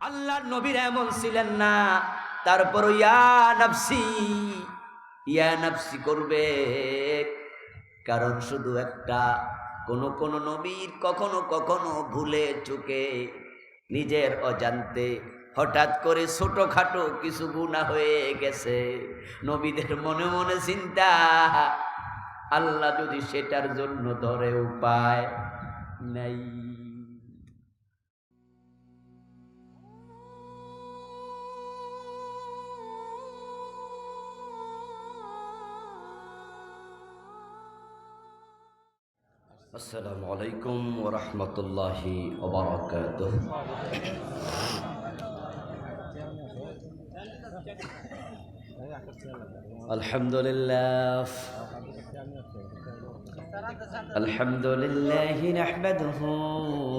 আল্লাহর নবীর এমন ছিলেন না, তারপর ইয়া নাফসি করবে। কারণ শুধু একটা, কোন নবীর কখনো কখনো ভুলে চুকে নিজের অজান্তে হঠাৎ করে ছোটখাটো কিছু গুনাহ হয়ে গেছে। নবীদের মনে মনে চিন্তা, আল্লাহ যদি সেটার জন্য ধরে, উপায় নাই। আসসালামু আলাইকুম ওয়া রাহমাতুল্লাহি ওয়া বারাকাতুহু। আলহামদুলিল্লাহ আলহামদুলিল্লাহি নাহমাদুহু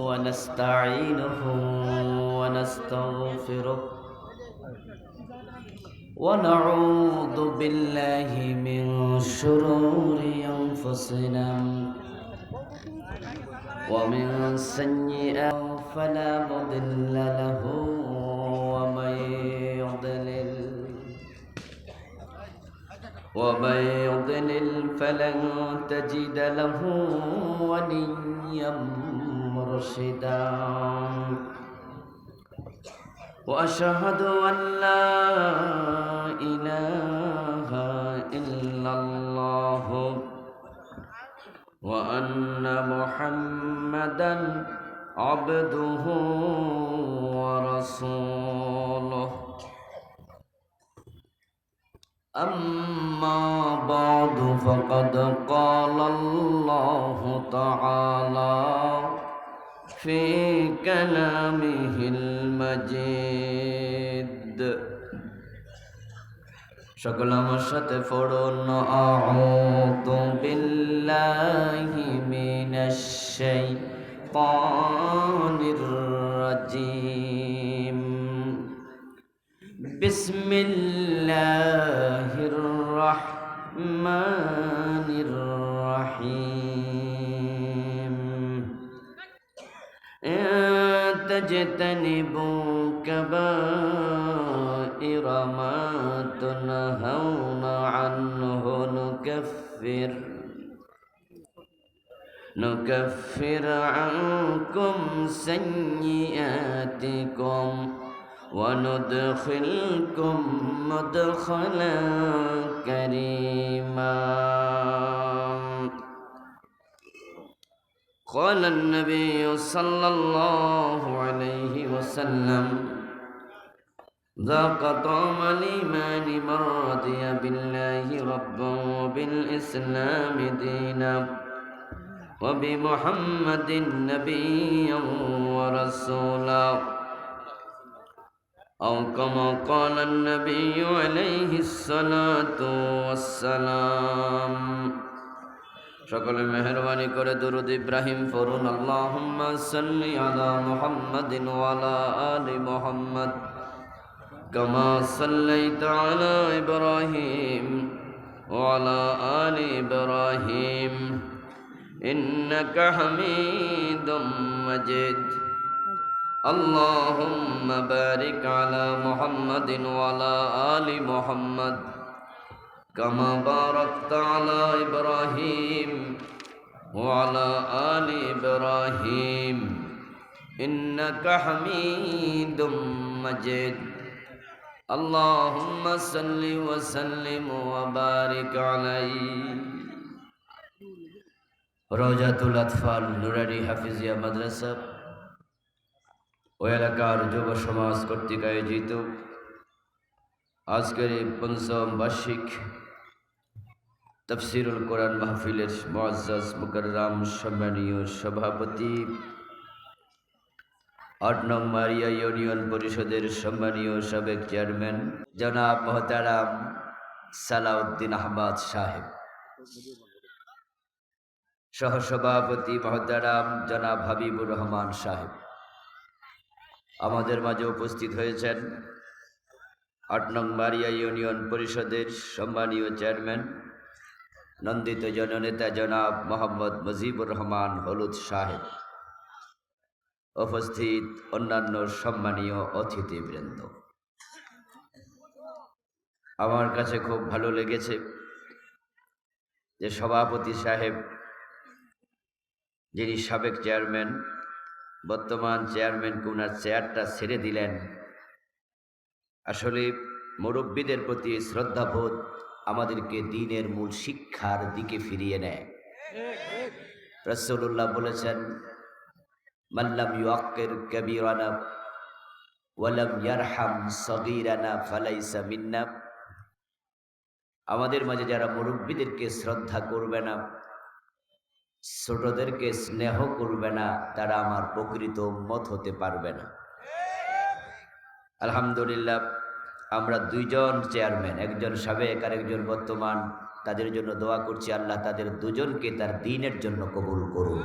ওয়া নাস্তাঈনুহু ওয়া নাস্তাগফিরুহু ওয়া নাউযু বিল্লাহি মিন শুরুরি আনফুসিনা ومن سيئات فلا مضل له ومن يضلل فلن تجد له وليا مرشدا وأشهد أن لا إله إلا الله وأن محمدا عبده ورسوله أما بعد فقد قال الله تعالى في كلامه المجيد সকল আমার সাথে পড়ুন, আউযু বিল্লাহি মিনাশ শাইতানির রাজিম। বিসমিল্লাহির রাহমানির রাহিম। তাজতানিবু كبائر ما تنهون عنه نكفر عنكم سيئاتكم وندخلكم مدخلا كريما. قال النبي صلى الله عليه وسلم: ذاق طعم الإيمان من رضي بالله ربا وبالإسلام دينا وبمحمد نبيا ورسولا، أو كما قال النبي عليه الصلاة والسلام. সকলে মেহেরবানি করে দুরূদ ইব্রাহিম পড়ুন। আল্লাহুম্মা সাল্লি আলা মুহাম্মাদিন ওয়া আলা আলি মুহাম্মাদ কামা সাল্লাইতা আলা ইব্রাহিম ওয়া আলা আলি ইব্রাহিম ইন্নাকা হামিদুম মাজিদ। আল্লাহুম্মা বারিক আলা মুহাম্মাদিন ওয়া আলা আলি মুহাম্মাদ কামা বারাকতা আলা ইব্রাহিম ওয়া আলা আলি ইব্রাহিম ইন্নাকা হামিদুম মাজিদ। আল্লাহুম্মা সাল্লি ওয়া সাল্লিম ওয়া বারিক আলাইহি। রওজাতুল আতফাল নুরানি হাফিজিয়া মাদ্রাসা ও এলাকার যুব সমাজ কর্তৃক আয়োজিত আজকের এই পঞ্চম বার্ষিক তাফসীরুল কোরআন মাহফিলের মুআজ্জাজ মুকাররম সম্মানীয় সভাপতি, ৮ নং মারিয়া ইউনিয়ন পরিষদের সম্মানীয় সাবেক চেয়ারম্যান জনাব মোহতারাম সালাউদ্দিন আহমদ সাহেব, সহসভাপতি মোহতারাম জনাব হাবিবুর রহমান সাহেব, আমাদের মাঝে উপস্থিত হয়েছেন ৮ নং মারিয়া ইউনিয়ন পরিষদের সম্মানীয় চেয়ারম্যান নন্দিত জননেতা জনাব মোহাম্মদ মুজিবুর রহমান হলুদ সাহেব, উপস্থিত অন্যান্য সম্মানীয় অতিথিবৃন্দ, আমার কাছে খুব ভালো লেগেছে যে সভাপতি সাহেব, যিনি সাবেক চেয়ারম্যান, বর্তমান চেয়ারম্যানকে ওনার চেয়ারটা ছেড়ে দিলেন। আসলে মুরব্বীদের প্রতি শ্রদ্ধাবোধ আমাদেরকে দ্বীনের মূল শিক্ষার দিকে ফিরিয়ে নেয়। রাসূলুল্লাহ বলেছেন, মাল্লাম ইউআক্কির কাবীরানা ওয়ালাম ইয়ারহাম সগীরানা ফালাইসা মিন্না। আমাদের মাঝে যারা মুরব্বীদেরকে শ্রদ্ধা করবে না, ছোটদেরকে স্নেহ করবে না, তারা আমার প্রকৃত উম্মত হতে পারবে না। আলহামদুলিল্লাহ, আমরা দুইজন চেয়ারম্যান, একজন সাবেক আর একজন বর্তমান, তাদের জন্য দোয়া করছি, আল্লাহ তাদের দুজনকে তার দ্বীনের জন্য কবুল করুন।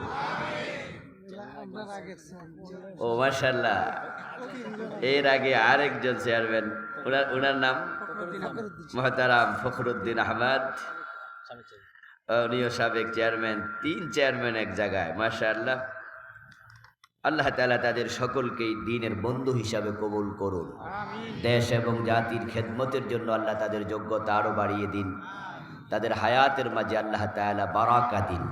ও মাশাআল্লাহ, এর আগে আরেকজন চেয়ারম্যান, ওনার নাম মুহতারাম ফখরুদ্দিন আহমদ, উনিও সাবেক চেয়ারম্যান। 3 চেয়ারম্যান এক জায়গায়, মাশাআল্লাহ। আল্লাহ তাআলা তাদের সকলকেই দ্বীনের বন্ধু হিসাবে কবুল করুন। দেশ এবং জাতির খেদমতের জন্য আল্লাহ তাদের যোগ্যতা আরো বাড়িয়ে দিন। তাদের হায়াতের মাঝে আল্লাহ তাআলা বারাকা দিন।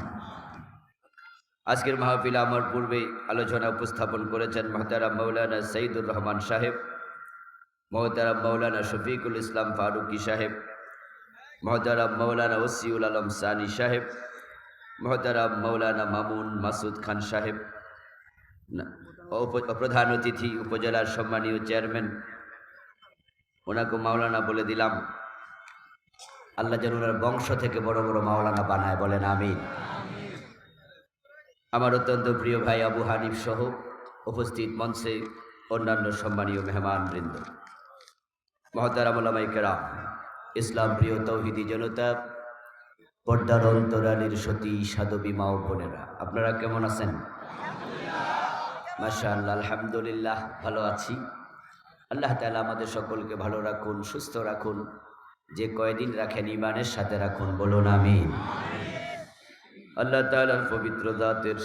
আজকের মাহফিলে আমার পূর্বে আলোচনা উপস্থাপন করেছেন মুহতারাম মাওলানা সঈদুর রহমান সাহেব, মুহতারাম মাওলানা শফিকুল ইসলাম ফারুকি সাহেব, মুহতারাম মাওলানা ওসিউল আলম সানি সাহেব, মুহতারাম মাওলানা মামুন মাসুদ খান সাহেব, প্রধান অতিথি উপজেলার সম্মানীয় চেয়ারম্যান, ওনাকে মাওলানা বলে দিলাম। আল্লাহ যেন ওনার বংশ থেকে বড় বড় মাওলানা বানায়, বলেন আমিন। আমার অত্যন্ত প্রিয় ভাই আবু হানিফ সহ উপস্থিত মঞ্চে অন্যান্য সম্মানীয় মেহমান বৃন্দ, মুহতারাম উলামায়ে কেরাম, ইসলাম প্রিয় তৌহিদি জনতা, পর্দার অন্তরালের সতী সাধবী মা ও বোনেরা, আপনারা কেমন আছেন? মাশাআল্লাহ, আলহামদুলিল্লাহ, ভালো আছি। আল্লাহ তাআলা আমাদের সকলকে ভালো রাখুন, সুস্থ রাখুন, যে কয়দিন রাখেন ঈমানের সাথে রাখুন, বলুন আমিন। আল্লাহ তাআলার পবিত্র জাতের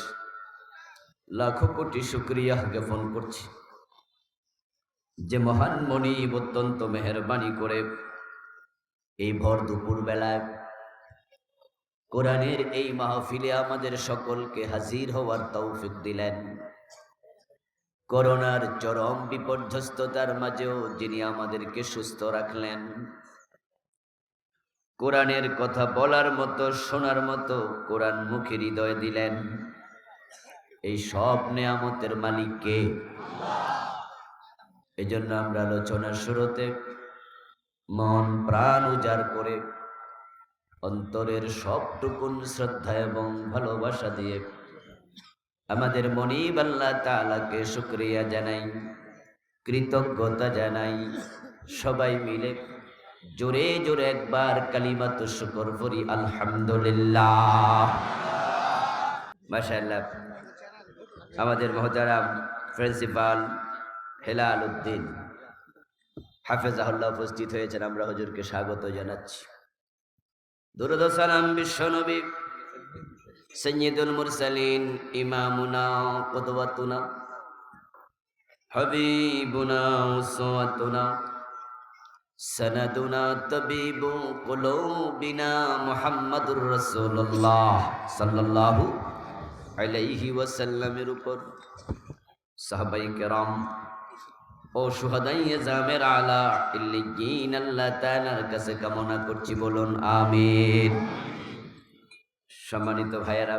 লাখো কোটি শুকরিয়া জ্ঞাপন করছি, যে মহান মনিব অত্যন্ত মেহেরবানি করে এই ভর দুপুর বেলায় কোরআনের এই মাহফিলে আমাদের সকলকে হাজির হওয়ার তৌফিক দিলেন। করোনার চরম বিপর্যস্ততার মাঝেও যিনি আমাদেরকে সুস্থ রাখলেন, কোরআনের কথা বলার মতো, শোনার মতো কোরআন মুখে হৃদয় দিলেন, এই সব নেয়ামতের মালিক কে? এজন্য আমরা আলোচনার শুরুতে মন প্রাণ উজাড় করে অন্তরের সবটুকুন শ্রদ্ধা এবং ভালোবাসা দিয়ে আমাদের মনিব আল্লাহ তাআলাকে শুকরিয়া জানাই, কৃতজ্ঞতা জানাই। সবাই মিলে জোরে জোরে একবার কালিমাতু শুকর পড়ি, আলহামদুলিল্লাহ। মাশাআল্লাহ, আমাদের মুহতারাম প্রিন্সিপাল হেলাল উদ্দিন হাফেজাহুল্লাহ উপস্থিত হয়েছেন, আমরা হুজুরকে স্বাগত জানাচ্ছি। দুরূদ ও সালাম বিশ্বনবী সাইয়্যিদুল মুরসালিন, ইমামুনা কুদওয়াতুনা হাবিবুনা উসওয়াতুনা সনদুনা তাবিবু কুলুবিনা মুহাম্মাদুর রাসূলুল্লাহ সাল্লাল্লাহু আলাইহি ওয়াসাল্লামের উপর সাহাবায়ে কেরাম ও শুহাদায়ে জামের আলা ইল্লিয়িন আল্লাহ তাআলার কাছে কামনা করছি, বলুন আমিন। সম্মানিত ভাইয়েরা,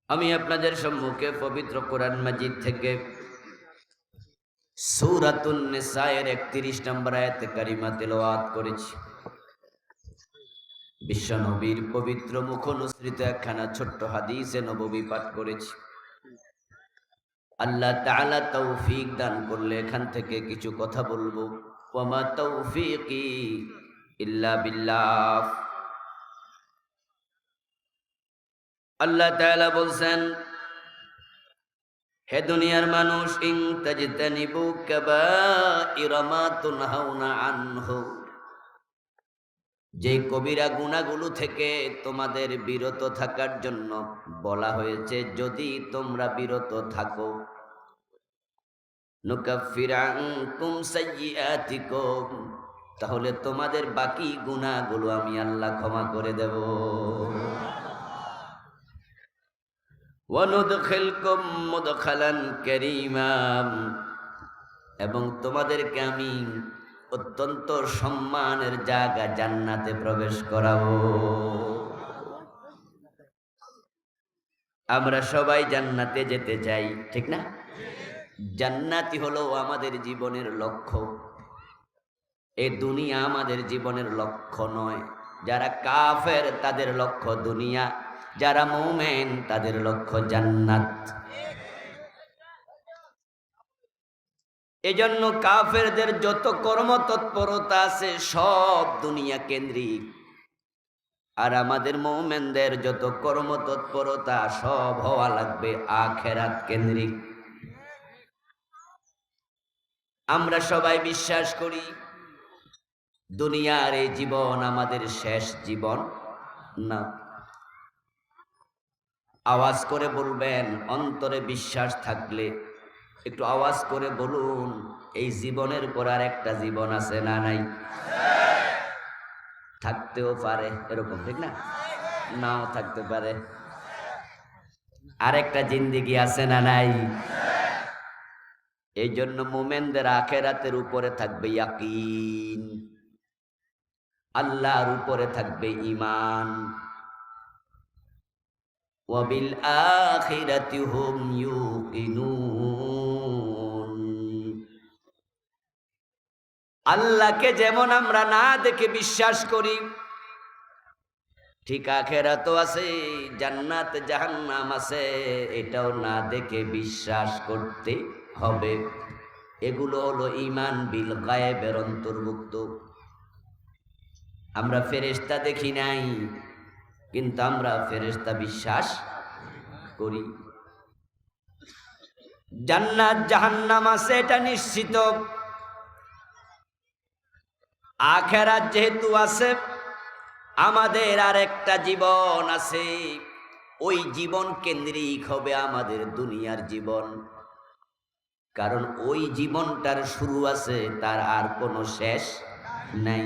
আমি আপনাদের সম্মুখে পবিত্র কোরআন মাজিদ থেকে সূরাতুন নিসায়ের 31 নম্বর আয়াতে কারিমা তেলাওয়াত করেছি। বিশ্বনবীর পবিত্র মুখ অনুসৃত একখানা ছোট্ট হাদিসে নববী পাঠ করেছি। আল্লাহ তাআলা তৌফিক দান করলে এখান থেকে কিছু কথা বলবো। ওয়ামা তৌফিকি ইল্লা বিল্লাহ। আল্লাহ তাআলা বলছেন, হে দুনিয়ার মানুষ, ইন তাজতানিবু কাবাইরা মা তুনহাউনা আনহু, যে কবিরা গুনাহগুলো থেকে তোমাদের বিরত থাকার জন্য বলা হয়েছে, যদি তোমরা বিরত থাকো নুকাফির আনকুম সাইয়্যাতিকুম, তাহলে তোমাদের বাকি গুনাহগুলো আমি আল্লাহ ক্ষমা করে দেব। ওয়া নুদখিলকুম মুদখালান কারীমা, এবং তোমাদেরকে আমি অত্যন্ত সম্মানের জায়গা জান্নাতে প্রবেশ করাবো। আমরা সবাই জান্নাতে যেতে চাই, ঠিক না? জান্নাতি হলো আমাদের জীবনের লক্ষ্য। এই দুনিয়া আমাদের জীবনের লক্ষ্য নয়। যারা কাফের তাদের লক্ষ্য দুনিয়া, যারা মুমিন তাদের লক্ষ্য জান্নাত। এজন্য কাফেরদের যত কর্মতৎপরতা আছে সব দুনিয়া কেন্দ্রিক, আর আমাদের মুমিনদের যত কর্মতৎপরতা সব হওয়া লাগবে আখিরাত কেন্দ্রিক। আমরা সবাই বিশ্বাস করি দুনিয়ার এই জীবন আমাদের শেষ জীবন না। আওয়াজ করে বলবেন, অন্তরে বিশ্বাস থাকলে একটু আওয়াজ করে বলুন, এই জীবনের পর আর একটা জীবন আছে না নাই? থাকতেও পারে এরকম, ঠিক না? নাও থাকতে পারে। আরেকটা জিন্দেগি আছে না নাই? এই জন্য মুমিনদের আখিরাতের উপরে থাকবে ইয়াকিন, আল্লাহর উপরে থাকবে ঈমান। ওয়া বিল আখিরাতি হুম ইউকিনুন। আল্লাহকে যেমন আমরা না দেখে বিশ্বাস করি, ঠিক আখিরাতও আছে, জান্নাত জাহান্নাম আছে, এটাও না দেখে বিশ্বাস করতে হবে। এগুলো হলো ঈমান বিল গায়েবের অন্তর্ভুক্ত। আমরা ফেরেশতা দেখি নাই, কিন্তু আমরা ফেরেশতা বিশ্বাস করি। জান্নাত জাহান্নাম আছে এটা নিশ্চিত। আখিরাত যেহেতু আছে, আমাদের আরেকটা জীবন আছে। ওই জীবন কেন্দ্রিক হবে আমাদের দুনিয়ার জীবন, কারণ ওই জীবনটার শুরু আছে, তার আর কোনো শেষ নাই।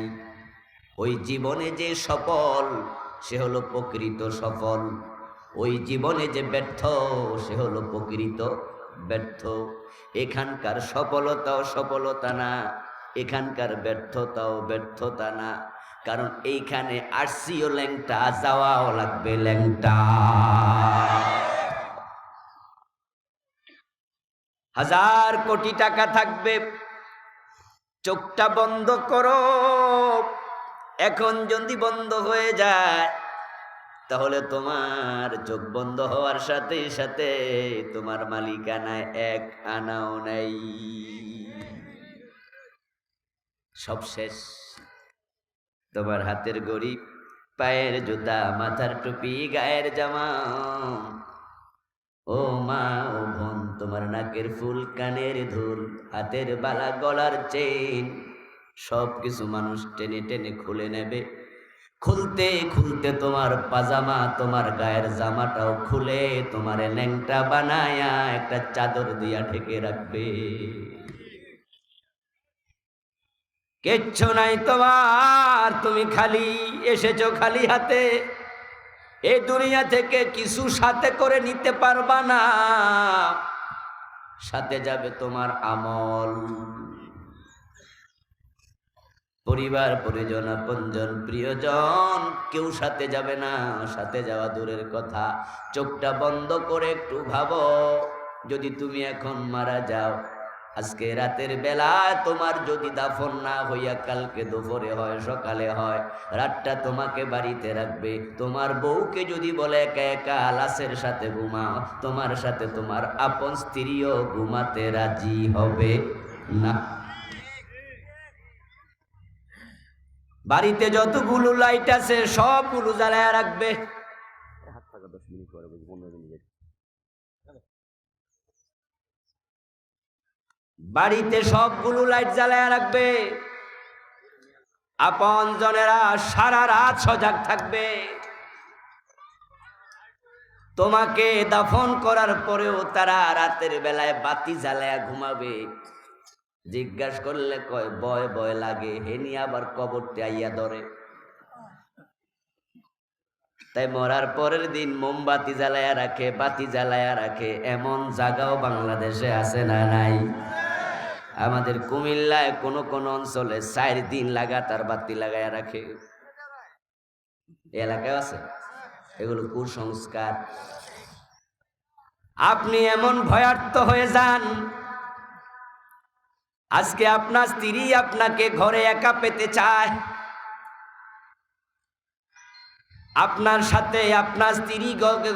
ওই জীবনে যে সফল সে হলো প্রকৃত সফল, ওই জীবনে যে ব্যর্থ সে হলো প্রকৃত ব্যর্থ। এখানকার সফলতাও সফলতা না, এখানকার ব্যর্থতাও ব্যর্থতা না, কারণ এইখানে আসছিও ল্যাংটা, যাওয়াও লাগবে ল্যাংটা। হাজার কোটি টাকা থাকবে, চোখটা বন্ধ করো। এখন যদি বন্ধ হয়ে যায় তাহলে তোমার চোখ বন্ধ হওয়ার সাথে সাথে তোমার মালিকানায় এক আনাও নাই, সব শেষ। তোমার হাতের ঘড়ি, পায়ের জুতা, মাথার টুপি, গায়ের জামা, ও মা ও বোন, তোমার নাকের ফুল, কানের ধুল, হাতের বালা, গলার চেন, সব কিছু মানুষ টেনে টেনে খুলে নেবে। খুলতে খুলতে তোমার পাজামা, তোমার গায়ের জামাটাও খুলে তোমার ল্যাংটা বানায়া একটা চাদর দিয়া ঢেকে রাখবে। কিচ্ছু নাই তোমার, তুমি খালি এসেছো খালি হাতে। এই দুনিয়া থেকে কিছু সাথে করে নিতে পারবা না, সাথে যাবে তোমার আমল। পরিবার পরিজন আপনজন প্রিয়জন কেউ সাথে যাবে না, সাথে যাওয়া দূরের কথা। চোখটা বন্ধ করে একটু ভাবো, যদি তুমি এখন মারা যাও, আজকে রাতের বেলা তোমার যদি দাফন না হইয়া কালকে দুপুরে হয়, সকালে হয়, রাতটা তোমাকে বাড়িতে রাখবে। তোমার বউকে যদি বলে একা একা লাশের সাথে ঘুমাও, তোমার সাথে তোমার আপন স্ত্রীও ঘুমাতে রাজি হবে না। বাড়িতে যতগুলো লাইট আছে সবগুলো জ্বালায় রাখবে। বাড়িতে সবগুলো লাইট জ্বালায় রাখবে। আপনজনেরা সারা রাত সজাগ থাকবে। তোমাকে দাফন করার পরেও তারা রাতের বেলায় বাতি জ্বালায়া ঘুমাবে। জিজ্ঞাসা করলে কয় ভয় ভয় লাগে, হেনি আবার কবরতে আইয়া ধরে। তাই মরার পরের দিন মোমবাতি জ্বালায়া রাখে, বাতি জ্বালায়া রাখে, এমন জায়গাও বাংলাদেশে আছে না নাই? আমাদের কুমিল্লায় কোন কোন অঞ্চলে 4 দিন লাগাতার বাতি লাগায়া রাখে, এলাকায় আছে। এগুলো কুসংস্কার। আপনি এমন ভয়ার্থ হয়ে যান, আজকে আপনার স্ত্রী আপনাকে ঘরে একা পেতে চায়, আপনার সাথে আপনার স্ত্রী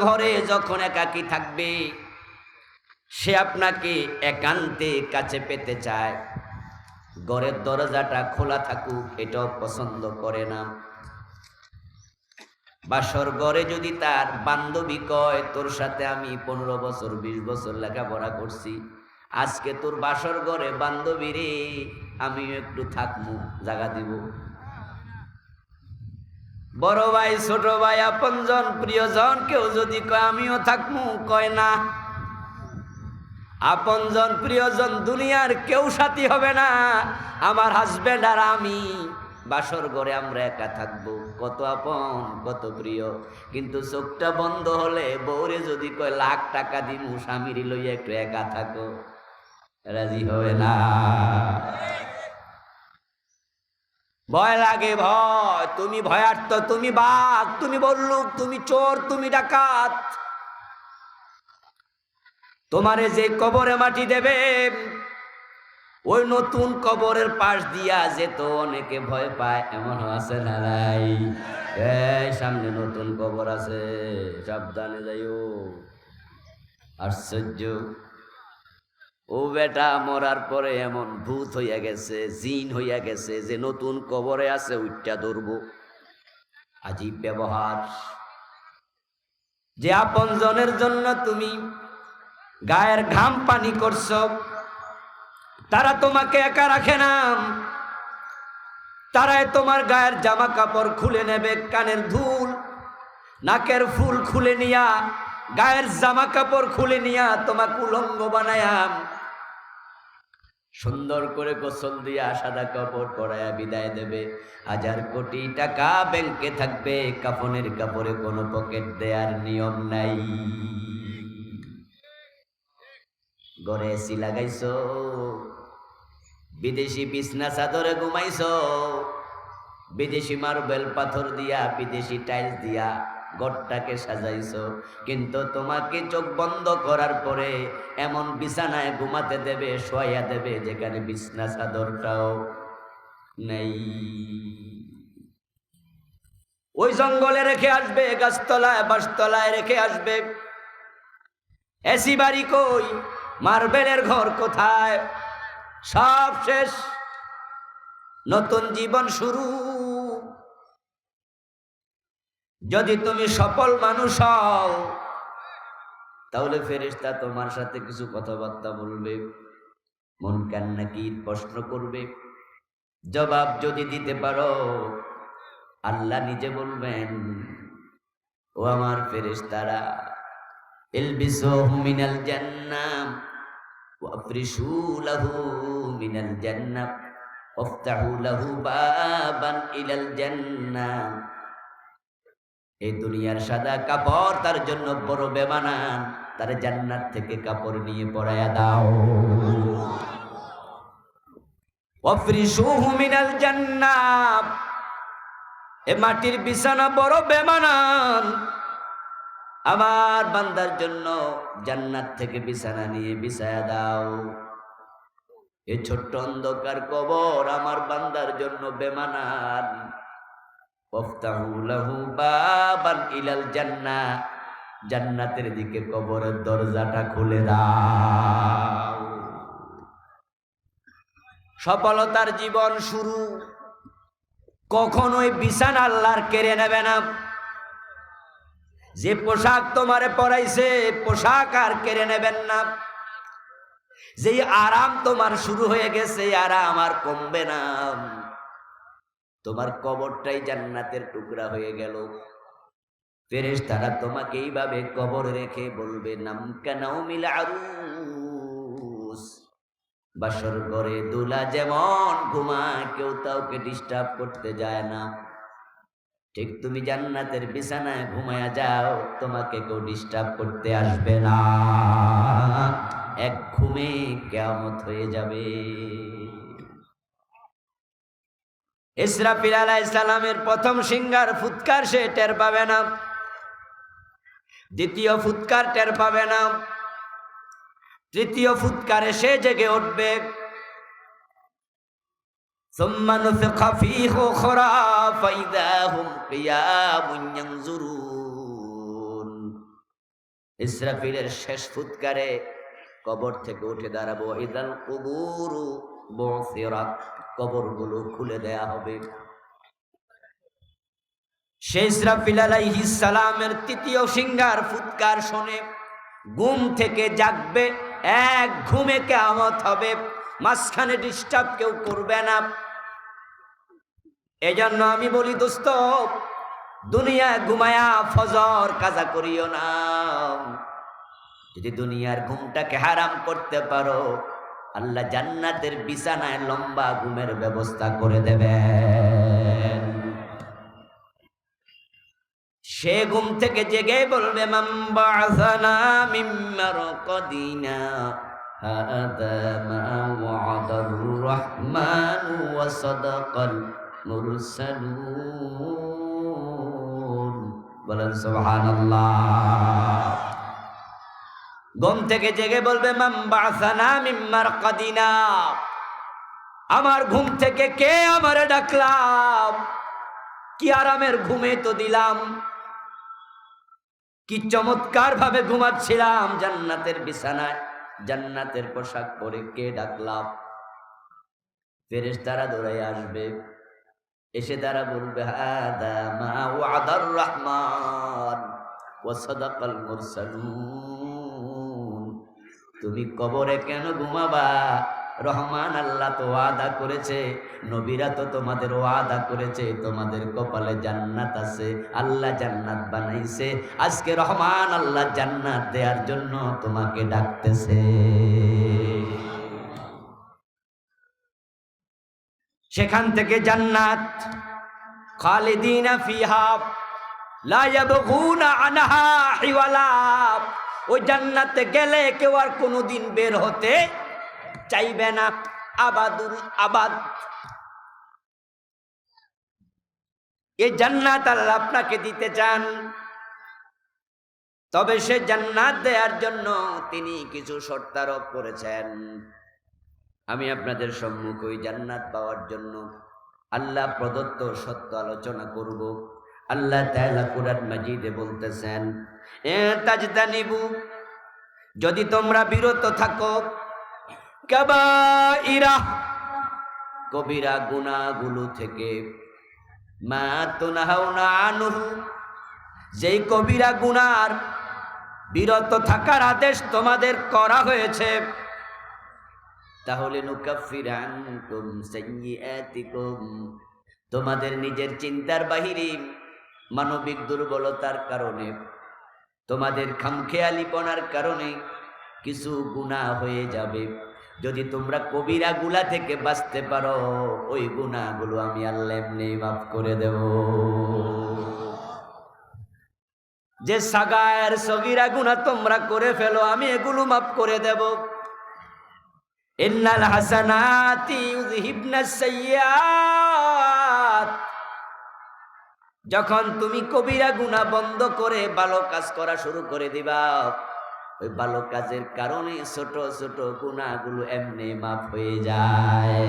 ঘরে যখন একাকী থাকবে, সে আপনাকে একান্তে কাছে পেতে চায়। ঘরের দরজাটা খোলা থাকুক এটাও পছন্দ করে না। বাসর ঘরে যদি তার বান্ধবী কয় তোর সাথে আমি 15 বছর 20 বছর লেখাপড়া করছি, আজকে তোর বাসর ঘরে বান্ধবী রে, আমিও একটু থাকবো, জায়গা দিব। বড় ভাই ছোট ভাই আপনজন প্রিয়জন কেউ যদি কয় আমিও থাকবো, কয় না। আপনজন প্রিয়জন দুনিয়ার কেউ সাথী হবে না, আমার হাজবেন্ড আর আমি বাসর ঘরে আমরা একা থাকবো। কত আপন কত প্রিয়, কিন্তু চোখটা বন্ধ হলে বউরে যদি কয় লাখ টাকা দিমু স্বামীর লইয়া একটু একা থাকো, রাজি হবে না। ভয় লাগে, ভয়। তুমি ভয়ার্থ, তুমি বাঘ, তুমি বল্লুক, তুমি চোর, তুমি ডাকাত। তোমারে যে কবরে মাটি দেবে, ওই নতুন কবরের পাশ দিয়া যেত অনেকে ভয় পায়, এমন আছে না নাই? এই সামনে নতুন কবর আছে, সাবধানে যাইও। আশ্চর্য, ও বেটা মরার পরে এমন ভূত হইয়া গেছে, জিন হইয়া গেছে যে নতুন কবরে আছে উইটা ধরবো। আজীব ব্যবহার। যে আপনজনের জন্য তুমি গায়ের ঘাম পানি করছ, তারা তোমাকে একা রাখে না, তারাই তোমার গায়ের জামা কাপড় খুলে নেবে, কানের দুল নাকের ফুল খুলে নিয়া, গায়ের জামা কাপড় খুলে নিয়া তোমাকে উলঙ্গ বানায়া সুন্দর করে গোসল দিয়া সাদা কাপড় পরায়া বিদায় দেবে। 1000 কোটি টাকা ব্যাংকে থাকবে, কাফনের কাপড়ে কোনো পকেট দেয়ার নিয়ম নাই। ঘরে এসি লাগাইছো, বিদেশি বিছনা চাদরে ঘুমাইছো, বিদেশি মার্বেল পাথর দিয়া, বিদেশি টাইলস দিয়া ঘরটাকে সাজাইছো, কিন্তু তোমাকে চোখ বন্ধ করার পরে এমন বিছানায় ঘুমাতে দেবে, শোয়া দেবে যেখানে বিছনা চাদরটাও নেই। ওই জঙ্গলে রেখে আসবে, গাছতলায় বাসতলায় রেখে আসবে। এসি বাড়ি কই, মার্বেলের ঘর কোথায়, সব শেষ, নতুন জীবন শুরু। যদি তুমি সফল মানুষ হও, তাহলে ফেরেশতা তোমার সাথে কিছু কথাবার্তা বলবে, মুনকার নাকির প্রশ্ন করবে। জবাব যদি দিতে পারো, আল্লাহ নিজে বলবেন, ও আমার ফেরেশতারা, ইলবিসুহু মিনাল জান্নাহ ওয়াফরিশু লাহু মিনাল জান্নাহ ওয়াফতাহু লাহু বাবান ইলাল জান্নাহ। এই দুনিয়ার সাদা কাপড় তার জন্য বড় বেমানান, তার জান্নাত থেকে কাপড় নিয়ে পরায়া দাও। ওয়াফরিশুহু মিনাল জান্নাহ, এ মাটির বিছানা বড় বেমানান, আমার বান্দার জন্য জান্নাত থেকে বিছানা নিয়ে বিছায়া দাও। এই ছোট্ট অন্ধকার কবর আমার বান্দার জন্য বেমানান। ওয়াফতাহু লাহু বাবান ইলাল জান্নাহ, জান্নাতের দিকে কবরের দরজাটা খুলে দাও। সফলতার জীবন শুরু। কখনোই বিছানা আল্লাহর কেড়ে নেবে না। যে পোশাক তোমারে পরাইছে, পোশাক আর কেড়ে নেবেন না। যেই আরাম তোমার শুরু হয়ে গেছে, আরাম আর কমবে না। তোমার কবরটাই জান্নাতের টুকরা হয়ে গেল। ফেরেশতারা তোমাকে এইভাবে কবর রেখে বলবে, নাম কানাও মিল আরুস, বাসর ঘরে দুলা যেমন ঘুমায়, কেউ তাওকে ডিস্টার্ব করতে যায় না, ঠিক তুমি জান্নাতের বিছানায় ঘুমায়া যাও, তোমাকে কেউ ডিস্টার্ব করতে আসবে না। এক ঘুমে কিয়ামত হয়ে যাবে। ইসরাফিল আলাইহিস সালামের প্রথম সিংহার ফুৎকার সে টের পাবে না, দ্বিতীয় ফুৎকার টের পাবে না, তৃতীয় ফুৎকারে সে জেগে উঠবে। সুম্মা নুফিখা ফীহি উখরা ফাইযা হুম কিয়ামুন ইয়ানজুরুন। ইসরাফিলের শেষ ফুৎকারে কবর থেকে উঠে দাঁড়াবো। ইদাল কুবুরু বুসিরাত, কবরগুলো খুলে দেয়া হবে। সেই ইসরাফিল আলাইহিস সালামের তৃতীয় সিংহার ফুৎকার শুনে ঘুম থেকে জাগবে, এক ঘুমে কিয়ামত হবে, মাঝখানে ডিস্টার্ব কেউ করবে না। এজন্য আমি বলি দোস্ত, দুনিয়া ঘুমায়া ফজর কাজা করিও না। যদি দুনিয়ার ঘুমটাকে হারাম করতে পারো, আল্লাহ জান্নাতের বিছানায় লম্বা ঘুমের ব্যবস্থা করে দেবেন। সে ঘুম থেকে জেগে বলবে, মান বা'সানা মিন মারকাদিনা হাদা মা ওয়া'দার রাহমানু ওয়া সাদাকাল মুরসালুন। বলেন সুবহানাল্লাহ। ঘুম থেকে জেগে বলবে, মান বা'সানা মিন মারকাদিনা, আমার ঘুম থেকে কে আমারে ডাকলাম? কি আরামের ঘুমে তো দিলাম, কি চমৎকার ভাবে ঘুমাচ্ছিলাম জান্নাতের বিছানায়, জান্নাতের পোশাক পরে, কে ডাকলাম? ফেরেশতারা দৌড়াই আসবে, এসে তারা বলবে, হাদা মা ওয়াদার রহমান ওয়া সাদাকাল মুরসালুন। তুমি কবরে কেন ঘুমাবা? রহমান আল্লাহ তো ওয়াদা করেছে, নবীরা তো তোমাদের ওয়াদা করেছে, তোমাদের কপালে জান্নাত আছে, আল্লাহ জান্নাত বানাইছে। আজকে রহমান আল্লাহ জান্নাত দেওয়ার জন্য তোমাকে ডাকতেছে। সেখান থেকে জান্নাত, খালিদিনা ফিহা লা ইয়াবগুনা আনহা হিওয়ালা। ওই জান্নাতে গেলে কেউ আর কোনোদিন বের হতে চাইবে না, আবাদুল আবাদ। এই জান্নাত আল্লাহ আপনাকে দিতে চান, তবে সে জান্নাত দেওয়ার জন্য তিনি কিছু শর্তারোপ করেছেন। আমি আপনাদের সম্মুখে ওই জান্নাত পাওয়ার জন্য আল্লাহ প্রদত্ত সত্য আলোচনা করব। আল্লাহ তাআলা কুরআন মাজিদে বলতেছেন, এ তাজতানিবু, যদি তোমরা বিরত থাকো, কাবাইরা, কবিরা গুনাহগুলো থেকে, মা তুনহাউনা আনহু, যেই কবিরা গুনার বিরত থাকার আদেশ তোমাদের করা হয়েছে, তাহলে নুকাফির আনকুম সাইয়্যাতিকুম, তোমাদের নিজের চিন্তার বাহিরে, মানবিক দুর্বলতার কারণে, তোমাদের খামখেয়ালিপনার কারণে কিছু গুনাহ হয়ে যাবে। যদি তোমরা কবিরা গুলা থেকে বাঁচতে পারো, ওই গুনাহগুলো আমি আল্লাহ এমনি মাফ করে দেব। যে সাগায়ের সগীরা গুনাহ তোমরা করে ফেলো, আমি এগুলো মাফ করে দেব। ইন্নাল হাসানাতি ইউযহিবনাস সাইয়্যাত, যখন তুমি কবিরা গুনাহ বন্ধ করে ভালো কাজ করা শুরু করে দিবা, ওই ভালো কাজের কারণে ছোট ছোট গুনাহগুলো এমনি মাফ হয়ে যায়।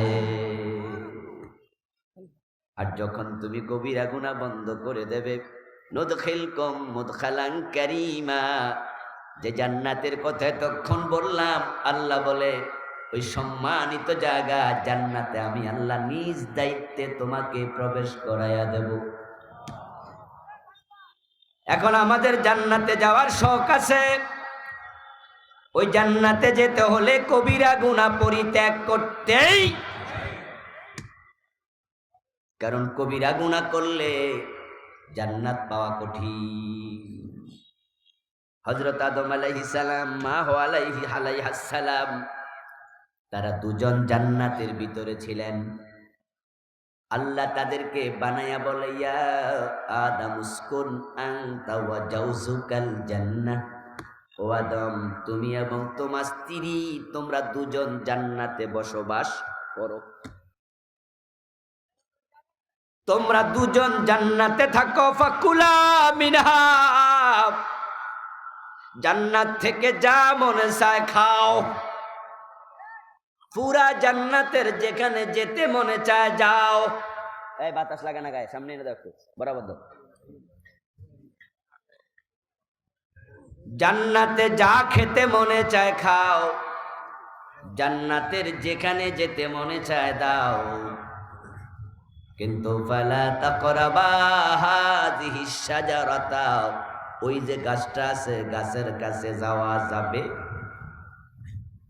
আর যখন তুমি কবিরা গুনাহ বন্ধ করে দেবে, নুদখিলকুম মুদখালান কারীমা, যে জান্নাতের কথা তখন বললাম, আল্লাহ বলে ওই সম্মানিত জায়গা জান্নাতে আমি আল্লাহ নিজ দায়িত্বে তোমাকে প্রবেশ করাইয়া দেব। এখন আমাদের জান্নাতে যাওয়ার শখ আছে, ওই জান্নাতে যেতে হলে কবিরা গুনাহ পরিত্যাগ করতেই কারণ কবিরা গুনাহ করলে জান্নাত পাওয়া কঠিন। হযরত আদম আলাইহিস সালাম, মা হাওয়া আলাইহাস সালাম, তারা দুজন জান্নাতের ভিতরে ছিলেন। আল্লাহ তাদেরকে বানায়া বলে, ইয়া আদম উসকুন আনতা ওয়া জাওজুকাল জান্নাহ, ও আদম তুমি এবং তোমার স্ত্রী তোমরা দুজন জান্নাতে বসবাস করো, তোমরা দুজন জান্নাতে থাকো। ফাকুলা মিনহা, জান্নাত থেকে যা মনে চায় খাও, পুরা জান্নাতের যেখানে যেতে মনে চায় যাও। এই বাতাস লাগা না গায়ে, সামনে এনে দেখো, বরাবর দাও। জান্নাতে যা খেতে মনে চায় খাও, জান্নাতের যেখানে যেতে মনে চায় দাও। কিন্তু ফালা তাকরাবা হাযিহিস শাজারাতা, ওই যে গাছটা আছে গাছের কাছে যাওয়া যাবে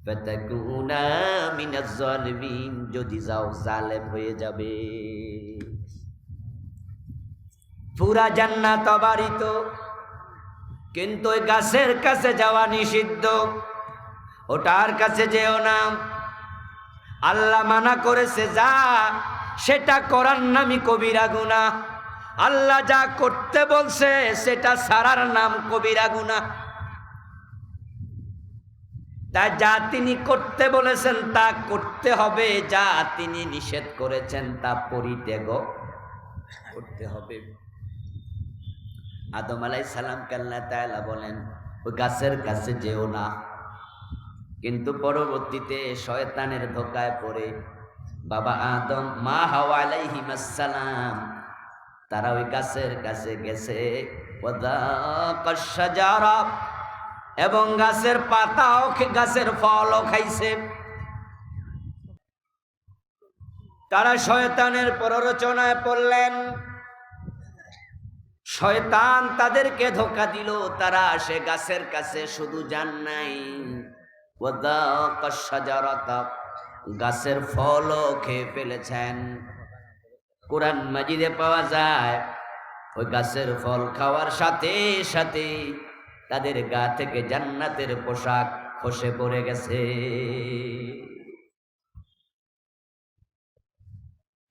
ফাতাকুনা মিনাজ জালিমিন, যদি যাও জালেম হয়ে যাবে। পুরা জান্নাত অবারিত, কিন্তু ওই গাছের কাছে যাওয়া নিষিদ্ধ, ওটার কাছে যেও না। আল্লাহ মানা করেছে যা, সেটা করার নামই কবিরা গুনাহ। আল্লাহ যা করতে বলছে সেটা ছাড়ার নাম কবিরা গুনাহ। তা যা তিনি করতে বলেছেন তা করতে হবে, যা তিনি নিষেধ করেছেন তা পরিত্যাগ করতে হবে। আদম আলাইহিস সালামকে আল্লাহ তাআলা বলেন ওই গাছের কাছে যেও না, কিন্তু পরবর্তীতে শয়তানের ধোকায় পড়ে বাবা আদম, মা হাওয়া আলাইহিস সালাম, তারা ওই গাছের কাছে গেছে। ওয়াদাকাশ শাজারা, এবং গাছের পাতাও গাছের ফলও খাইছে। তারা শয়তানের প্ররোচনায় পড়লেন, শয়তান তাদেরকে ধোঁকা দিল। তারা সে গাছের কাছে শুধু যান নাই, ওয়াদাকাশ শাজারাতা, গাছের ফলও খেয়ে ফেলেছেন। কোরআন মাজিদে পাওয়া যায় ওই গাছের ফল খাওয়ার সাথে সাথে তাদের গা থেকে জান্নাতের পোশাক খসে পড়ে গেছে।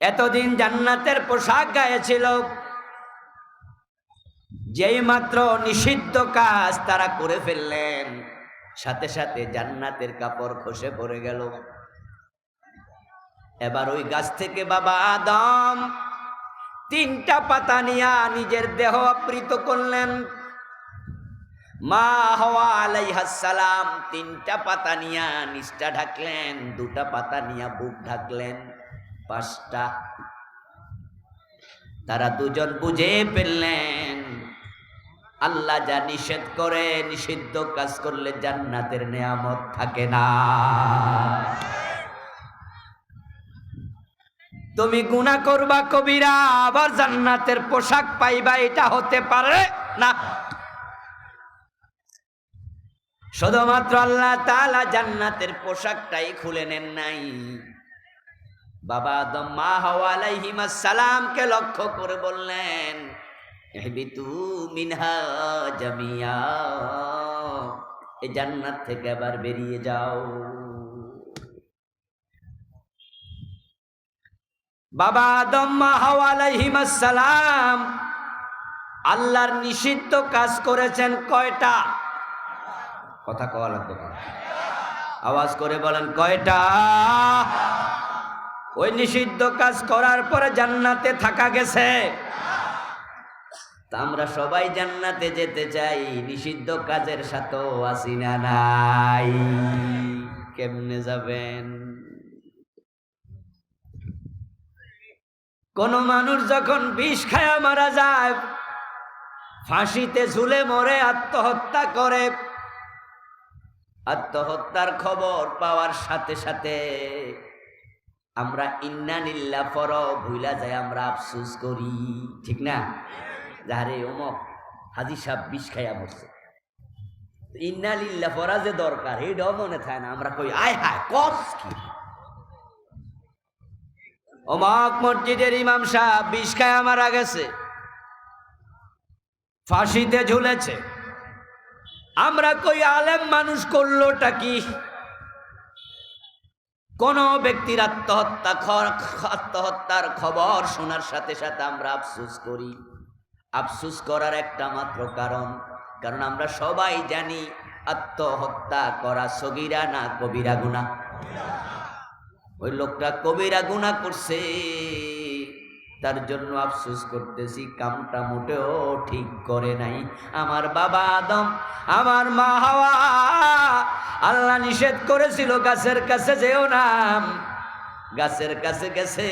এতদিন জান্নাতের পোশাক গায়ে ছিল, যেই মাত্র নিষিদ্ধ কাজ তারা করে ফেললেন, সাথে সাথে জান্নাতের কাপড় খসে পড়ে গেল। এবার ওই গাছ থেকে বাবা আদম 3টা পাতা নিয়ে নিজের দেহ আবৃত করলেন। মা হাওয়া আলাইহাস সালাম 3টা পাতা নিয়ে নিচটা ঢাকলেন, 2টা পাতা নিয়ে বুক ঢাকলেন, 5টা। তারা দুজন বুঝে ফেললেন আল্লাহ যা নিষেধ করে, নিষিদ্ধ কাজ করলে জান্নাতের নেয়ামত থাকে না। তুমি গুনাহ করবা কবিরা, আবার জান্নাতের পোশাক পাইবা, এটা হতে পারে না। শুধুমাত্র আল্লাহ তাআলা জান্নাতের পোশাকটাই খুলে নেন নাই। বাবা আদম, মা হাওয়া আলাইহিস সালামকে লক্ষ্য করে বললেন, ইহবিতু মিনহা জামিয়া, এই জান্নাত থেকে আবার বেরিয়ে যাও। বাবা আদম, মা হাওয়া আলাইহিস সালাম আল্লাহর নিষিদ্ধ কাজ করেছেন কয়টা? কথা কওয়া লাগবে, আওয়াজ করে বলেন কয়টা? ওই নিষিদ্ধ কাজ করার পরে জান্নাতে থাকা গেছে। তা আমরা সবাই জান্নাতে যেতে চাই, নিষিদ্ধ কাজের সাথেও আছি না নাই? কেমনে যাবেন? কোন মানুষ যখন বিষ খায়া মারা যায়, ফাঁসিতে ঝুলে মরে, আত্মহত্যা করে, আত্মহত্যার খবর পাওয়ার সাথে সাথে আমরা ইন্না লিল্লাহ পর ভুলা যায়, আমরা আফসোস করি, ঠিক না? যারে অমক হাজী সাহেব বিষ খাইয়া বসছে, ইন্না লিল্লাহ পড়া যে দরকার এটাও মনে থাকে না। আমরা কই আয় হায় কস কি, অমক মসজিদের ইমাম সাহেব বিষ খায় মারা গেছে, ফাঁসিতে ঝুলেছে। আমরা কই আলেম মানুষ করলোটা কি? কোন ব্যক্তির আত্মহত্যার খবর শোনার সাথে সাথে আমরা আফসোস করি। আফসোস করার একটা মাত্র কারণ আমরা সবাই জানি আত্মহত্যা করা সগীরা না কবিরা গুনাহ। ওই লোকটা কবিরা গুনাহ করছে, তার জন্য আফসোস করতেছি, কামটা মোটেও ঠিক করে নাই। আমার বাবা আদম, আমার মা হাওয়া, আল্লাহ নিষেধ করেছিল গাছের কাছে যেও না, গাছের কাছে গেছে,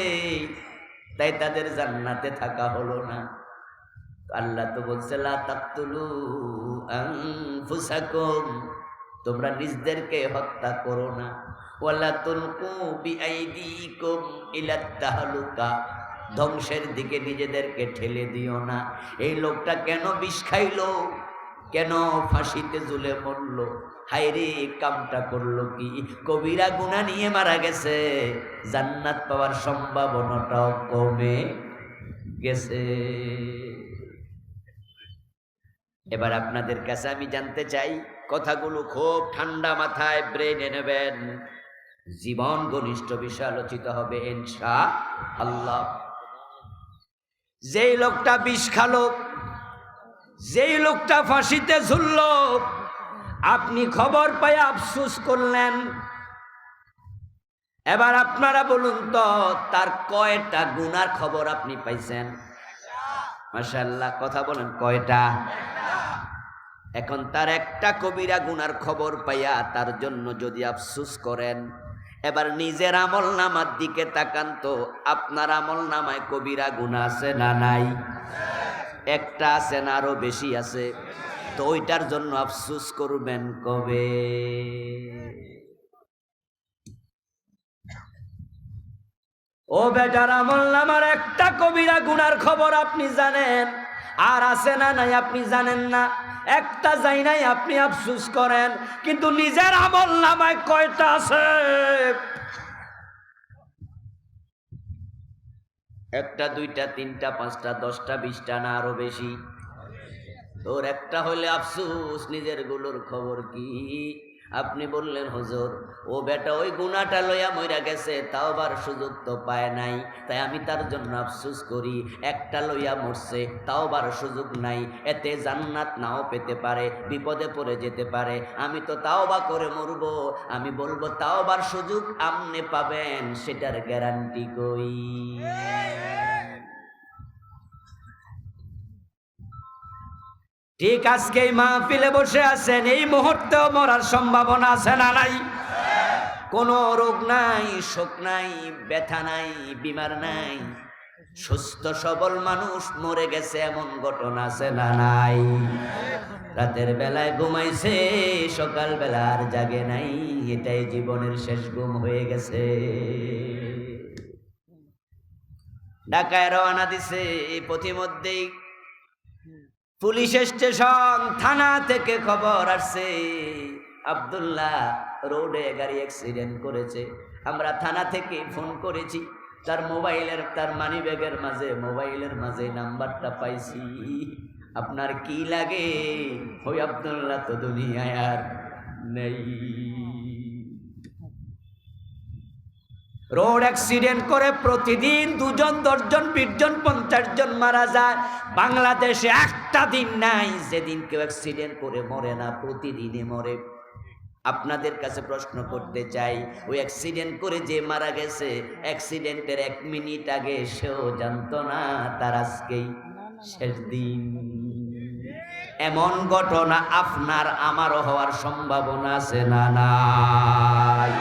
তাই তাদের জান্নাতে থাকা হলো না। আল্লাহ তো বলছে লা তাকতুলু আনফুসাকুম, তোমরা নিজদেরকে হত্যা করো না। ওয়ালা তুলকু বিআইদিকুম ইলাত তাহলুকা, ধ্বংসের দিকে নিজেদেরকে ঠেলে দিও না। এই লোকটা কেন বিষ খাইলো, কেন ফাঁসিতে ঝুলে মরলো? হায়রে, কামটা করলো কি? কবিরা গুনাহ নিয়ে মারা গেছে, জান্নাত পাওয়ার সম্ভাবনাটাও কমে গেছে। এবার আপনাদের কাছে আমি জানতে চাই, কথাগুলো খুব ঠান্ডা মাথায় ব্রেনে নেবেন, জীবন ঘনিষ্ঠ বিষয় আলোচিত হবে ইনশাআল্লাহ। যেই লোকটা বিষ খালো, যেই লোকটা ফাঁসিতে ঝুলল, আপনি খবর পাই আফসোস করলেন। এবার আপনারা বলুন তো, তার কয়টা গুনার খবর আপনি পাইছেন? মাশাআল্লাহ, কথা বলেন, কয়টা? এখন তার একটা কবিরা গুনার খবর পাইয়া তার জন্য যদি আফসোস করেন, এবার নিজের আমল নামার দিকে তাকান তো, আপনার আমল নামায় কবিরা গুনাহ আছে না নাই? একটা আছে না আরো বেশি আছে? তো ওইটার জন্য আফসোস করবেন কবে? ও বেটার, আমল নামার একটা কবিরা গুনার খবর আপনি জানেন, আর আছে না নাই আপনি জানেন না। একটা যাই নাই, আপনি আফসোস করেন, কিন্তু নিজের আমল নামায় কয়টা আছে? একটা, দুইটা, তিনটা, পাঁচটা, 10টা, 20টা না আরো বেশি? তোর একটা হইলে আফসোস, নিজের গুলোর খবর কি? আপনি বললেন হুজুর, ও বেটা ওই গুনাহটা লইয়া মইরা গেছে, তাওবার সুযোগ তো পায় নাই, তাই আমি তার জন্য আফসোস করি। একটা লইয়া মরছে, তাওবার সুযোগ নাই, এতে জান্নাত নাও পেতে পারে, বিপদে পড়ে যেতে পারে। আমি তো তাওবা করে মরবো। আমি বলবো তাওবার সুযোগ আপনি পাবেন, সেটার গ্যারান্টি কই? ঠিক আজকে এই মাহফিলে বসে আছেন, এই মুহূর্তেও মরার সম্ভাবনা আছে না নাই? কোনো রোগ নাই, শোক নাই, ব্যথা নাই, বিমার নাই, সুস্থ সবল মানুষ মরে গেছে, এমন ঘটনা আছে না নাই? রাতের বেলায় ঘুমাইছে, সকাল বেলা আর জাগে নাই, এটাই জীবনের শেষ ঘুম হয়ে গেছে। ঢাকায় রওনা দিছে, পথিমধ্যেই পুলিশ স্টেশন, থানা থেকে খবর আসছে আব্দুল্লাহ রোডে গাড়ি অ্যাক্সিডেন্ট করেছে। আমরা থানা থেকে ফোন করেছি, তার মোবাইলের, তার মানি ব্যাগের মাঝে, মোবাইলের মাঝে নাম্বারটা পাইছি। আপনার কি লাগে? ওই আব্দুল্লাহ তো দুনিয়ায় আর নেই। রোড অ্যাক্সিডেন্ট করে প্রতিদিন 2 জন, 10 জন, 20 জন, 50 জন মারা যায়। বাংলাদেশে একটা দিন নাই যেদিন কেউ অ্যাক্সিডেন্ট করে মরে না, প্রতিদিনই মরে। আপনাদের কাছে প্রশ্ন করতে চাই, ওই অ্যাক্সিডেন্ট করে যে মারা গেছে, অ্যাক্সিডেন্টের 1 মিনিট আগে সেও জানতো না তার আজকেই শেষ দিন। এমন ঘটনা আপনার আমারও হওয়ার সম্ভাবনা আছে না নাই?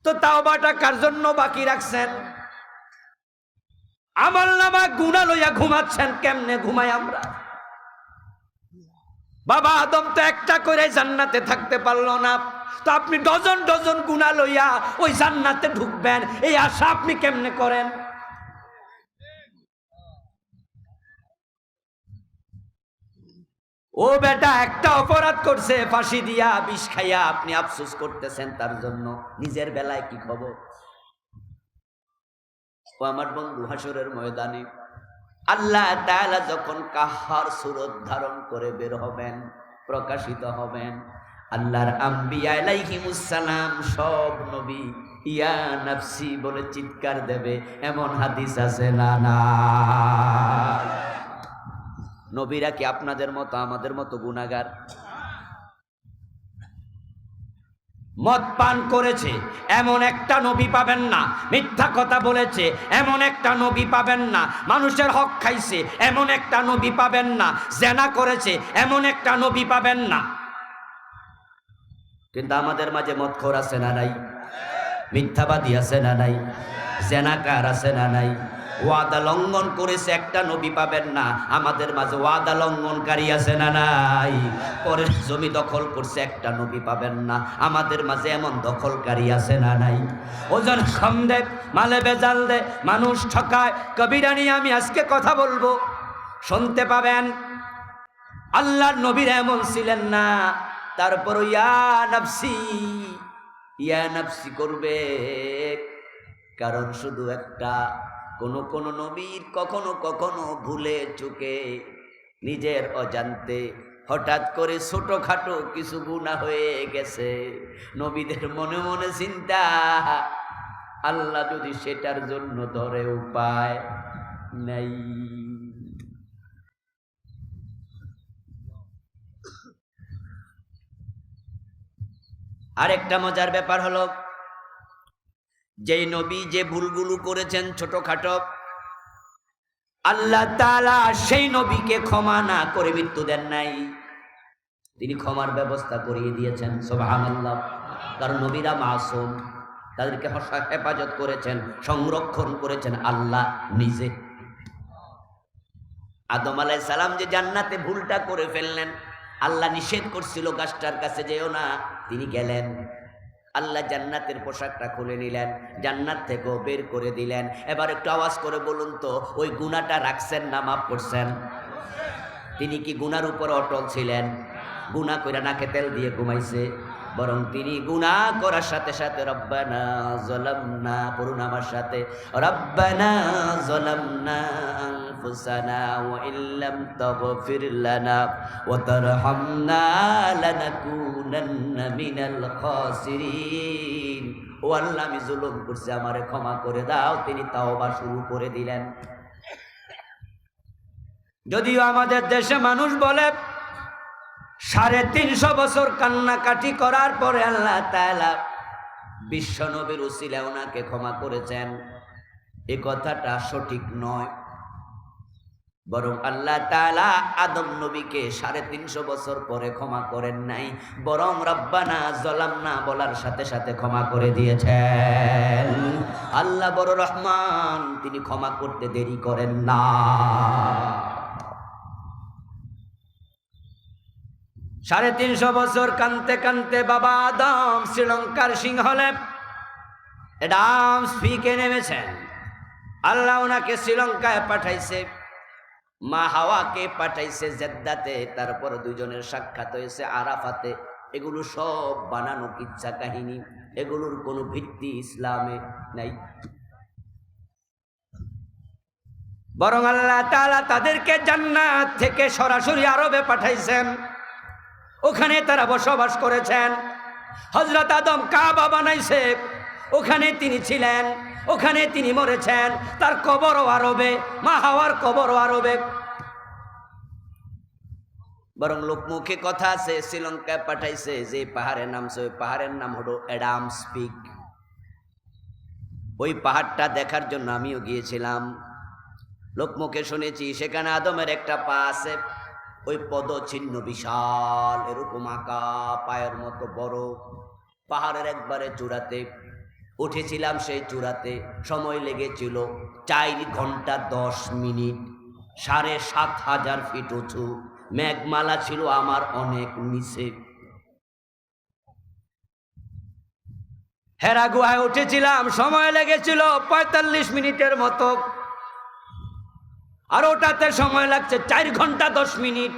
তো তাওবাটা কার জন্য বাকি রাখছেন? আমলনামা গুনাহ লইয়া ঘুমাচ্ছেন, কেমনে ঘুমাই আমরা? বাবা আদম তো একটা করে জান্নাতে থাকতে পারলো না, তো আপনি ডজন ডজন গুনাহ লইয়া ওই জান্নাতে ঢুকবেন, এই আশা আপনি কেমনে করেন? ও বেটা, একটা অপরাধ করছে, ফাঁসি দিয়া, বিষ খাইয়া আপনি আফসোস করতেছেন তার জন্য, নিজের বেলায় কি খবর? ও আমার বন্ধু, হাসরের ময়দানে আল্লাহ তাআলা যখন কাহার সুরত ধারণ করে বের হবেন, প্রকাশিত হবেন, আল্লাহর আম্বিয়া আলাইহিমুস সালাম সব নবী ইয়া নাফসি বলে চিৎকার দেবে, এমন হাদিস আছে না? না। নবীরা কি আপনাদের মতো আমাদের মতো গুনাহগার? মদ পান করেছে এমন একটা নবী পাবেন না, মিথ্যা কথা বলেছে এমন একটা নবী পাবেন না, মানুষের হক খাইছে এমন একটা নবী পাবেন না, জেনা করেছে এমন একটা নবী পাবেন না। কিন্তু আমাদের মাঝে মদখোর আছে না নাই? মিথ্যাবাদী আছে না নাই? জেনাকার আছে না নাই? ওয়াদা লঙ্ঘন করেছে একটা নবী পাবেন না, আমাদের মাঝে ওয়াদা লঙ্ঘনকারী আছে না নাই? পরের জমি দখল করছে একটা নবী পাবেন না, আমাদের মাঝে এমন দখলকারী আছে না নাই? ওজন কম দে, মালে বেজাল দে, মানুষ ঠকায়, কবিরা নিয়ে আমি আজকে কথা বলবো, শুনতে পাবেন। আল্লাহর নবীর এমন ছিলেন না, তারপর ইয়া নাফসি করবে। কারণ শুধু একটা, কোন নবীর কখনো কখনো ভুলে চুকে নিজের অজান্তে হঠাৎ করে ছোটখাটো কিছু গুনাহ হয়ে গেছে, নবীদের মনে মনে চিন্তা, আল্লাহ যদি সেটার জন্য ধরে উপায় নাই। আরেকটা মজার ব্যাপার হলো, যেই নবী যে ভুলগুলো করেছেন ছোটখাটো, আল্লাহ তাআলা সেই নবীকে ক্ষমা না করে মৃত্যু দেন নাই, তিনি ক্ষমার ব্যবস্থা করিয়ে দিয়েছেন। সুবহানাল্লাহ। কারণ নবীরা মাসুম, তাদেরকে হেফাজত করেছেন, সংরক্ষণ করেছেন আল্লাহ নিজে। আদম আলাইহিস সালাম যে জান্নাতে ভুলটা করে ফেললেন, আল্লাহ নিষেধ করছিল গাছটার কাছে যেও না, তিনি গেলেন, আল্লাহ জান্নাতের পোশাকটা খুলে নিলেন, জান্নাত থেকেও বের করে দিলেন। এবার একটু আওয়াজ করে বলুন তো, ওই গুনাহটা রাখছেন না মাফ করছেন? তিনি কি গুনার উপর অটল ছিলেন? গুনাহ কইরা নাকে তেল দিয়ে ঘুমাইছে? বরং তিনি গুনাহ করার সাথে সাথে রব্বানা যালামনা, পড়ুন আমার সাথে, রব্বানা যালামনা আনফুসানা ওয়া ইল্লাম তাগফির লানা ওয়া তারহামনা লানাকুনান্না মিনাল খাসিরিন। ও আল্লাহ, আমি জুলুম করছি, আমারে ক্ষমা করে দাও। তিনি তাওবা শুরু করে দিলেন। যদিও আমাদের দেশে মানুষ বলে 350 বছর কান্নাকাটি করার পরে আল্লাহ তাআলা বিশ্ব নবীর উসিলায় ওনাকে ক্ষমা করেছেন, এই কথাটা সঠিক নয়। বরং আল্লাহ তাআলা আদম নবীকে 350 বছর পরে ক্ষমা করেন নাই, বরং রব্বানা যালামনা বলার সাথে সাথে ক্ষমা করে দিয়েছেন। আল্লাহ বড় রহমান, তিনি ক্ষমা করতে দেরি করেন না। 350 বছর কানতে কানতে বাবা আদম শ্রীলঙ্কার সিংহলে ডান্স ফিকে নেমেছেন। আল্লাহ ওনাকে শ্রীলঙ্কায় পাঠাইছে, মা হাওয়াকে পাঠাইছে জেদ্দাতে, তারপর দুজনের সাক্ষাৎ হয়েছে আরাফাতে। এগুলো সব বানানো কিচ্ছা কাহিনী, এগুলোর কোনো ভিত্তি ইসলামে নাই। বরং আল্লাহ তাআলা তাদেরকে জান্নাত থেকে সরাসরি আরবে পাঠাইছেন, ওখানে তারা বসবাস করেছেন। হযরত আদম কাবা বানাইছে, ওখানে তিনি ছিলেন, ওখানে তিনি মরেছেন, তার কবরও আরবে, মা হাওয়ার কবরও আরবে। বরং লোকমুখে কথা আছে, শ্রীলঙ্কায় পাঠাইছে, যে পাহাড়ের নাম, ওই পাহাড়ের নাম হলো অ্যাডামস পিক। ওই পাহাড়টা দেখার জন্য আমিও গিয়েছিলাম। লোকমুখে শুনেছি সেখানে আদমের একটা পা আছে, ওই পদচিহ্ন বিশাল, এরকম আঁকা, পায়ের মতো বড়। পাহাড়ের একবারে চূড়াতে উঠেছিলাম, সেই চূড়াতে সময় লেগেছিল 4 ঘন্টা 10 মিনিট। 7,500 ফিট উঁচু, মেঘমালা ছিল আমার অনেক নিচে। হেরা গুহায় উঠেছিলাম, সময় লেগেছিল 45 মিনিটের মতো, আর ওটাতে সময় লাগছে 4 ঘন্টা 10 মিনিট।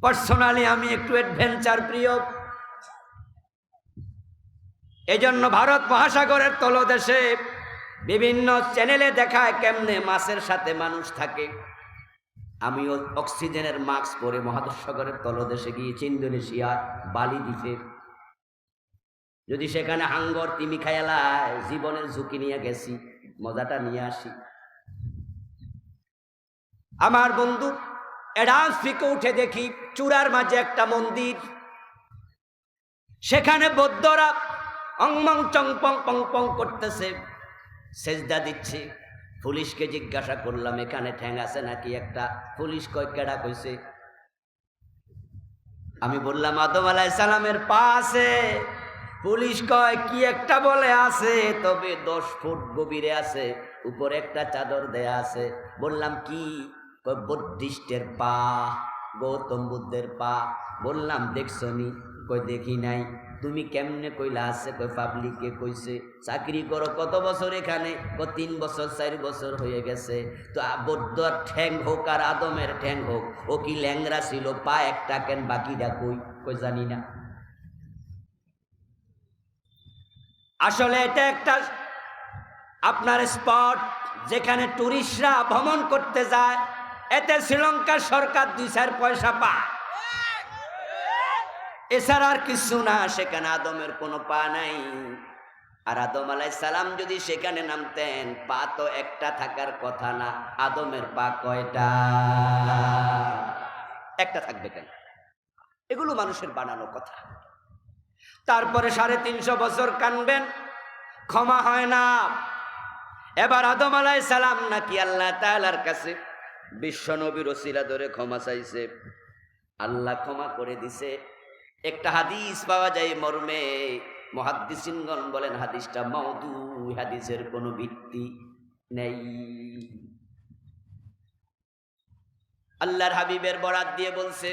পার্সোনালি আমি একটু অ্যাডভেঞ্চার প্রিয়, এজন্য ভারত মহাসাগরের তলদেশে বিভিন্ন চ্যানেলে দেখায় কেমনে মাছের সাথে মানুষ থাকে। আমিও অক্সিজেনের মাস্ক পরে মহাসাগরের তলদেশে গিয়েছি, ইন্দোনেশিয়া বালি দ্বীপে। যদি সেখানে হাঙ্গর তিমি খায়ালায়, জীবনের ঝুঁকি নিয়ে গেছি, মজাটা নিয়ে আসি। আমার বন্ধু অ্যাডান্স ফিকে উঠে দেখি চূড়ার মাঝে একটা মন্দির, সেখানে বৌদ্ধরা অংমং চং পং পং পং করতেছে, সেজদা দিচ্ছে। পুলিশকে জিজ্ঞাসা করলাম এখানে ঠ্যাং আছে নাকি একটা? পুলিশ কয় কেডা কইছে? আমি বললাম আদম আলাইহিস সালামের পা আছে। পুলিশ কয় কি একটা বলে আছে, তবে 10 ফুট গভীরে আছে, উপরে একটা চাদর দেয়া আছে। বললাম কি? কয় বুদ্ধিস্টের পা, গৌতম বুদ্ধের পা। বললাম দেখছো নি? কই দেখি নাই। তুমি কেমনে কইলা আছে? কই পাবলিকে কইছে। চাকরি করো কত বছর এখানে? 3 বছর 4 বছর হয়ে গেছে। তো বৌদ্ধর ঠ্যাং হোক আর আদমের ঠ্যাং হোক, ও কি ল্যাংরা ছিল? পা একটা কেন, বাকিটা কই? কই জানি না। আসলে এটা একটা আপনার স্পট, যেখানে টুরিস্টরা ভ্রমণ করতে যায়। এতে শ্রীলঙ্কার সরকার 2-4 পয়সা পায়, এছাড়া আর কিছু না। সেখানে আদমের কোনো পা নাই। আর আদম আলাইহিস সালাম যদি সেখানে নামতেন, পা তো একটা থাকার কথা না। আদমের পা কয়টা? একটা থাকবে কেন? এগুলো মানুষের বানানো কথা। তারপরে 350 বছর কানবেন, ক্ষমা হয় না। এবার আদম আলাইহিস সালাম নাকি আল্লাহ তাআলার কাছে বিশ্ব নবীর ওসিলা ধরে ক্ষমা চাইছে, আল্লাহ ক্ষমা করে দিছে। একটা হাদিস পাওয়া যায় মর্মে, মুহাদ্দিসিনগণ বলেন হাদিসটা মাউদু, হাদিসের কোনো ভিত্তি নেই। আল্লাহর হাবিবের বরাত দিয়ে বলছে,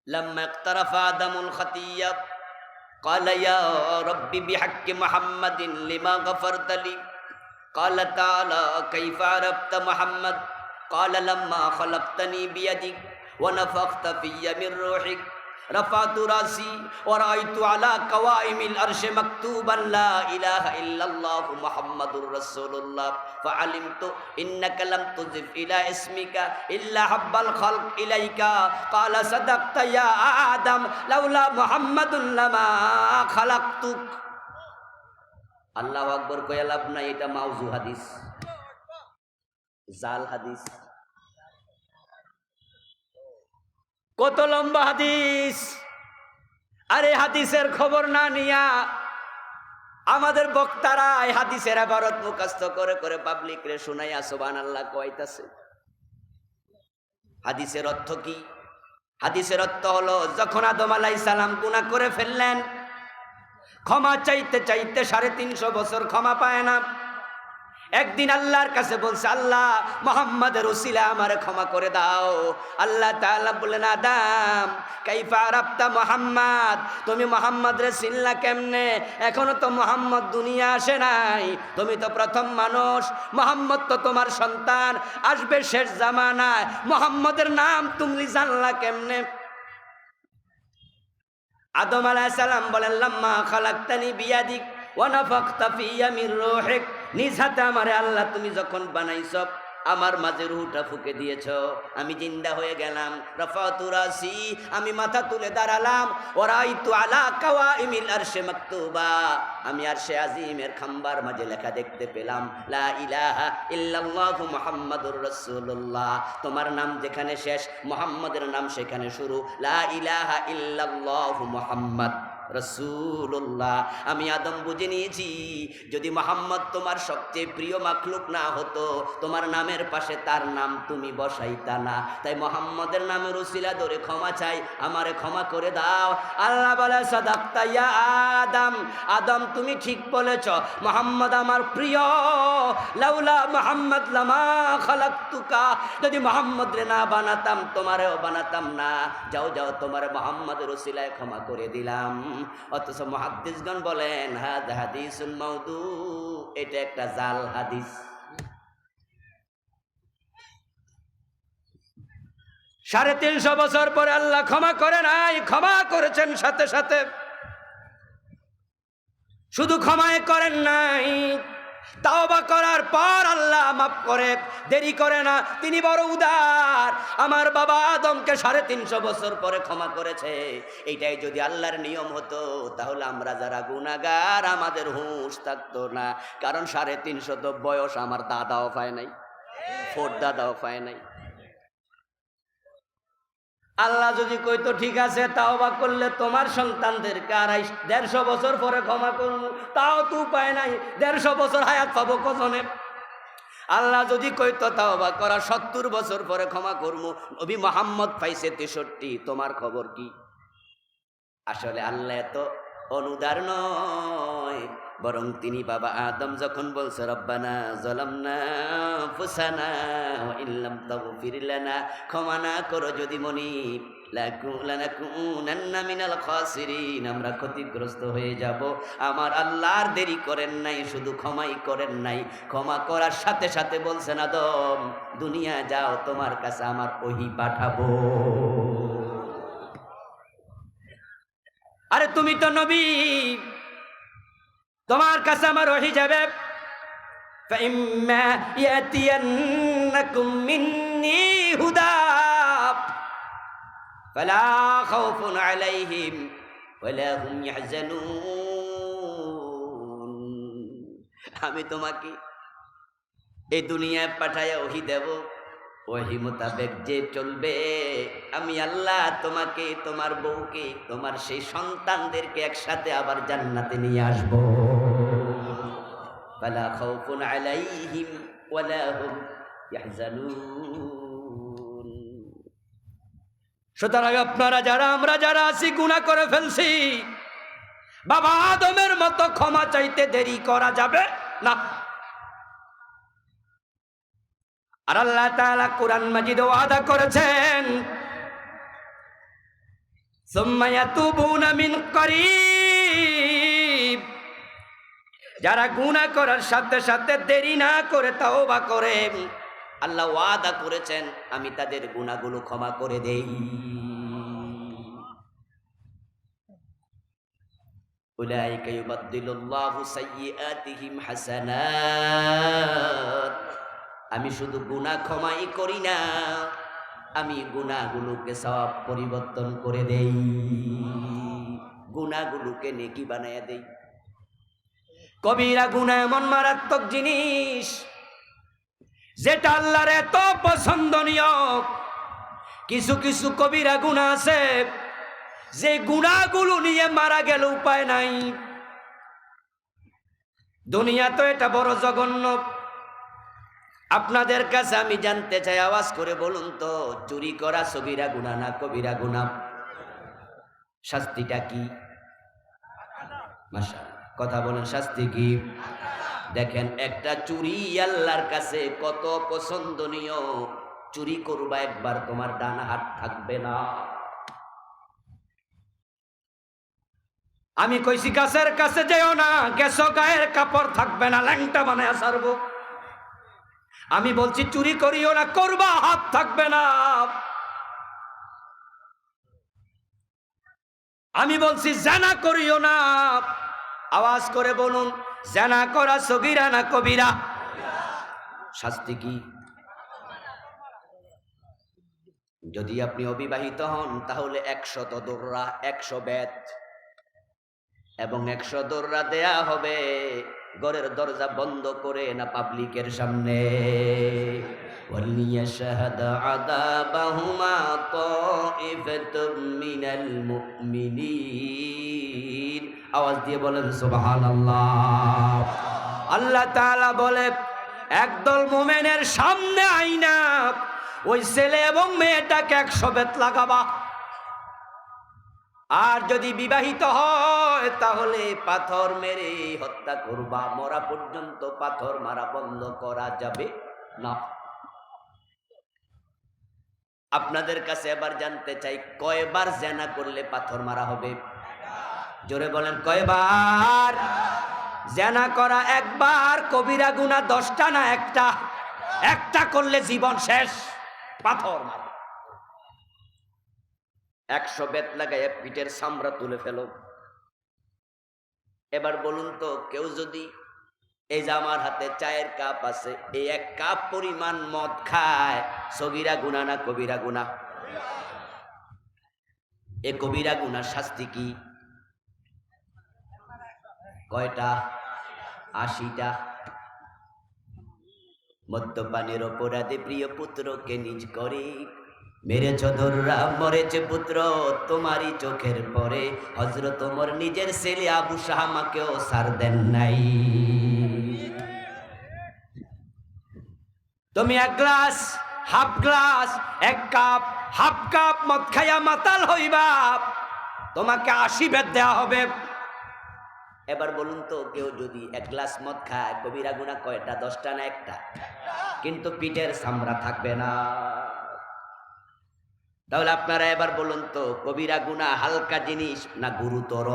লাম্মা ইকতারাফা আদামুল খাতিয়া ক্বালা ইয়া রাব্বি বিহাক্কি মুহাম্মাদিন লিমা গফারতা লি। ক্বালা তাআলা কাইফা আরাফতা মুহাম্মাদ? ক্বালা লাম্মা খালাকতানি বিয়াদিক ওয়া নাফাখতা ফিয়া মির রূহিক رفعت راسي ورأيت على قوائم الأرش مكتوبا لا إله إلا الله محمد رسول الله فعلمت إنك لم تضف إلى اسمك إلا حب الخلق إليك قال صدقت يا آدم لولا محمد لما خلقتك. আল্লাহু আকবার কইয়া লাভ নাই, এটা মাউজু হাদিস, জাল হাদিস। কত লম্বা হাদিস! আরে হাদিসের খবর না নিয়া আমাদের বক্তারা এই হাদিসের ইবারত মুখস্থ করে করে পাবলিক রে শুনাইয়া সুবহানাল্লাহ কইতাছে। হাদিসের অর্থ কি? হাদিসের অর্থ হলো, যখন আদম আলাইহিস সালাম গুনাহ করে ফেললেন, ক্ষমা চাইতে চাইতে 350 বছর ক্ষমা পায় না। একদিন আল্লাহর কাছে বলছে, আল্লাহ মুহাম্মাদের ওসিলা আমারে ক্ষমা করে দাও। আল্লাহ তাআলা বললেন, আদম কাইফা আরাফতা মুহাম্মাদ, তুমি মুহাম্মদ রে চিনলা কেমনে? এখনো তো মুহাম্মদ দুনিয়া আসে নাই, তুমি তো প্রথম মানুষ। মুহাম্মদ তো তোমার সন্তান, আসবে শেষ জামানায়। মুহাম্মদের নাম তুমি জানলা কেমনে? আদম আলাইহিস সালাম বলেন, লাম্মা খালাকতানি বিয়াদিক ওয়া নাফাখতা ফিয়া মির রূহিক, নিজ হাতে আমারে আল্লাহ তুমি যখন বানাইছ, আমার মাঝে রূহটা ফুঁকে দিয়েছ, আমি জিন্দা হয়ে গেলাম। রাফাতু রাসি, আমি মাথা তুলে দাঁড়ালাম। ওরাইতু আলা কাওয়াইমিল আরশে মাকতুবা, আমি আরশে আজিমের খাম্বার মাঝে লেখা দেখতে পেলাম, লা ইলাহা ইল্লাল্লাহু মুহাম্মাদুর রাসূলুল্লাহ। তোমার নাম যেখানে শেষ, মুহাম্মাদের নাম সেখানে শুরু। লা ইলাহা ইল্লাল্লাহু মুহাম্মাদ রাসূলুল্লাহ। আমি আদম বুঝে নিয়েছি, যদি মুহাম্মদ তোমার সবচেয়ে প্রিয় মাখলুক না হতো, তোমার নামের পাশে তার নাম তুমি বসাইতা না। তাই মুহাম্মদের নামের উসিলা ধরে ক্ষমা চাই, আমারে ক্ষমা করে দাও। আল্লাহ বলে, সাদাক্তা ইয়া আদম, আদম তুমি ঠিক বলেছ, মুহাম্মদ আমার প্রিয়। লাউলা মুহাম্মদ লামা খালাকতুকা, যদি মুহাম্মদ রে না বানাতাম, তোমারেও বানাতাম না। যাও যাও, তোমার মুহাম্মদের উসিলায় ক্ষমা করে দিলাম। অথচ মুহাদ্দিসগণ বলেন, হাযা হাদিসুন মাউদু, এটা একটা জাল হাদিস। 350 বছর পরে আল্লাহ ক্ষমা করে নাই, ক্ষমা করেছেন সাথে সাথে। শুধু ক্ষমায় করেন নাই, তাওবা করার পর আল্লাহ মাফ করে, দেরি করে না, তিনি বড় উদার। আমার বাবা আদমকে 350 বছর পরে ক্ষমা করেছে। এইটাই যদি আল্লাহর নিয়ম হতো তাহলে আমরা যারা গুনাহগার আমাদের হুঁশ থাকতো না। কারণ 350 তো বয়স আমার দাদাও পায় নাই, ফোর দাদাও পায় নাই। আল্লাহ যদি কইতো ঠিক আছে তাওবা করলে তোমার সন্তানদেরকে 150 বছর পরে ক্ষমা করবো, তাও তো উপায় নাই, 150 বছর হায়াত পাবো কজনে? আল্লাহ যদি কইতো তাওবা করা 70 বছর পরে ক্ষমা করবো, নবী মুহাম্মদ পাইছে 63, তোমার খবর কি? আসলে আল্লাহ এত অনুদার নয়, বরং তিনি বাবা আদম যখন বলছে রব্বানা যালামনা আনফুসানা ওয়া ইল্লাম তাগফির লানা, ক্ষমা না করো যদি মনিব, লানাকুনান্না মিনাল খাসিরিন, আমরা ক্ষতিগ্রস্ত হয়ে যাব। আমার আল্লাহ আর দেরি করেন নাই, শুধু ক্ষমাই করেন নাই, ক্ষমা করার সাথে সাথে বলছেন আদম দুনিয়া যাও, তোমার কাছে আমার ওহী পাঠাবো। আরে তুমি তো নবী, তোমার কাছে আমার ওহী যাবে। ফাইম্মা ইয়াতিয়ান্নাকুম মিন্নী হুদা ফালা খাউফুন আলাইহিম ওয়ালা হুম ইয়াহজানুন। আমি তোমাকে এই দুনিয়ায় পাঠায়া ওহী দেব, ওহী মোতাবেক যে চলবে আমি আল্লাহ তোমাকে, তোমার বউকে, তোমার সেই সন্তানদেরকে একসাথে আবার জান্নাতে নিয়ে আসবো। ফালা খাউফুন আলাইহিম ওয়ালা হুম ইয়াহজানুন। সুতরাং আপনারা যারা, আমরা যারা আছি গুনাহ করে ফেলছি, বাবা আদমের মতো ক্ষমা চাইতে দেরি করা যাবে না। আর আল্লাহ তাআলা কুরআন মাজিদে ওয়াদা করেছেন সুম্মা ইয়াতুবুনা মিন করিব, যারা গুনাহ করার সাথে সাথে দেরি না করে তাওবা করে, আল্লাহ ওয়াদা করেছেন আমি তাদের গুনাহগুলো ক্ষমা করে দেই। উলাইকা ইউবাদদিলুল্লাহু সাইয়্যাতিহিম হাসানাত, আমি শুধু গুনাহ ক্ষমাই করি না, আমি গুনাহগুলোকে সওয়াব পরিবর্তন করে দেই, গুনাহগুলোকে নেকি বানায়া দেই। কবিরা গুনাহ এমন মারাত্মক জিনিস যেটা আল্লাহর এত পছন্দনীয়। কিছু কিছু কবিরা গুনাহ আছে যে গুনাহগুলো নিয়ে মারা গেল উপায় নাই। দুনিয়া তো এটা বড় জঘন্য। আপনাদের কাছে আমি জানতে চাই, আওয়াজ করে বলুন তো, চুরি করা সগীরা গুনাহ না কবিরা গুনাহ? শাস্তিটা কি? মাশাআল্লাহ, কথা বলেন, শাস্তি কি? দেখেন, একটা চুরি আল্লাহর কাছে কত পছন্দনীয়। চুরি করবা একবার, তোমার ডান হাত থাকবে না। আমি কইছি গাছের কাছে যেও না, গেছো গায়ের কাপড় থাকবে না, ল্যাংটা বানায় ছাড়বো। আমি বলছি চুরি করিও না, করবা, হাত থাকবে না। আমি বলছি জানা করিও না, আওয়াজ করে বলুন, জানা করা সগীরা না কবিরা? শাস্তি কি? যদি আপনি অবিবাহিত হন তাহলে 100 দোররা, 100 বেত এবং 100 দোররা দেয়া হবে। ঘরের দরজা বন্ধ করে না পাবলিকের সামনে। ওয়ালিয়াশহাদ আযাবাহুমা তাইফাতুম মিনাল মুমিনিন। আওয়াজ দিয়ে বলেন সুবহানাল্লাহ। আল্লাহ তাআলা বলে, একদল মুমিনের সামনে আইনা ওই ছেলে এবং মেয়েটাকে 100 বেত লাগাবা। আর যদি বিবাহিত হয় তাহলে পাথর মেরে হত্যা করবা। মরা পর্যন্ত পাথর মারা বন্ধ করা যাবে না। আপনাদের কাছে এবার জানতে চাই, কয়বার জিনা করলে পাথর মারা হবে? জোরে বলেন, কয়বার? জিনা করা একবার, কবিরা গুনাহ 10টা না একটা? একটা করলে জীবন শেষ, পাথর মারা। 100 বেত লাগায় পিঠের চামড়া তুলে ফেলো। এবার বলুন তো, কেউ যদি এই যে আমার হাতে চায়ের কাপ আছে, এই এক কাপ পরিমাণ মদ খায়, সগীরা গুনাহ না কবিরা গুনাহ? এ কবিরা গুনার শাস্তি কি? কয়টা? 80টা। মদ্যপানের অপরাধে প্রিয় পুত্রকে নিজ করে মেরেছ ধররা, মরেছে পুত্র তোমারই চোখের পরে। হযরত ওমর নিজের ছেলে আবু শাহামাকেও ছাড় দেন নাই। তুমি এক গ্লাস, হাফ গ্লাস, এক কাপ, হাফ কাপ মদ খাইয়া মাতাল হইবা, তোমাকে 80 বেত দেওয়া হবে। এবার বলুন তো, কেউ যদি এক গ্লাস মদ খায়, কবিরা গুনাহ কয়টা? 10টা না একটা? কিন্তু পিঠের চামড়া থাকবে না। তাহলে আপনারা এবার বলুন তো, কবিরা গুনাহ হালকা জিনিস না গুরুতর?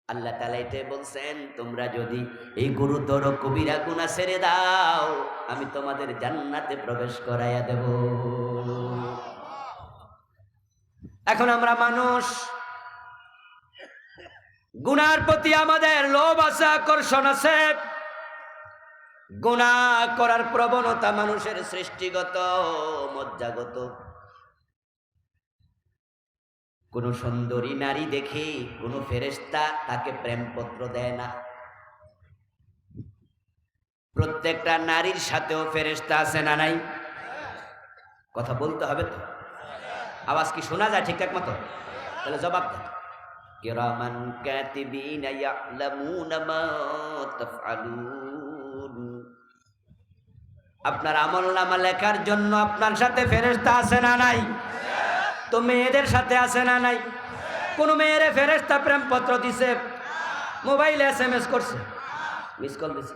আল্লাহ তাআলা এটাই বলছেন, তোমরা যদি এই গুরুতর কবিরা গুনাহ ছেড়ে দাও, আমি তোমাদের জান্নাতে প্রবেশ করাইয়া দেব। এখন আমরা মানুষ, গুনার প্রতি আমাদের লোভ আছে, আকর্ষণ আছে। গুনাহ করার প্রবণতা মানুষের সৃষ্টিগত, মজ্জাগত। কোন সুন্দরী নারী দেখে কোন ফেরেশতা তাকে প্রেমপত্র দেয় না। প্রত্যেকটা নারীর সাথেও ফেরেশতা আছে না নাই? কথা বলতে হবে তো, আওয়াজ কি শোনা যায় ঠিকঠাক মতো? তাহলে জবাব দেন। কিরামান কাতিবিনা ইয়ালামুনা মা তাফআলুন। আপনার আমলনামা লেখার জন্য আপনার সাথে ফেরেশতা আছে না নাই? তো মেয়েদের সাথে আছে না নাই? কোন মেয়েরে ফেরেশতা প্রেমপত্র দিছে, মোবাইলে SMS করছে, মিস কল দিছে?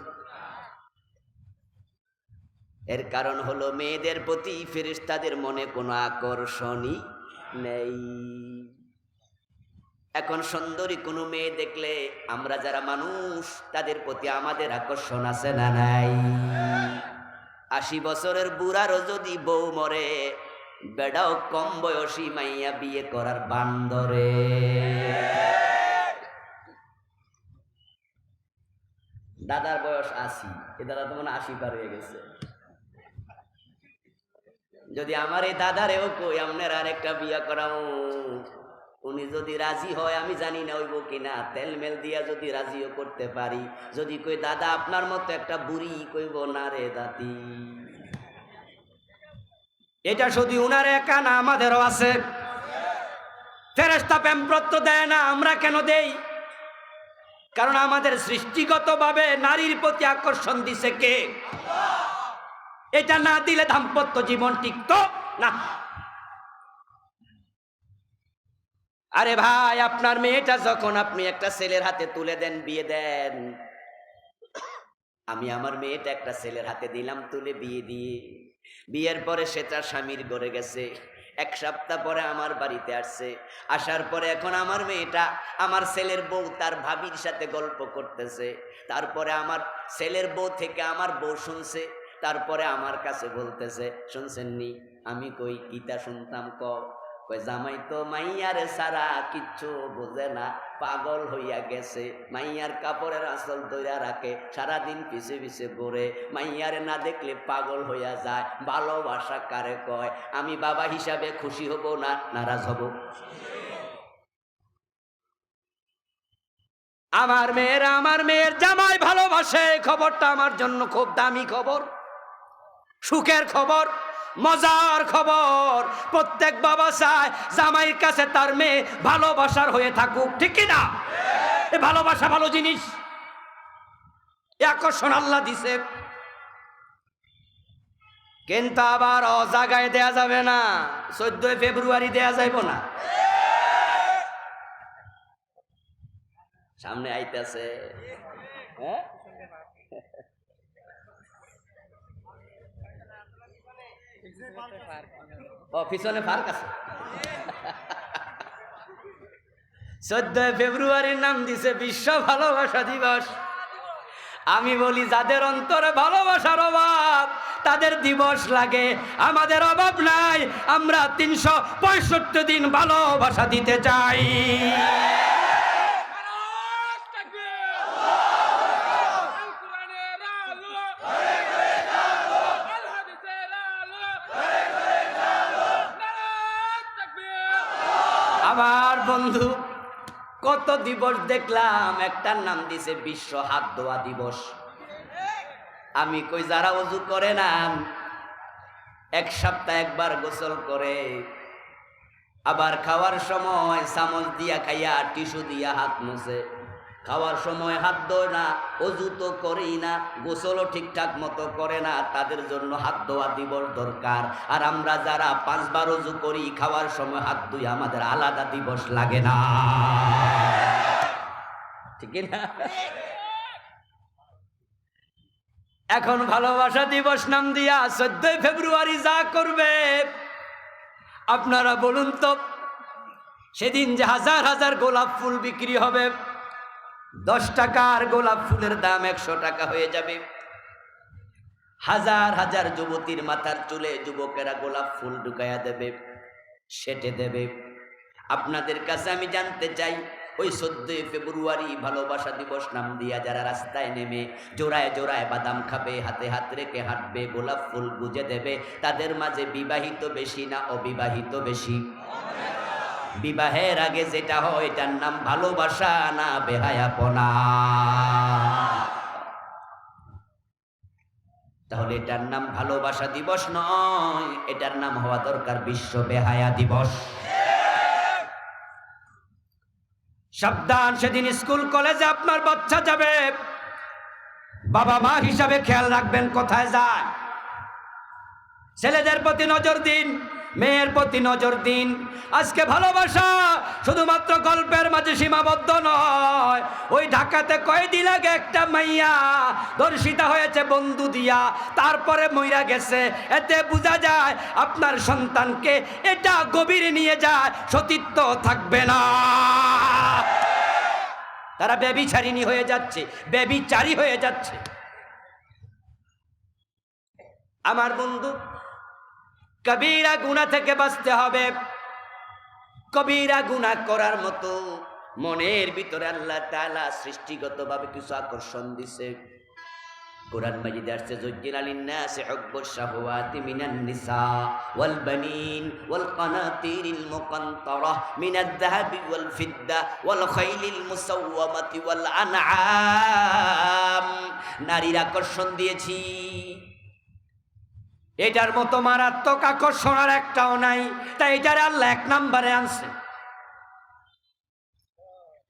এর কারণ হলো মেয়েদের প্রতি ফেরেশতাদের মনে কোনো আকর্ষণই নেই। এখন সুন্দরী কোনো মেয়ে দেখলে আমরা যারা মানুষ, তাদের প্রতি আমাদের আকর্ষণ আছে না নাই? 80 বছরের বুড়ারও যদি বউ মরে, বেড়াও কম বয়সী মাইয়া বিয়ে করার বান্দরে। দাদার বয়স 80, এ দাদা তো মনে 80 পার হয়ে গেছে। যদি আমার এই দাদারেও কই আপনার আর একটা বিয়া করাও, উনি যদি রাজি হয়, আমি জানি না হইব কিনা, তেল মেল দিয়া যদি রাজিও করতে পারি। যদি কই দাদা আপনার মতো একটা বুড়ি, কইব না রে দাদি। এটা শুধু উনার একা না, আমাদেরও আছে। ফেরেশতা প্রেমপত্র দেয় না, আমরা কেন দেই? কারণ আমাদের সৃষ্টিগতভাবে নারীর প্রতি আকর্ষণ দিছে কে? এটা না দিলে দাম্পত্য জীবন টিকতো না। আরে ভাই, আপনার মেয়েটা যখন আপনি একটা ছেলের হাতে তুলে দেন, বিয়ে দেন, আমি আমার মেয়েটা একটা ছেলের হাতে দিলাম তুলে, বিয়ে দিয়ে, বিয়ের পরে সে তার স্বামীর ঘরে গেছে, 1 সপ্তাহ পরে আমার বাড়িতে আসছে। আসার পরে এখন আমার মেয়েটা, আমার ছেলের বউ তার ভাবির সাথে গল্প করতেছে। তারপরে আমার ছেলের বউ থেকে আমার বউ শুনছে, তারপরে আমার কাছে বলতেছে, শুনছেননি? আমি কই কিতা শুনতাম? কই জামাই তো মাইয়ারে সারা কিচ্ছু বোঝে না, পাগল হইয়া গেছে। মাইয়ার কাপড়ের আঁচল ধইরা রাখে, সারাদিন পিছে পিছে ঘুরে, মাইয়ারে না দেখলে পাগল হইয়া যায়। ভালোবাসা কারে কয়? আমি বাবা হিসাবে খুশি হব না নারাজ হব? আমার মেয়ের জামাই ভালোবাসে, খবরটা আমার জন্য খুব দামি খবর, সুখের খবর, মজার খবর। প্রত্যেক বাবা চায় জামাইয়ের কাছে তার মেয়ে ভালোবাসার হয়ে থাকুক, ঠিক কিনা? এই ভালোবাসা ভালো জিনিস, আকর্ষণ আল্লাহ দিছে। কিন্তু আবার অজাগায় দেয়া যাবে না, 14 ফেব্রুয়ারি দেয়া যাইব না। সামনে আইতেছে, হ্যাঁ, পিছনে পার্ক আছে। 14 ফেব্রুয়ারির নাম দিছে বিশ্ব ভালোবাসা দিবস। আমি বলি, যাদের অন্তরে ভালোবাসার অভাব তাদের দিবস লাগে, আমাদের অভাব নাই। আমরা 365 দিন ভালোবাসা দিতে চাই। বন্ধু কত দিবস দেখলাম, একটার নাম দিছে বিশ্ব হাত ধোয়া দিবস। আমি কই যারা ওযু করে না, এক সপ্তাহে একবার গোসল করে, আবার খাওয়ার সময় চামচ দিয়া খাইয়া টিস্যু দিয়া হাত মুছে, খাওয়ার সময় হাত ধোয় না, ওযু তো করেই না, গোসলও ঠিকঠাক মতো করে না, তাদের জন্য হাত ধোয়া দিবস দরকার। আর আমরা যারা 5 বার ওযু করি, খাওয়ার সময় হাত ধুই, আমাদের আলাদা দিবস লাগে না, ঠিক না? এখন ভালোবাসা দিবস নাম দিয়া 14 ফেব্রুয়ারি যা করবে আপনারা বলুন তো, সেদিন যে হাজার হাজার গোলাপ ফুল বিক্রি হবে, 10 টাকার গোলাপ ফুলের দাম 100 টাকা হয়ে যাবে। হাজার হাজার যুবতীর মাথার চুলে যুবকেরা গোলাপ ফুল ঢুকাইয়া দেবে, সেটে দেবে। আপনাদের কাছে আমি জানতে চাই, ওই 14 ফেব্রুয়ারি ভালোবাসা দিবস নাম দিয়া যারা রাস্তায় নেমে জোড়ায় জোড়ায় বাদাম খাবে, হাতে হাত রেখে হাঁটবে, গোলাপ ফুল গুজে দেবে, তাদের মাঝে বিবাহিত বেশি না অবিবাহিত বেশি? বিবাহের আগে যেটা হয় এটার নাম ভালোবাসা না বেহায়াপনা? তাহলে এটার নাম ভালোবাসা দিবস নয়, এটার নাম হওয়া দরকার বিশ্ব বেহায়া দিবস। সাবধান, সেদিন স্কুল কলেজে আপনার বাচ্চা যাবে, বাবা মা হিসাবে খেয়াল রাখবেন কোথায় যায়। ছেলেদের প্রতি নজর দিন, মেয়ের প্রতি নজর দিন। আজকে ভালোবাসা শুধুমাত্র গল্পের মাঝে সীমাবদ্ধ নয়। ওই ঢাকাতে কয়েকদিন আগে একটা মাইয়া ধর্ষিতা হয়েছে বন্ধু দিয়া, তারপরে মইরা গেছে। এতে বোঝা যায় আপনার সন্তানকে এটা গভীরে নিয়ে যায়, সতীত্ব থাকবে না। তারা ব্যভিচারিণী হয়ে যাচ্ছে, ব্যভিচারী হয়ে যাচ্ছে। আমার বন্ধু, কবিরা গুনাহ থেকে বাঁচতে হবে। কবিরা গুনাহ করার মতো মনের ভিতরে আল্লাহ তাআলা সৃষ্টিগতভাবে কিছু আকর্ষণ দিছে। কুরআন মাজিদে আসছে, যুজ্জিনা লিন-নাসি হুব্বুশ শাহওয়াতি মিনান নিসা ওয়াল বানিন ওয়াল কানাতিরিল মুকান্তারাহ মিনাদ-যাহাবি ওয়াল ফিদ্দা ওয়াল খাইলিল মুসাওওয়ামাতি ওয়াল আনআম। নারীর আকর্ষণ দিয়েছি, এটার মতো মারাত্মক আকর্ষণ আর একটাও নাই, তাই এটার আল্লাহ 1 নম্বরে আনছে।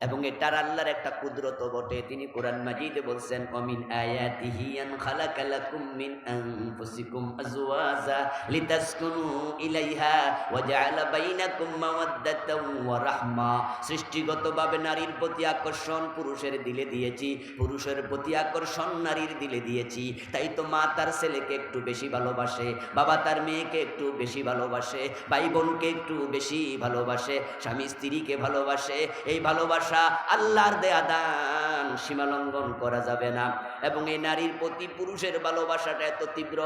এবং এটার আল্লাহর একটা কুদরত বটে। তিনি কোরআন মাজিদে বলছেন, ওমিন আয়াতিহি আন খালাকা লাকুম মিন আনফুসিকুম আজওয়াজা লিতাসকুনু ইলাইহা ওয়া জাআলা বাইনাকুম মাওয়াদ্দাতাও ওয়া রাহমা। সৃষ্টিগতভাবে নারীর প্রতি আকর্ষণ পুরুষের দিলে দিয়েছি, পুরুষের প্রতি আকর্ষণ নারীর দিলে দিয়েছি। তাই তো মা তার ছেলেকে একটু বেশি ভালোবাসে, বাবা তার মেয়েকে একটু বেশি ভালোবাসে, ভাই বোনকে একটু বেশি ভালোবাসে, স্বামী স্ত্রীকে ভালোবাসে। এই ভালোবাসা আল্লাহর দেয়া দান, সীমালঙ্ঘন করা যাবে না। এবং এই নারীর প্রতি পুরুষের ভালোবাসাটা এত তীব্র,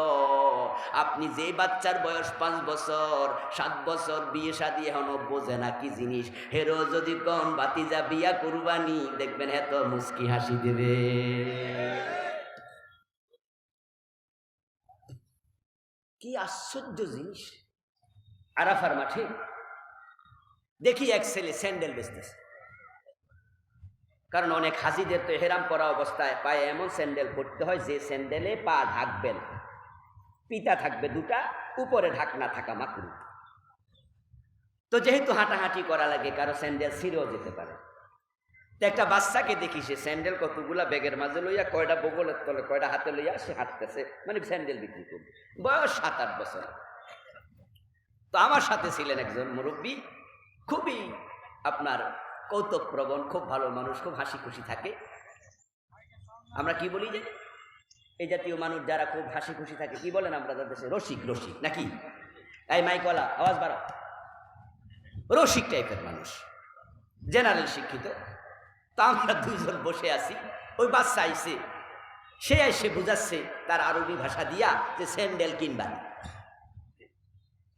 আপনি যে বাচ্চার বয়স 5 বছর 7 বছর, বিয়ে শাদী এখনো বোঝে না কি জিনিস, হেরো যদি কম বাতিজা বিয়া কুরবানি, দেখবেন এত মুস্কি হাসি দেবে। কি আশ্চর্য জিনিস। আরাফার মাঠে দেখি এক ছেলে স্যান্ডেল বেচতেছে, কারণ অনেক হাজিদের তো এহরাম পরা অবস্থায় পায়ে এমন স্যান্ডেল পরতে হয় যে স্যান্ডেলে পা ঢাকবেন, পিতা থাকবে 2টা, উপরে ঢাকনা থাকা মাকরুহ। তো যেহেতু হাঁটাহাঁটি করা লাগে, কারো স্যান্ডেল ছিঁড়েও যেতে পারে। তো একটা বাচ্চাকে দেখি, সে স্যান্ডেল কতগুলা ব্যাগের মাঝে লইয়া, কয়টা বগলের তলে, কয়টা হাতে লইয়া সে হাঁটতেছে, মানে স্যান্ডেল বিক্রি করবে। বয়স 7-8 বছর। তো আমার সাথে ছিলেন একজন মুরব্বী, খুবই আপনার কৌতুক প্রবণ, খুব ভালো মানুষ, খুব হাসি খুশি থাকে। আমরা কি বলি যে এই জাতীয় মানুষ যারা খুব হাসি খুশি থাকে, কি বলেন আমরা তাদের দেশে? রসিক। রসিক নাকি? এই মাইকওয়ালা, আওয়াজ বাড়াও। রসিক টাইপের মানুষ, জেনারেল শিক্ষিত। তা আমরা 2 জন বসে আছি, ওই বাচ্চা আইছে, সে এসে বুঝাচ্ছে তার আরবি ভাষা দিয়া যে স্যান্ডেল কিনবা।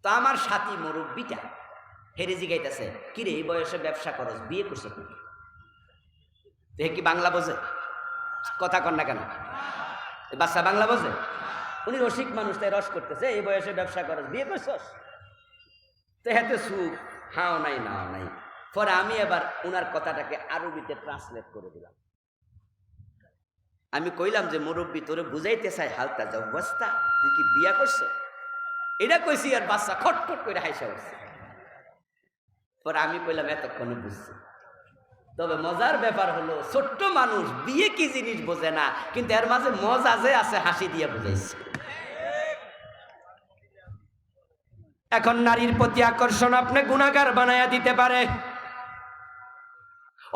তো আমার সাথী মুরব্বিটা হেরে জিগাইতেছে, কিরে এই বয়সে ব্যবসা করস, বিয়ে করছো তুমি? হে কি বাংলা বোঝে? কথা কন না কেন? বাচ্চা বাংলা বোঝে? উনি রসিক মানুষ, তাই রস করতেছে, এই বয়সে ব্যবসা করস, বিয়ে করছস? তো হেতে সুখ, হাও নাই নাও নাই। পরে আমি এবার ওনার কথাটাকে আরবিতে ট্রান্সলেট করে দিলাম। আমি কইলাম যে মুরব্বী তোরে বুঝাইতে চাই হালকা যাও বস্তা, তুই কি বিয়া করছো? এটা কইছি আর বাচ্চা খটখট করে হাইসা উঠছে। পরে আমি কইলাম এতক্ষণে বুঝছি। তবে মজার ব্যাপার হলো ছোট্ট মানুষ বিয়ে কি জিনিস বোঝে না, কিন্তু এর মাঝে মজা যে আছে হাসি দিয়ে বুঝাইছে। এখন নারীর প্রতি আকর্ষণ আপনি গুনাহগার বানায়া দিতে পারে।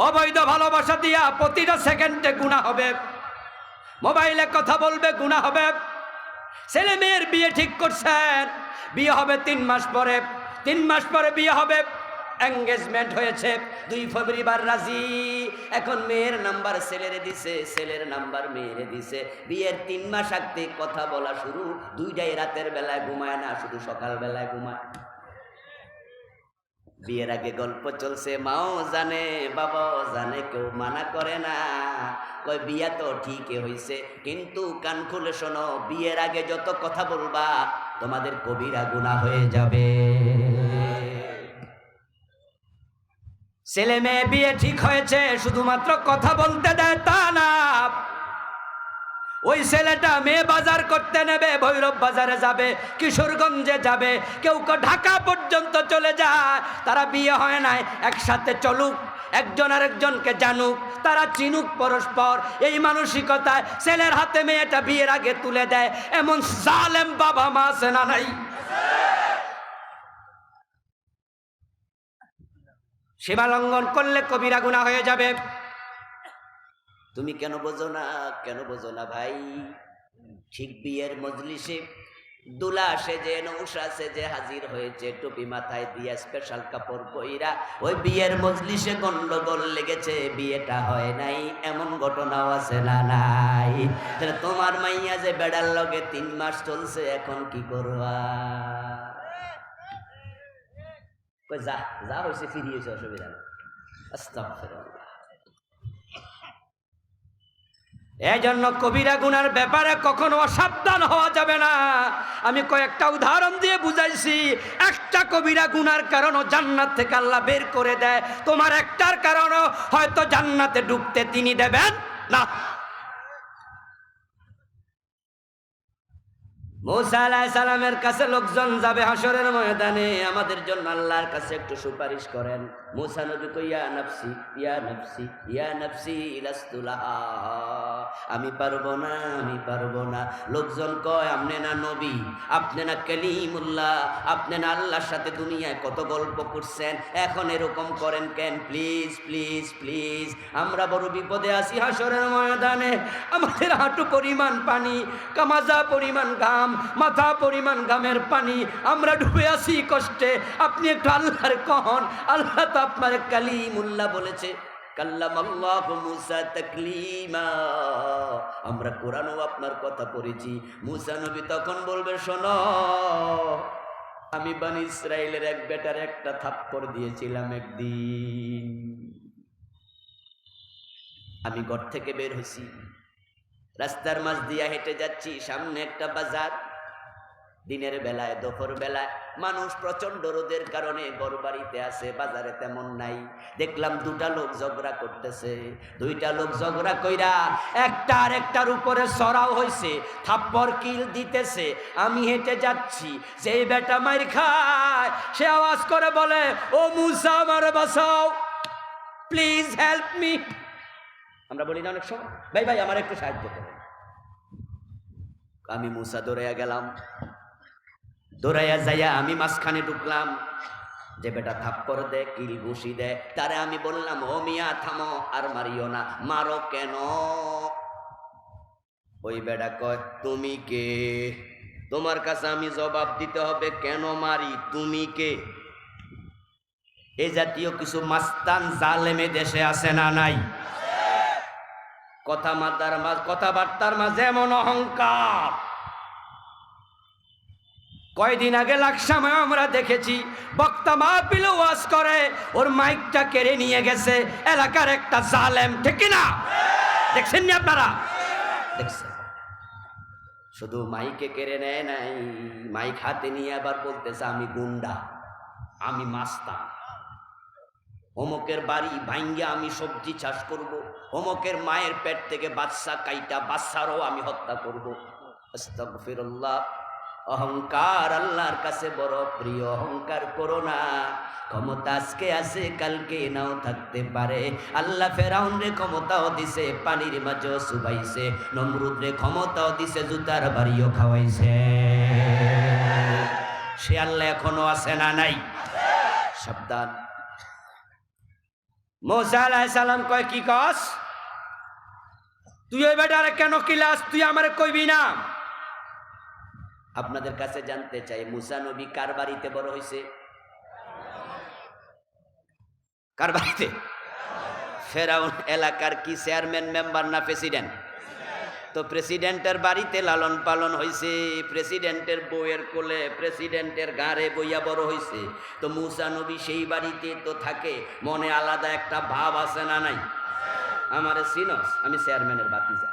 অবৈধ ভালোবাসা দিয়া প্রতিটা সেকেন্ডে গুনাহ হবে, মোবাইলে কথা বলবে গুনাহ হবে। ছেলে মেয়ের বিয়ে ঠিক করছেন, বিয়ে হবে 3 মাস পরে, 3 মাস পরে বিয়ে হবে, এঙ্গেজমেন্ট হয়েছে, 2 পরিবার রাজি। এখন মেয়ের নাম্বার ছেলেরে দিছে, ছেলের নাম্বার মেয়েরে দিছে। বিয়ের 3 মাস আগে কথা বলা শুরু, 2টাই রাতের বেলায় ঘুমায় না, শুধু সকাল বেলায় ঘুমায়। বিয়ের আগে গল্প চলছে, মাও জানে বাবাও জানে, কেউ মানা করে না। কই বিয়া তো ঠিকই হইছে, কিন্তু কান খুলে শোনো, বিয়ের আগে যত কথা বলবা তোমাদের কবিরা গুনাহ হয়ে যাবে। ছেলে মেয়ে বিয়ে ঠিক হয়েছে, শুধুমাত্র কথা বলতে দেয় তা না। ওই ছেলেটা মেয়ে বাজার করতে নেবে, ভৈরব বাজারে যাবে, কিশোরগঞ্জে যাবে, কেউ ঢাকা পর্যন্ত চলে যায়। তারা বিয়ে হয় নাই, একসাথে চলুক, একজন আরেকজনকে জানুক, তারা চিনুক পরস্পর। এই মানসিকতায় ছেলের হাতে মেয়েটা বিয়ের আগে তুলে দেয়। এমন জালেম বাবা মা আছে না নাই? সীমা লঙ্ঘন করলে কবিরা গুনাহ হয়ে যাবে। তুমি কেন বোঝো না, কেন বোঝো না ভাই? ঠিক বিয়ের মজলিসে দুলা সেজে নৌশা সেজে হাজির হয়েছে, টুপি মাথায় দিয়া স্পেশাল কাপড় পইরা। ওই বিয়ের মজলিসে গন্ডগোল লেগেছে, বিয়েটা হয় নাই, এমন ঘটনাও আছে না নাই? তাহলে তোমার মাইয়া যে বেড়ার লগে 3 মাস চলছে, এখন কি করবা? কই যা যা হয়েছে ফিরিয়েছে, অসুবিধা নেই। আস্তাগফিরুল্লাহ। এই জন্য কবিরা গুনার ব্যাপারে কখনো অসাবধান হওয়া যাবে না। আমি কয়েকটা উদাহরণ দিয়ে বুঝাইছি। একটা কবিরা গুনার কারণও জান্নাত থেকে আল্লাহ বের করে দেয়, তোমার একটার কারণও হয়তো জান্নাতে ঢুকতে তিনি দেবেন না। মুসা আলাইহিস সালামের কাছে লোকজন যাবে হাসরের ময়দানে, আমাদের জন্য আল্লাহর কাছে একটু সুপারিশ করেন। মুসা নবী কই ইয়া নাফসি ইয়া নাফসি ইয়া নাফসি লাস্তু লাহা, আমি পারবো না, আমি পারবো না। লোকজন কয় আপনি না নবী, আপনি না কালিমুল্লাহ, আপনি না আল্লাহর সাথে দুনিয়ায় কত গল্প করছেন, এখন এরকম করেন কেন? প্লিজ প্লিজ প্লিজ, আমরা বড় বিপদে আছি হাসরের ময়দানে। আমাদের হাঁটু পরিমাণ পানি, কামাজা পরিমাণ ঘাম, মাথা পরিমাণ ঘামের পানি, আমরা ডুবে আছি কষ্টে। আপনি একটু আল্লাহর কহন, আল্লাহ তো আপনার কালিমুল্লাহ বলেছে, কাল্লামাল্লাহু মুসা তাকলিমা। আমরা কোরআনও আপনার কথা পড়েছি। মুসা নবী তখন বলবে, শোনো, আমি বনি ইসরাইলের এক বেটার একটা থাপ্পড় দিয়েছিলাম একদিন। আমি ঘর থেকে বের হইছি, রাস্তার মাঝ দিয়া হেঁটে যাচ্ছি, সামনে একটা বাজার। দিনের বেলায়, দুপুর বেলায় মানুষ প্রচন্ড রোদের কারণে ঘর বাড়িতে আছে, বাজারে তেমন নাই। দেখলাম 2টা লোক ঝগড়া করতেছে। 2টা লোক ঝগড়া কইরা একটা আর একটার উপরে চড়াও হয়েছে, থাপ্পড় কিল দিতেছে। আমি হেঁটে যাচ্ছি, যেই বেটা মাইর খায় সে আওয়াজ করে বলে, ও মুসা আমার বাঁচাও, প্লিজ হেল্প মি। আমরা বলি না অনেক সময়, ভাই ভাই আমার একটু সাহায্য করো। আমি মুসা দৌড়াইয়া গেলাম, দৌড়াইয়া যাইয়া আমি মাঝখানে ঢুকলাম। যে বেটা থাপ্পড় দেয়, কিল ঘুষি দেয়, তারে আমি বললাম, ও মিয়া থামো, আর মারিও না। মারো কেন? ওই বেটা কয়, তুমি কে? তোমার কাছে আমি জবাব দিতে হবে কেন মারি? তুমি কে? এই জাতীয় কিছু মাস্তান জালেমে দেশে আছে না নাই? কথাবার্তার মাঝে এমন অহংকার। কয়দিন আগে লাকসামে আমরা দেখেছি, বক্তা মাহফিলে ওয়াজ করে, ওর মাইকটা কেড়ে নিয়ে গেছে এলাকার একটা জালেম, ঠিক না? দেখছেন না আপনারা? দেখছেন? শুধু মাইকে কেড়ে নেয় নাই, মাইক হাতে নিয়ে আবার বলতেছে আমি গুন্ডা, আমি মাস্তান। অমুকের বাড়ি ভাঙ্গে আমি সবজি চাষ করব, অমুকের মায়ের পেট থেকে বাচ্চা কাইটা বাচ্চারও আমি হত্যা করব। আস্তাগফিরুল্লাহ। অহংকার আল্লাহর কাছে বড় প্রিয়। অহংকার করো না। ক্ষমতা আজকে আছে, কালকে নাও থাকতে পারে। আল্লাহ ফেরাউনরে ক্ষমতাও দিছে, পানির মাঝেও চুবাইছে। নমরুদরে ক্ষমতাও দিছে, জুতার বাড়িও খাওয়াইছে। সে আল্লাহ এখনো আছে না নাই? সাবধান। মুসা আলাইহিস সালাম কয়, কি কস তুই? ওই বেটারে কেন কিলাস? তুই আমারে কইবি না? আপনাদের কাছে জানতে চাই, মুসা নবী কার বাড়িতে বড় হয়েছে? কার বাড়িতে? ফেরাউন এলাকার কি চেয়ারম্যান, মেম্বার না প্রেসিডেন্ট? তো প্রেসিডেন্টের বাড়িতে লালন পালন হয়েছে, প্রেসিডেন্টের বউয়ের কোলে, প্রেসিডেন্টের গাড়ে বইয়া বড় হয়েছে। তো মুসা নবী সেই বাড়িতে তো থাকে, মনে আলাদা একটা ভাব আছে না নাই? আমারে চিনস, আমি চেয়ারম্যানের ভাতিজা।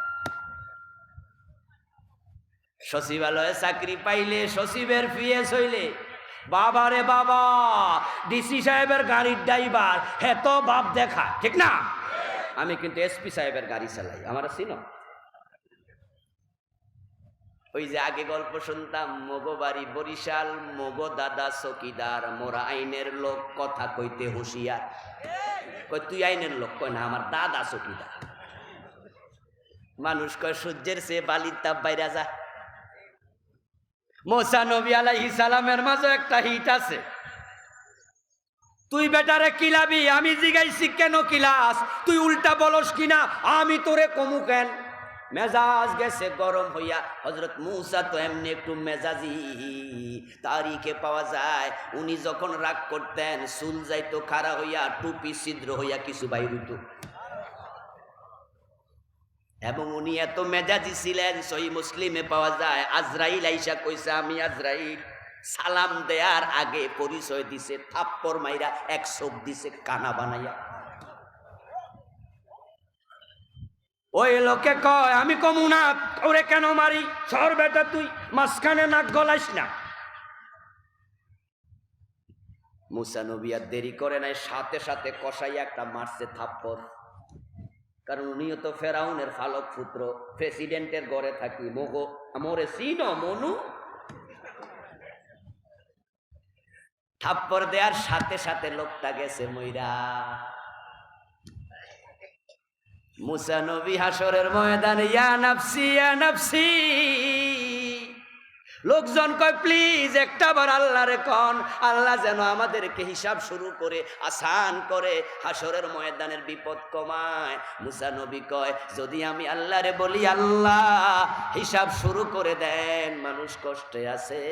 সচিবালয়ে চাকরি পাইলে, সচিবের পিএস হইলে, বাবা রে বাবা, ডিসি সাহেবের গাড়ির ড্রাইভার, হেত বাপ দেখা, ঠিক না? আমি কিন্তু এসপি সাহেবের গাড়ি চালাই, আমার চিনো? ওই যে আগে গল্প শুনতাম, মগো বাড়ি বরিশাল, মগো দাদা চকিদার, মোরা আইনের লোক, কথা কইতে হুঁশিয়ার। কই তুই আইনের লোক? কয় না, আমার দাদা চকিদার। মানুষ কয় সূর্যের চেয়ে বালির তাপ বাইরা যা। মুসা নবী আলাইহিস সালামের মাঝে একটা হিট আছে। তুই বেটারে কিলাবি? আমি জিগাইছি কেন কিলাস? তুই উল্টা বলস কিনা? আমি তোরে কমু কেন? মেজাজ গেছে গরম হইয়া। হযরত মুসা তো এমনি একটু মেজাজি, তারিখে পাওয়া যায় উনি যখন রাগ করতেন, চুল যাইতো খাড়া হইয়া, টুপি ছিদ্র হইয়া কিছু বাইর হইতো। এবং উনি এত মেজাজি ছিলেন, সহিহ মুসলিমে পাওয়া যায়, আজরাইল আইসা কইছে আমি আজরাইল। সালাম দেয়ার আগে পরিচয় দিছে, থাপ্পড় মাইরা এক চোখ দিছে কানা বানাইয়া। ওই লোকে কয় আমি কমু না, ওরে কেন মারি? সর বেটা, তুই মাঝখানে নাক গলাইস না। মুসা নবী আর দেরি করে নাই, সাথে সাথে কষাইয়া একটা মারছে থাপ্পড়। কারণ উনিও তো ফেরাউনের ফালক পুত্র, প্রেসিডেন্টের ঘরে থাকি। মগো আমরে চিনো মনু? থাপ্পড় দেওয়ার সাথে সাথে লোকটা গেছে মইরা। মুসা নবী হাসরের ময়দানে ইয়া নাফসি ইয়া নাফসি। লোকজন কয় প্লিজ একটাবার আল্লাহরে কন, আল্লাহ যেন আমাদেরকে হিসাব শুরু করে আসান করে, হাসরের ময়দানের বিপদ কমায়। মুসা নবী কয় যদি আমি আল্লাহরে বলি আল্লাহ হিসাব শুরু করে দেন, মানুষ কষ্টে আছে।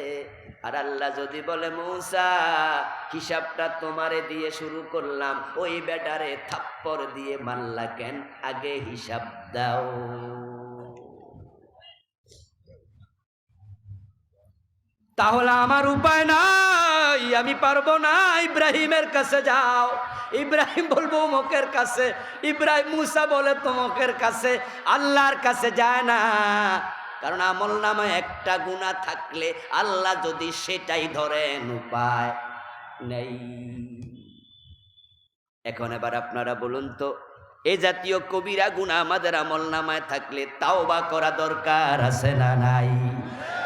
আর আল্লাহ যদি বলে মুসা হিসাবটা তোমারে দিয়ে শুরু করলাম, ওই বেটারে থাপ্পড় দিয়ে মারলা কেন? আগে হিসাব দাও। তাহলে আমার উপায় নাই, আমি পারবো না। ইব্রাহিমের কাছে যাও। ইব্রাহিম বলবো অমুকের কাছে, ইব্রাহিম মুসা বলে তমুকের কাছে, আল্লাহর কাছে যায় না। কারণ আমল নামায় একটা গুনাহ থাকলে আল্লাহ যদি সেটাই ধরেন, উপায় নেই। এখন এবার আপনারা বলুন তো, এই জাতীয় কবিরা গুনাহ আমাদের আমল নামায় থাকলে তাওবা করা দরকার আছে না নাই?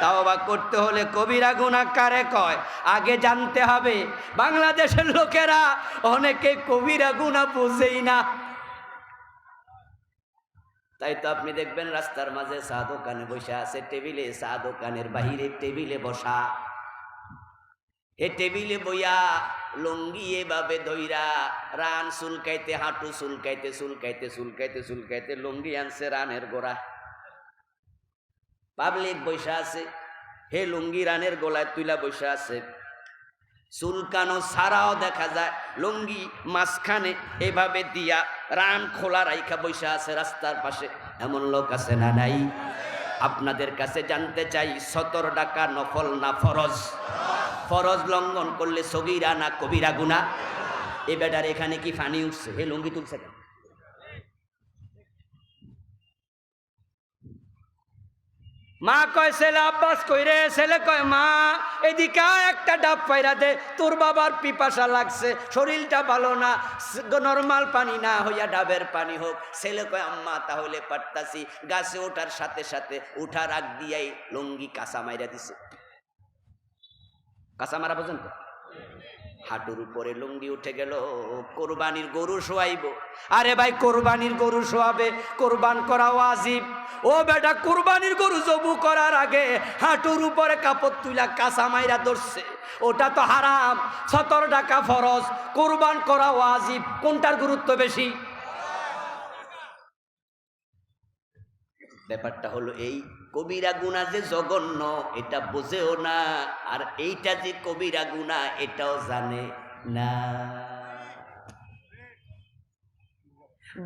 তাওবা করতে হলে কবিরা গুনাহ কারে কয় আগে জানতে হবে। বাংলাদেশের লোকেরা অনেকে কবিরা গুনাহ বুঝেই না। তাই তো আপনি দেখবেন রাস্তার মাঝে চা দোকানে বসে আছে, টেবিলে চা দোকানের বাহিরে টেবিলে বসা, এ টেবিলে বইয়া লঙ্গি এভাবে ধইরা রান চুলকাইতে, হাঁটু চুলকাইতে চুলকাইতে চুলকাইতে চুলকাইতে লঙ্গি আনছে রানের গোড়া। পাবলিক বৈশা আছে, হে লুঙ্গি রানের গোলায় তুইলা বৈশা আছে। চুলকানো ছাড়াও দেখা যায় লুঙ্গি মাঝখানে এভাবে দিয়া রান খোলা রাইখা বৈশা আছে রাস্তার পাশে। এমন লোক আছে না নাই? আপনাদের কাছে জানতে চাই, 17 টাকা নফল না ফরজ? ফরজ লঙ্ঘন করলে সগীরা না কবিরা গুনাহ? এ বেটার এখানে কি ফানি উঠছে? হে লুঙ্গি তুলছে কেন? মা কয় ছেলে আব্বাস কই রে? ছেলে কয় মা এদিকে একটা ডাব পাইরা দে, তোর বাবার পিপাসা লাগছে, শরীরটা ভালো না, নরমাল পানি না হইয়া ডাবের পানি হোক। ছেলে কয় আম্মা তাহলে পারতাছি। গাছে ওঠার সাথে সাথে উঠার আগ দিয়াই লুঙ্গি কাঁচা মাইরা দিছে। কাঁচা মারা পর্যন্ত হাঁটুর উপরে লুঙ্গি উঠে গেল। কোরবানির গরু শোয়াইব। আরে ভাই কোরবানির গরু শোয়াবে, কোরবান করা ওয়াজিব। ও বেটা কোরবানির গরু জবু করার আগে হাঁটুর উপরে কাপড় তুইলা কাঁচা মাইরা ধরছে, ওটা তো হারাম। ৭০ টাকা ফরজ, কোরবান করা ওয়াজিব। কোনটার গুরুত্ব বেশি? ব্যাপারটা হলো এই, কবিরা গুনাহ যে জঘন্য এটা বোঝেও না, আর এইটা যে কবিরা গুনাহ এটাও জানে না।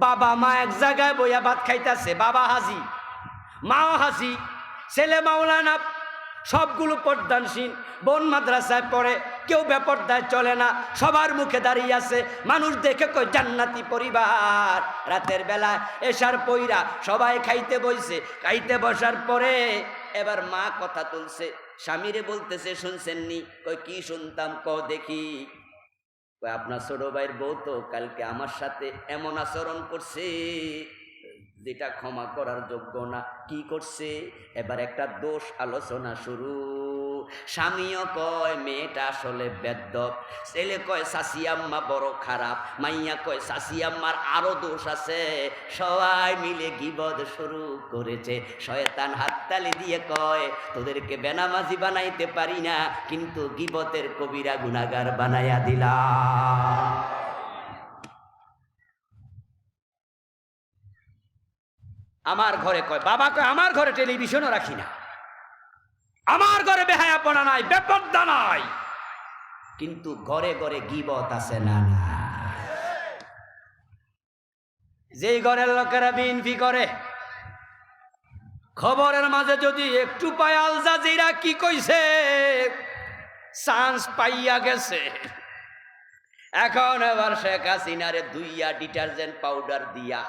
বাবা মা এক জায়গায় বইয়া ভাত খাইতেছে, বাবা হাজি, মা হাজি, ছেলে মাওলানা, সবগুলো পর্দানসীন, বোন মাদ্রাসায় পড়ে, কেউ বেপর্দায় চলে না, সবার মুখে দাঁড়িয়ে আছে। মানুষ দেখে কই জান্নাতি পরিবার। রাতের বেলা এশার পইরা সবাই খাইতে বইছে। খাইতে বসার পরে এবার মা কথা তুলছে, স্বামীরে বলতেছে শুনছেন নি? কই কি শুনতাম ক দেখি। কই আপনার ছোট ভাইয়ের বউ তো কালকে আমার সাথে এমন আচরণ করছে যেটা ক্ষমা করার যোগ্য না। কি করছে? এবার একটা দোষ আলোচনা শুরু। স্বামীও কয় মেয়েটা আসলে বেদ্যপ, ছেলে কয় শাশি আম্মা বড় খারাপ, মাইয়া কয় শাশি আম্মার আরো দোষ আছে। সবাই মিলে গীবত শুরু করেছে। শয়তান হাততালি দিয়ে কয় তোদেরকে বেনামাজি বানাইতে পারি না, কিন্তু গীবতের কবিরা গুনাহগার বানাইয়া দিলাম। আমার ঘরে কয়, বাবা কয় আমার ঘরে টেলিভিশনও রাখি না, আমার ঘরে বেহায়াপনা নাই, বেপর্দা নাই, কিন্তু ঘরে ঘরে গীবত আছে না না। যেই ঘরের লোকেরা বিএনপি করে, খবরের মাঝে যদি একটু পায় আল জাজিরা কি কইছে, চান্স পাইয়া গেছে। এখন এবার শেখ হাসিনারে দুইয়া ডিটারজেন্ট পাউডার দিয়া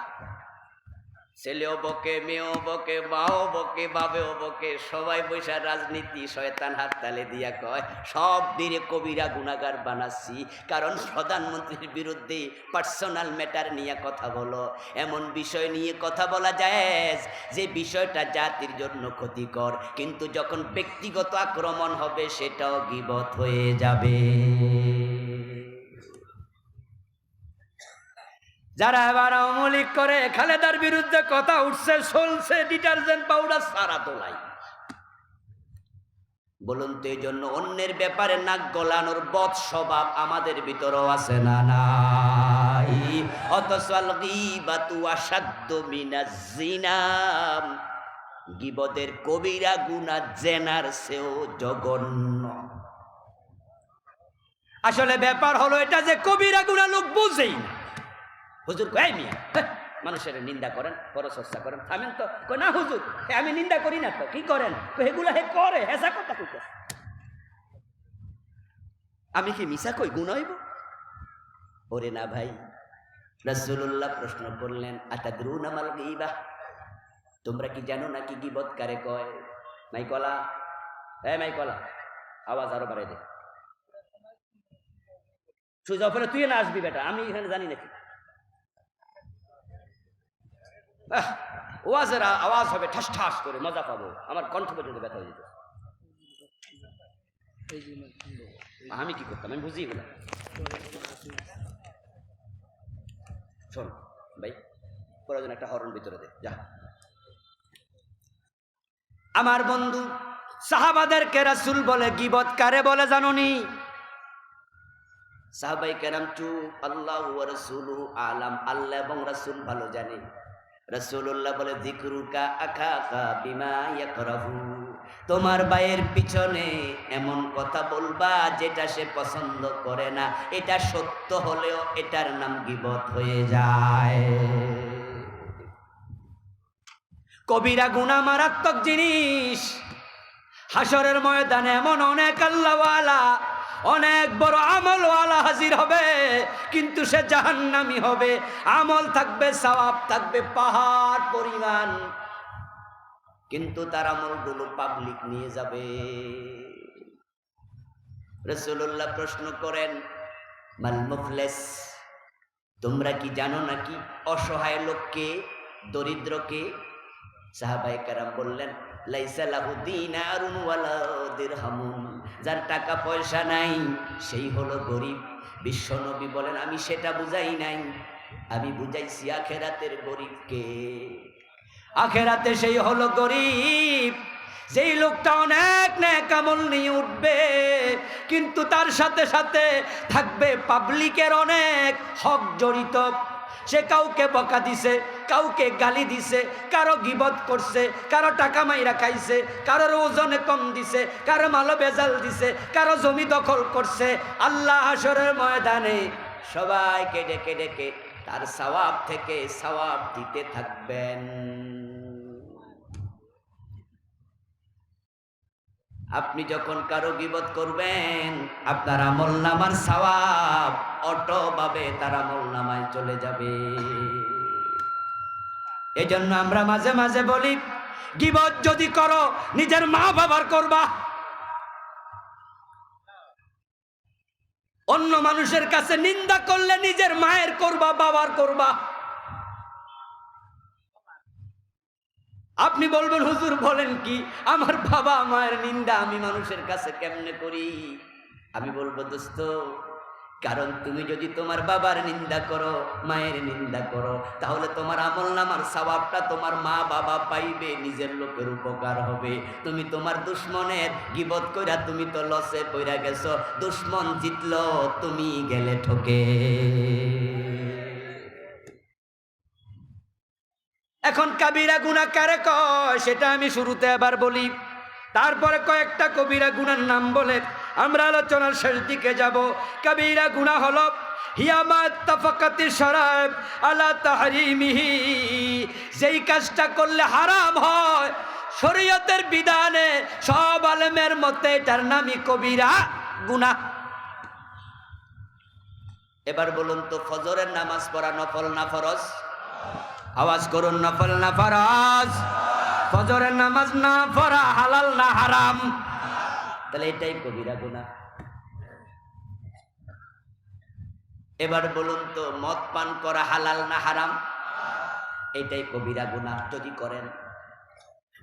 ছেলেও বকে, মেয়েও বকে, মাও বকে, বাবেও বকে, সবাই বৈশা রাজনীতি। শয়তান হাততালি দিয়া কয় সব দিনে কবিরা গুনাহগার বানাচ্ছি, কারণ প্রধানমন্ত্রীর বিরুদ্ধে পার্সোনাল ম্যাটার নিয়ে কথা বলো। এমন বিষয় নিয়ে কথা বলা যায় যে বিষয়টা জাতির জন্য ক্ষতিকর, কিন্তু যখন ব্যক্তিগত আক্রমণ হবে সেটাও গীবত হয়ে যাবে। যারা এবার আওয়ামী লীগ করে, খালেদার বিরুদ্ধে কথা উঠছে, চলছে ডিটারজেন্ট পাউডার সারা তোলাই। বলুন তো এই জন্য অন্যের ব্যাপারে নাক গলানোর বদ স্বভাব আমাদের ভিতরেও আছে না নাই? অথচ আল গীবাতু আশাদ্দু মিনাজ জিনা, গীবতের কবিরা গুনাহ জেনার চেয়েও জঘন্য। আসলে ব্যাপার হলো এটা যে কবিরা গুনাহ লোক বুঝেই না। হুজুর কয় মিয়া মানুষের নিন্দা করেন, পরচর্চা করেন, থামেন তো। কই না হুজুর আমি নিন্দা করি না তো। কি করেন? এগুলা হে করে, হেসা কথা কইতে। আমি কি মিছা কই গুনাহ হইব? ওরে না ভাই। রাসূলুল্লাহ প্রশ্ন করলেন আতাদরুনা মাল গীবা, তোমরা কি জানো না কি গীবত কারে কয়? মাইকলা, মাইকলা আওয়াজ আরো বাড়াই দে। সুজা ফেলে তুই না আসবি বেটা, আমি এখানে জানি নাকি। ওয়াজের আওয়াজ হবে ঠাস ঠাস করে, মজা পাবো, আমার কণ্ঠ পর্যন্ত ব্যথা হয়ে যেত। আমি কি করতাম আমি বুঝিয়ে গেলাম। শোন ভাই, প্রয়োজন একটা হরণ ভিতরে দে যা। আমার বন্ধু সাহাবাদেরকে রাসূল বলে গীবত কারে বলে জানোনি? সাহাবায়ে কেরাম চুপ। আল্লাহু ওয়া রাসূলুহু আলাম, আল্লাহ এবং রাসূল ভালো জানে। রাসূলুল্লাহ বলে যিকরুকা আখাকা বিমা ইয়াকরাহু, তোমার ভাইয়ের পিছনে এমন কথা বলবা যেটা সে পছন্দ করে না, এটা সত্য হলেও এটার নাম গীবত হয়ে যায়। কবিরা গুনাহ মারাত্মক জিনিস। হাসরের ময়দানে এমন অনেক আল্লাহওয়ালা, অনেক বড় আমলওয়ালা হাজির হবে, কিন্তু সে জাহান্নামী হবে। আমল থাকবে, সওয়াব থাকবে পাহাড় পরিমাণ, কিন্তু তার আমলগুলো পাবলিক নিয়ে যাবে। রাসূলুল্লাহ প্রশ্ন করেন, মাল মুফলিস, তোমরা কি জানো নাকি অসহায় লোককে, দরিদ্রকে? সাহাবায়ে কেরাম বললেন, লাইসা লাহু দিনারুন ওয়ালা দিরহামুন, যার টাকা পয়সা নাই সেই হলো গরিব। বিশ্বনবী বলেন, আমি সেটা বুঝাই নাই, আমি বুঝাইছি আখেরাতের গরিবকে। আখেরাতে সেই হলো গরিব যেই লোকটা অনেক নেক আমল নিয়ে উঠবে, কিন্তু তার সাথে সাথে থাকবে পাবলিকের অনেক হক জড়িত। সে কাউকে বকা দিছে, কাউকে গালি দিছে, কারো গিবত করছে, কারো টাকা মাইরা খাইছে, কারোর ওজনে কম দিছে, কারো মালো বেজাল দিছে, কারো জমি দখল করছে। আল্লাহ হাসরের ময়দানে সবাইকে ডেকে ডেকে তার সওয়াব থেকে সওয়াব দিতে থাকবেন। আপনি যখন কারো গীবত করবেন, আপনার আমলনামার সওয়াব অটোভাবে তার আমলনামায় চলে যাবে। এজন্য আমরা মাঝে মাঝে বলি, গীবত যদি করো নিজের মা বাবার করবা, অন্য মানুষের কাছে নিন্দা করলে নিজের মায়ের করবা, বাবার করবা। আপনি বলবেন, হুজুর বলেন কি, আমার বাবা মায়ের নিন্দা আমি মানুষের কাছে কেমনে করি? আমি বলবো, দোস্ত, কারণ তুমি যদি তোমার বাবার নিন্দা করো, মায়ের নিন্দা করো, তাহলে তোমার আমলনামার সওয়াবটা তোমার মা বাবা পাইবে, নিজের লোকের উপকার হবে। তুমি তোমার দুশ্মনের গীবত কইরা তুমি তো লসে পইরা গেছো, দুশ্মন জিতলো, তুমি গেলে ঠকে। এখন কাবিরা গুনাহ কারে কয় সেটা আমি শুরুতে আবার বলি, তারপরে কয়েকটা কবিরা গুনার নাম বলে আমরা আলোচনার শেষ দিকে যাব। কাবিরা গুনাহ হলো হিয়ামা তাফাকাতি শরাব আলা তাহরিমিহি, যেই কাজটা করলে হারাম হয় শরীয়তের বিধানে সব আলেমের মতে এটার নামই কবিরা গুনাহ। এবার বলুন তো, ফজরের নামাজ পড়া নফল না ফরজ? আওয়াজ করুন, নফল না ফরজ? ফজরের নামাজ না পড়া হালাল না হারাম? তাহলে এটাই কবিরা গুনাহ। এবার বলুন তো, মদ পান করা হালাল না হারাম? এটাই কবিরা গুনাহ যদি করেন।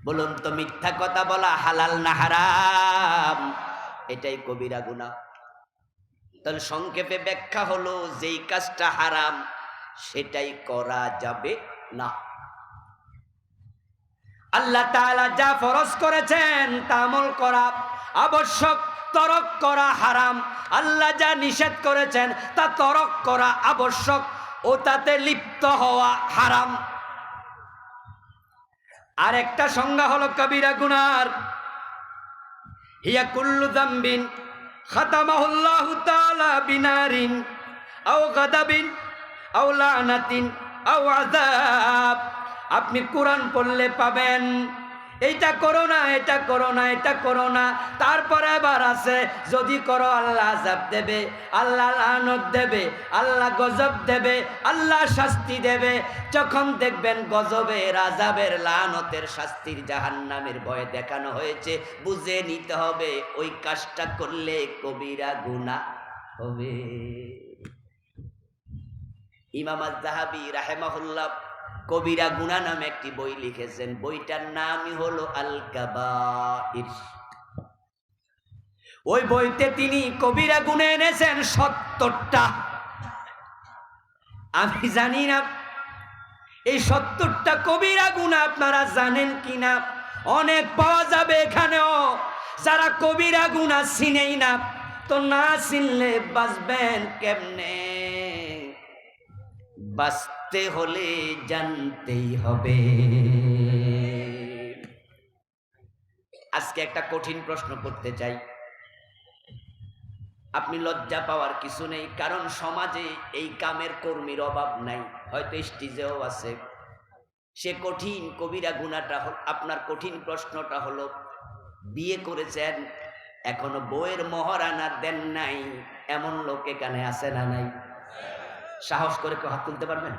বলুন তো, মিথ্যা কথা বলা হালাল না হারাম? এটাই কবিরা গুনাহ। তাহলে সংক্ষেপে ব্যাখ্যা হলো, যেই কাজটা হারাম সেটাই করা যাবে না। আল্লাহ তাআলা যা ফরজ করেছেন তা আমল করা আবশ্যক, তরক করা হারাম। আল্লাহ যা নিষেধ করেছেন তা তরক করা আবশ্যক, ও তাতে লিপ্ত হওয়া হারাম। আর একটা সংজ্ঞা হলো কবিরা গুনার, হিয়া কুল্লু যামবিন খাতামাহুল্লাহু তাআলা বিনারিন আও গাদাবিন আও লানাতিন আও আযাব। আপনি কোরআন পড়লে পাবেন এইটা করো না, এটা করো না, এটা করো না, তারপরে আবার আছে যদি করো আল্লাহ আযাব দেবে, আল্লাহ লানত দেবে, আল্লাহ গজব দেবে, আল্লাহ শাস্তি দেবে। যখন দেখবেন গজবের, আযাবের, লানতের, শাস্তির, জাহান্নামের ভয় দেখানো হয়েছে, বুঝে নিতে হবে ওই কাজটা করলে কবিরা গুনাহ হবে। ইমাম আয-যাহাবী রাহিমাহুল্লাহ কবিরা গুনাহ নামে একটি বই লিখেছেন, বইটার নামই হলো আল কাবাইর। ওই বইতে তিনি কবিরা গুনাহ এনেছেন ৭০টা। আমি জানি না এই ৭০টা কবিরা গুনাহ আপনারা জানেন কিনা। অনেক পাওয়া যাবে এখানেও যারা কবিরা গুনাহ চিনেই না। তো না চিনলে বাঁচবেন কেমনে? বাঁচতে হলে জানতেই হবে। আজকে একটা কঠিন প্রশ্ন করতে চাই, আপনি লজ্জা পাওয়ার কিছু নেই, কারণ সমাজে এই কামের কর্মীর অভাব নাই, হয়তো স্টেজেও আছে। সে কঠিন কবিরা গুনাহটা আপনার কঠিন প্রশ্নটা হলো, বিয়ে করেছেন এখনো বউয়ের মহারানা দেন নাই, এমন লোক এখানে আছে না নাই? সাহস করে কেউ হাত তুলতে পারবেন?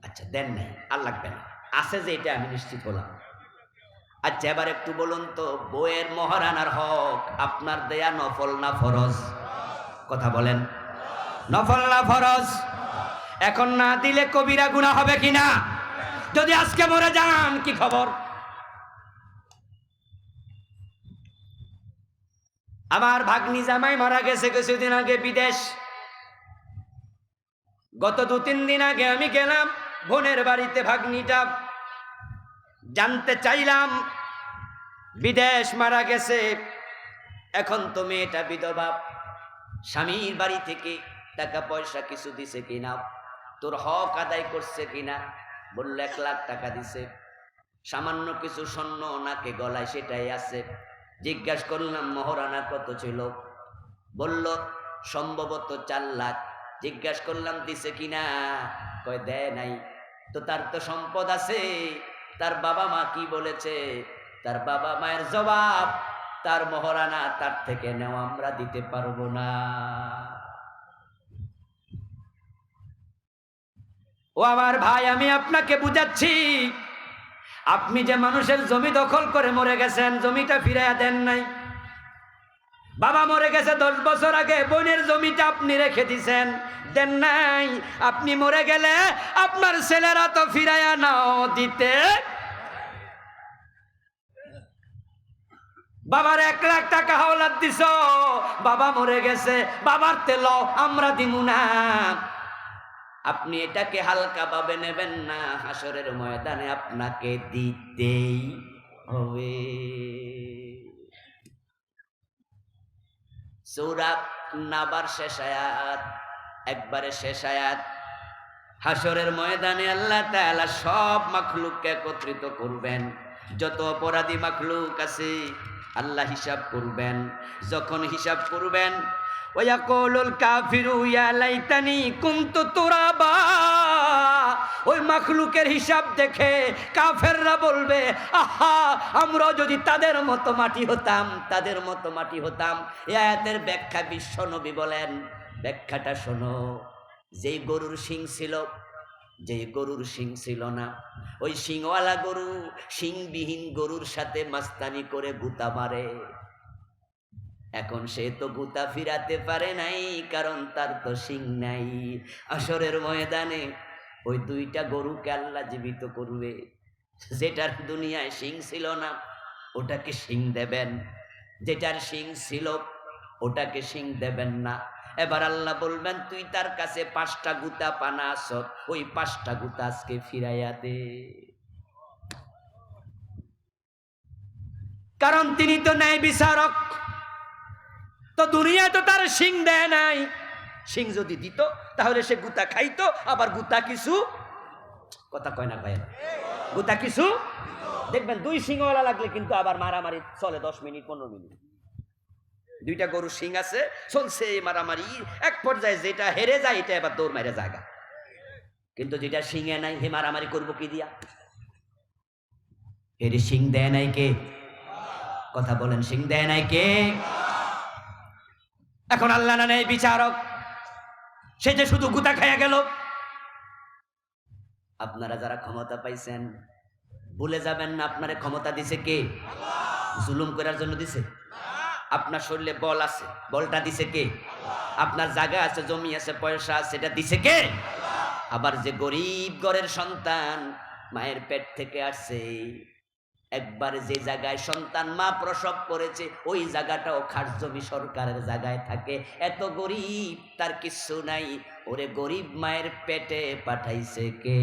আচ্ছা, দেন নাই, আর লাগবে না। আছে যে এটা আমি নিশ্চিত হলাম। আচ্ছা এবার একটু বলুন তো, বউয়ের মহারানার হক আপনার দেয়া নফল না ফরজ? কথা বলেন, নফল না ফরজ? এখন না দিলে কবিরা গুনাহ হবে কিনা? যদি আজকে মরে যান কি খবর? আমার ভাগ্নি জামাই মারা গেছে কিছুদিন আগে বিদেশ। গত 2-3 দিন আগে আমি গেলাম বোনের বাড়িতে, ভাগ্নিটা জানতে চাইলাম বিদেশ মারা গেছে। এখন তো মেয়েটা বিধবা, স্বামীর বাড়ি থেকে টাকা পয়সা কিছু দিছে কিনা, তোর হক আদায় করছে কিনা। বলল 1 লাখ টাকা দিছে, সামান্য কিছু স্বর্ণ ওনাকে গলায় সেটাই আছে। জিজ্ঞাসা করলাম মহারানা কত ছিল? বলল সম্ভবত 4 লাখ। জিজ্ঞাসা করলাম দিছে কিনা? কয় দেয় নাই। তো তার তো সম্পদ আছে, তার বাবা মা কি বলেছে? তার বাবা মায়ের জবাব, তার মহারানা তার থেকে নেওয়া আমরা দিতে পারবো না। ও আমার ভাই, আমি আপনাকে বুঝাচ্ছি, আপনি যে মানুষের জমি দখল করে মরে গেছেন, জমিটা ফিরাইয়া দেন নাই। বাবা মরে গেছে 10 বছর আগে, বোনের জমিটা আপনি রেখে দিছেন, দেন নাই। আপনি মরে গেলে আপনার ছেলেরা তো ফিরাইয়া নাও দিতে। বাবার 1 লাখ টাকা হাওলাত দিছ, বাবা মরে গেছে, বাবার তেল আমরা দিমু না। আপনি এটাকে হালকা ভাবে নেবেন না, হাসরের ময়দানে আপনাকে দিতেই হবে। সূরা নাবার শেষ আয়াত, একবারে শেষ আয়াত। হাসরের ময়দানে আল্লাহ তাআলা সব মাখলুককে একত্রিত করবেন, যত অপরাধী মাখলুক আছে আল্লাহ হিসাব করবেন। যখন হিসাব করবেন, ওয়ায়াকুলুল কাফিরু ইয়া লাইতানি কুনতু তুরাবা, ওই মাখলুকের হিসাব দেখে কাফেররা বলবে, আহা আমরা যদি তাদের মতো মাটি হতাম, তাদের মতো মাটি হতাম। এই আয়াতের ব্যাখ্যা বিশ্ব নবী বলেন, ব্যাখ্যাটা শোনো। যেই গরুর শিং ছিল, যেই গরুর শিং ছিল না, ওই শিংওয়ালা গরু শিংবিহীন গরুর সাথে মাস্তানি করে গুতা মারে। এখন সে তো গুতা ফিরাতে পারে নাই, কারণ তার তো শিং নাই। আসরের ময়দানে ওই 2টা গরুকে আল্লাহ জীবিত করবে। যেটার দুনিয়ায় শিং ছিল না ওটাকে শিং দেবেন, যেটার শিং ছিল ওটাকে শিং দেবেন না। এবার আল্লাহ বলবেন, তুই তার কাছে 5টা গুতা পানা আস, ওই 5টা গুতা আজকে ফিরাইয়া দে। কারণ তিনি তো ন্যায় বিচারক। তো দুনিয়ায় তো তার শিং দেয় নাই, শিং যদি দিত তাহলে সে গুতা খাইতো, আবার গুতা কিছু, কথা কয় না কয় না, গুতা কিছু দেখবেন 2 শিংওয়ালা লাগলে কিন্তু আবার মারামারি চলে 10 মিনিট 15 মিনিট। 2টা গরু শিং আছে, চলছে মারামারি, এক পর্যায়ে যেটা হেরে যায় এটা এবার দৌড় মেরে জায়গা। কিন্তু যেটা শিঙে নাই হে মারামারি করবো কি দিয়া? এর শিং দেয় নাই কে? কথা বলেন, শিং দেয় নাই কে? এখন আল্লাহ না নেই বিচারক, সে যে শুধু গুতা খাইয়া গেল। আপনারা যারা ক্ষমতা পাইছেন ভুলে যাবেন না, আপনারে ক্ষমতা দিছে কে? জুলুম করার জন্য দিছে? আপনার শরীরে বল আছে, বলটা দিছে কে? আপনার জায়গা আছে, জমি আছে, পয়সা আছে, এটা দিছে কে? আবার যে গরিব ঘরের সন্তান মায়ের পেট থেকে আসছে, একবার যে জায়গায় সন্তান মা প্রসব করেছে ওই জায়গাটাও খাস জমি সরকারের জায়গায় থাকে। এত গরিব, তার কিচ্ছু নাই, ওরে গরিব মায়ের পেটে পাঠাইছে কে?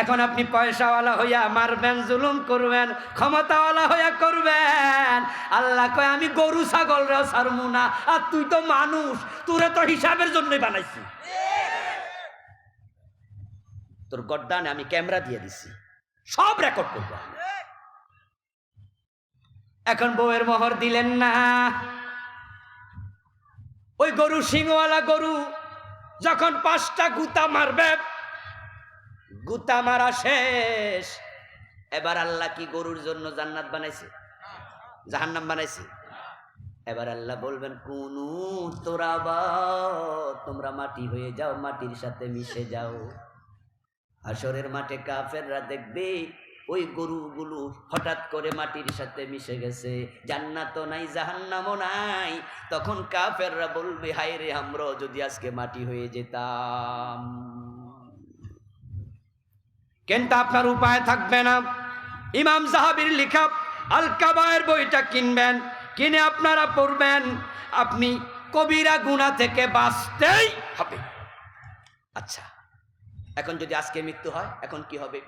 এখন আপনি পয়সাওয়ালা হইয়া মারবেন, জুলুম করবেন, ক্ষমতাওয়ালা হইয়া করবেন। আল্লাহ কয় আমি গরু ছাগল রেও ছাড়মু না, আর তুই তো মানুষ, তোরে তো হিসাবের জন্যই বানাইছি। তোর গড্ডানে আমি ক্যামেরা দিয়ে দিছি, সব রেকর্ড করব। এখন বউয়ের মোহর দিলেন না, ওই গরু সিংওয়ালা গরু যখন 5টা গুতা মারবে, গুতা মারা শেষ। এবার আল্লাহ কি গরুর জন্য জান্নাত বানাইছে? জাহান্নাম বানাইছে? এবার আল্লাহ বলবেন কুনু তোরাবা, তোমরা মাটি হয়ে যাও, মাটির সাথে মিশে যাও। হাশরের মাঠে কাফেররা দেখবে ওই গরুগুলো হঠাৎ করে মাটির সাথে মিশে গেছে, জান্নাতও নাই জাহান্নামও নাই। তখন কাফেররা বলবে হায় রে, আমরাও যদি আজকে মাটি হয়ে যেতাম। কিন্তু আপনার উপায় থাকবে না। ইমাম সাহাবীর লেখা আল কাবায়ের বইটা কিনবেন, কিনে আপনারা পড়বেন, আপনি কবিরা গুনাহ থেকে বাঁচতেই হবে। আচ্ছা, এখন যদি আজকে মৃত্যু হয় এখন কি হবে?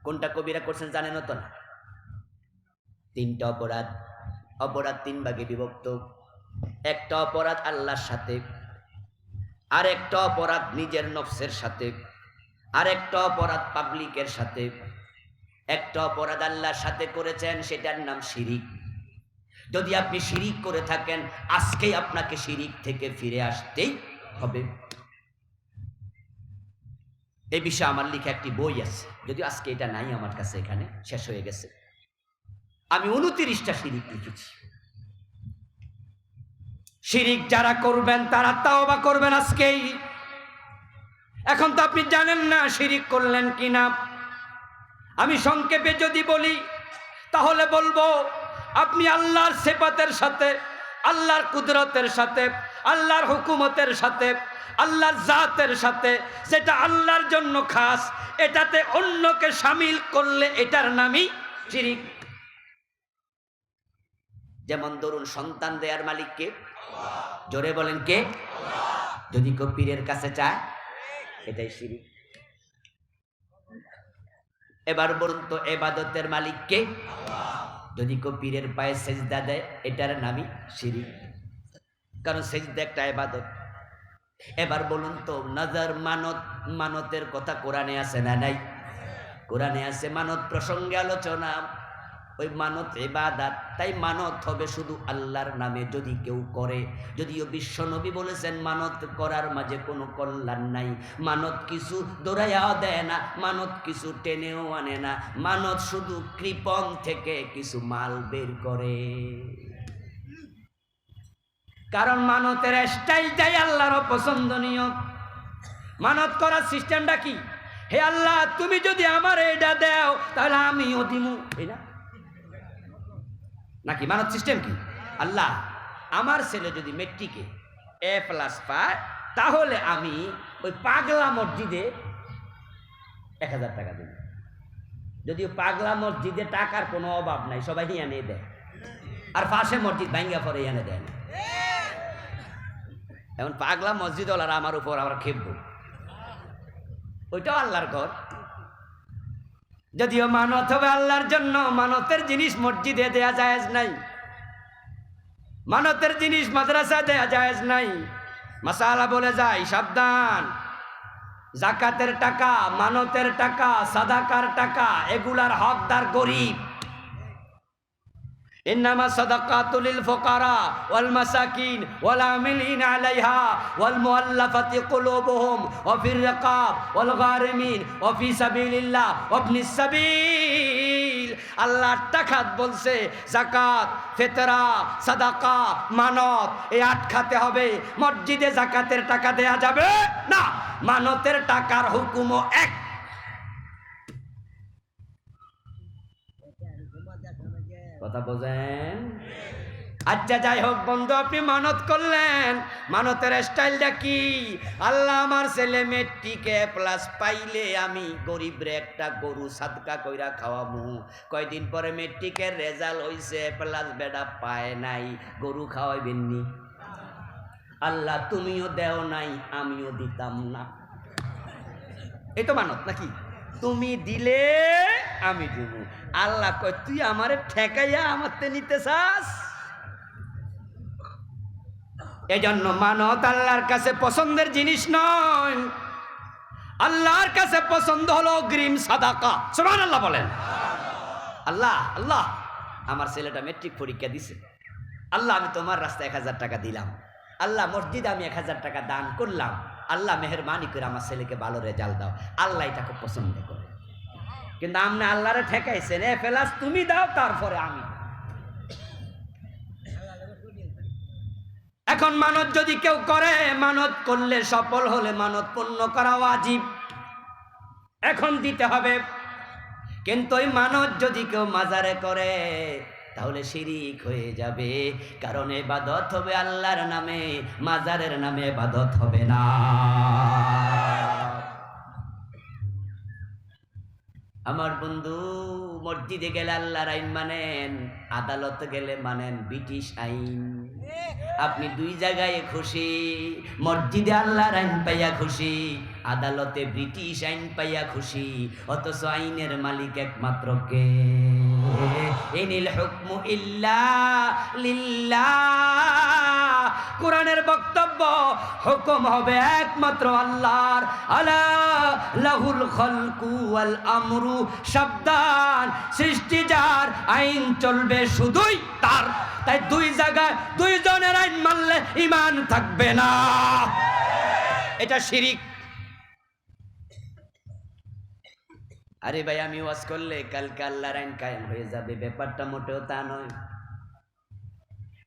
কোনটা কবিরা করছেন জানেন তো না? 3টা অপরাধ। অপরাধ 3 ভাগে বিভক্ত। একটা অপরাধ আল্লাহর সাথে, আর একটা অপরাধ নিজের নফসের সাথে, আর একটা অপরাধ পাবলিকের সাথে। একটা অপরাধ আল্লাহর সাথে করেছেন, সেটার নাম শিরিক। যদি আপনি শিরিক করে থাকেন, আজকেই আপনাকে শিরিক থেকে ফিরে আসতেই হবে। এই বিষয়ে আমার লেখা একটি বই আছে, যদিও আজকে এটা নাই আমার কাছে, এখানে শেষ হয়ে গেছে। আমি 29টা শিরিক লিখেছি। শিরিক যারা করবেন তারা তাওবা করবেন আজকেই। এখন তো আপনি জানেন না শিরিক করলেন কিনা। আমি সংক্ষেপে যদি বলি তাহলে বলবো, আপনি আল্লাহর সিফাতের সাথে, আল্লাহর কুদরতের সাথে, আল্লাহর হুকুমতের সাথে, আল্লাহর জাতের সাথে, যেটা আল্লাহর জন্য খাস, এটাতে অন্যকে শামিল করলে এটার নামই শিরিক। যেমন ধরুন, সন্তান দেয়ার মালিক কে? জোরে বলেন কে? যদি কেউ পীরের কাছে চায়, এটাই শিরিক। এবার বলুন তো, ইবাদতের মালিক কে? যদি কেউ পীরের পায়ে সেজদা দেয়, এটার নামই শিরিক, কারণ সেজদা একটা ইবাদত। এবার বলুন তো, নজর, মানত, মানতের কথা কোরআনে আছে না নাই? কোরআনে আছে, মানত প্রসঙ্গে আলোচনা। ওই মানত ইবাদত, তাই মানত হবে শুধু আল্লাহর নামে যদি কেউ করে। যদিও বিশ্ব নবী বলেছেন মানত করার মাঝে কোনো কল্যাণ নাই। মানত কিছু দৌড়াইয়াও দেয় না, মানত কিছু টেনেও আনে না, মানত শুধু কৃপণ থেকে কিছু মাল বের করে। কারণ মানতের স্টাইলটাই আল্লাহর অপছন্দনীয়। মানত করার সিস্টেমটা কি? হে আল্লাহ, তুমি যদি আমার এটা দাও তাহলে আমিও দিমু, এই না নাকি? মানত সিস্টেম কি? আল্লাহ, আমার ছেলে যদি মেট্রিকে A+ পায়, তাহলে আমি ওই পাগলা মসজিদে 1000 টাকা দেব। যদিও পাগলা মসজিদে টাকার কোনো অভাব নাই, সবাই এনে দেয়, আর পাশে মসজিদ ভাঙ্গা পরে এনে দেয় না। এখন পাগলা মসজিদওয়ালারা আমার উপর আবার খেপবো, ওইটাও আল্লাহর ঘর। যদিও মানত হবে আল্লাহর জন্য, মানতের জিনিস মসজিদে দেয়া জায়েজ নাই, মানতের জিনিস মাদ্রাসা দেয়া জায়েজ নাই। মাসালা বলে যায়, সাবধান। জাকাতের টাকা, মানতের টাকা, সাদাকার টাকা, এগুলার হকদার গরিব। ইন্নামা সাদাকাতু লিল ফুকারা ওয়াল মাসাকিন ওয়াল আমিলিন আলাইহা ওয়াল মুআল্লাফাতি কুলুবুহুম ওয়া ফির রিকাব ওয়াল গারিমিন ওয়া ফি সাবিলিল্লাহ ওয়া ইবনিস সাবিল। আল্লাহ টাকাত বলছে, যাকাত, ফিতরা, সাদাকা, মানত, এই 8 খাতে হবে। মসজিদে যাকাতের টাকা দেয়া যাবে না, মানতের টাকার হুকুমও এক। কথা বোঝেন? আচ্ছা, যাই হোক বন্ধু, আপনি মানত করলেন, মানতের স্টাইলটা কি? আল্লাহ, আমার ছেলে মেট্রিকে A+ পাইলে আমি গরিবরে একটা গরু সাদকা কইরা খাওয়াবো। কয়দিন পরে মেট্রিকের রেজাল্ট হইছে, A+ বেটা পায় নাই, গরু খাওয়াইবেননি? আল্লাহ, তুমিও দেও নাই, আমিও দিতাম না। এই তো মানত নাকি? তুমি দিলে আমি দিব। আল্লাহ কয়, তুই আমারে ঠেকাইয়া আমারতে নিতে চাস? এজন্য মানত আল্লাহর কাছে পছন্দের জিনিস নয়। আল্লাহর কাছে পছন্দ হলো অগ্রিম সাদাকা। সুবহানাল্লাহ বলেন। আল্লাহ, আল্লাহ, আমার ছেলেটা মেট্রিক পরীক্ষা দিছে, আল্লাহ আমি তোমার রাস্তায় 1000 টাকা দিলাম, আল্লাহ মসজিদে আমি 1000 টাকা দান করলাম, আল্লাহ মেহেরবানি করে আমার ছেলেকে ভালো রেজাল্ট দাও। আল্লাহ এটা খুব পছন্দ করে। কিন্তু আপনি আল্লাহরে ঠেকাইছেন, A+ তুমি দাও, তারপরে আমি। এখন মানত যদি কেউ করে, মানত করলে সফল হলে মানত পূর্ণ করা ওয়াজিব, এখন দিতে হবে। কিন্তু ওই মানত যদি কেউ মাজারে করে তাহলে শিরিক হয়ে যাবে, কারণ ইবাদত হবে আল্লাহর নামে, মাজারের নামে ইবাদত হবে না। আমার বন্ধু, মসজিদে গেলে আল্লাহর আইন মানেন, আদালতে গেলে মানেন ব্রিটিশ আইন। আপনি দুই জায়গায় খুশি, মসজিদে আল্লাহর আইন পাইয়া খুশি, আদালতে ব্রিটিশ আইন পাইয়া খুশি, অথচ আইনের মালিক একমাত্র কে? ইনিল হুকমু ইল্লা লিল্লাহ। কোরআনের বক্তব্য, হুকুম হবে একমাত্র আল্লাহর। আলা লাহুল খালকু ওয়াল আমরু, সাবধান, সৃষ্টি যার, আইন চলবে শুধুই তার। তাই দুই জায়গায় দুইজনের আইন মানলে ঈমান থাকবে না, এটা শিরিক। আরে ভাই, আমি ওয়াজ করলে কালকে আল্লাহর আইন কায়েম হয়ে যাবে, ব্যাপারটা মোটেও তা নয়।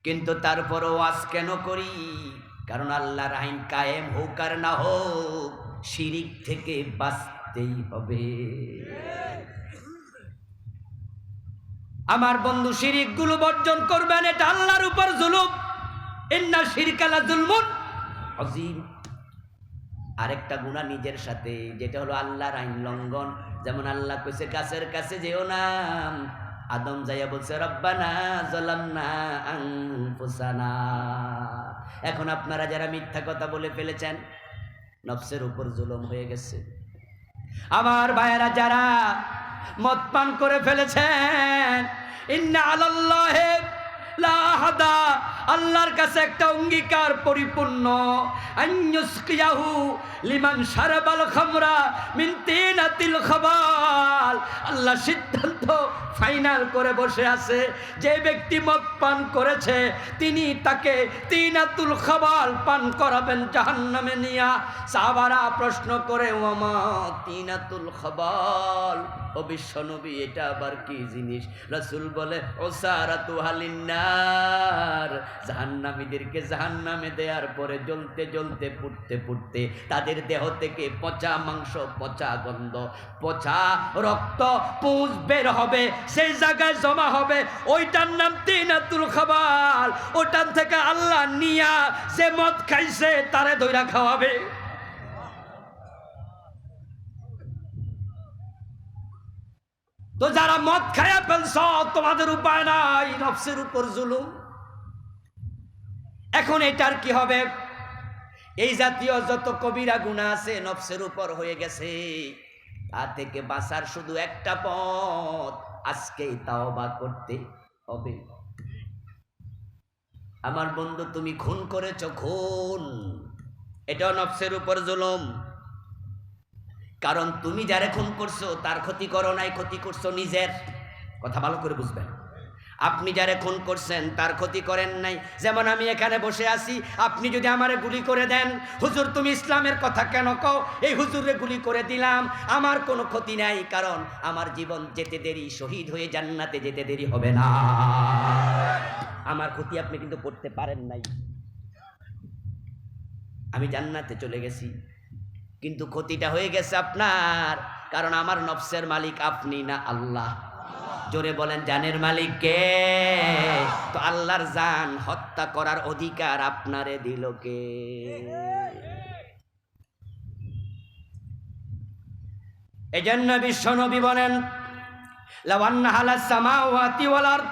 কিন্তু তারপরও ওয়াজ কেন করি? কারণ আল্লাহর আইন কায়েম হোক আর না হোক, শিরিক থেকে বাঁচতেই হবে। আমার বন্ধু, শিরিক গুলো বর্জন করবেন, এটা আল্লাহর উপর জুলুম। ইন্না শিরকা লাযুলমুন আযীম। আরেকটা গুনাহ নিজের সাথে, যেটা হলো আল্লাহর আইন লঙ্ঘন। যেমন আল্লাহ কইছে গাছের কাছে যেও না, আদম যাইয়া বলছে রব্বানা যালামনা আনফুসানা। এখন আপনারা যারা মিথ্যা কথা বলে ফেলেছেন, নফসের উপর জুলুম হয়ে গেছে। আমার ভাইয়েরা যারা মদ পান করে ফেলেছেন, ইন্না আলাল্লাহি লাহাদা, আল্লাহর কাছে একটা অঙ্গীকার পরিপূর্ণ, আইয়ুসকিয়াহু লিমান শারাবাল খামরা মিন তিনাতিল খাবাল। আল্লাহ সিদ্ধান্ত ফাইনাল করে বসে আছে, যে ব্যক্তি মদ পান করেছে তিনি তাকে তিনাতুল খাবাল পান করাবেন জাহান্নামে নিয়া। সাহাবারা প্রশ্ন করে, ওমা তিনাতুল খাবাল, ও বিশ্বনবী এটা আবার কি জিনিস? রাসূল বলে, ওসারাতু হালিন্নার, জাহান্নামীদেরকে জাহান্নামে দেওয়ার পরে জ্বলতে জ্বলতে পুড়তে পুড়তে তাদের দেহ থেকে পচা মাংস, পচা গন্ধ, পচা রক্ত, পুঁজ বের হবে, সেই জায়গায় জমা হবে, ওইটার নাম তিনাতুল খাবাল। ওটার থেকে আল্লাহ নিয়া যে মদ খাইছে তারে ধইরা খাওয়াবে। তো যারা মদ খাইয়া ফেলছ, তোমাদের উপায় নাই, নফসের উপর জুলুম। এখন এটার কি হবে? এই জাতীয় যত কবিরা গুনাহ আছে নফসের উপর হয়ে গেছে, তা থেকে বাঁচার শুধু একটা পথ, আজকেই তাওবা করতে হবে। আমার বন্ধু, তুমি খুন করেছ, খুন, এটাও নফসের উপর জুলুম। কারণ তুমি যারে খুন করছো তার ক্ষতি করো নাই, ক্ষতি করছো নিজের। কথা ভালো করে বুঝবেন। আপনি যারে খুন করছেন তার ক্ষতি করেন নাই। যেমন আমি এখানে বসে আছি, আপনি যদি আমারে গুলি করে দেন, হুজুর তুমি ইসলামের কথা কেন কও, এই হুজুরে গুলি করে দিলাম, আমার কোনো ক্ষতি নাই, কারণ আমার জীবন যেতে দেরি, শহীদ হয়ে জান্নাতে যেতে দেরি হবে না। আমার ক্ষতি আপনি কিন্তু করতে পারেন নাই, আমি জান্নাতে চলে গেছি, কিন্তু ক্ষতিটা হয়ে গেছে আপনার, কারণ আমার নফসের মালিক আপনি না আল্লাহ। জোরে বলেন, জানের মালিক কে? তো আল্লাহর জান হত্যা করার অধিকার আপনারে দিল কে? এজন্য বিশ্বনবী বলেন, লাউ আন্না হালাস সামাওয়াতি ওয়াল আরদ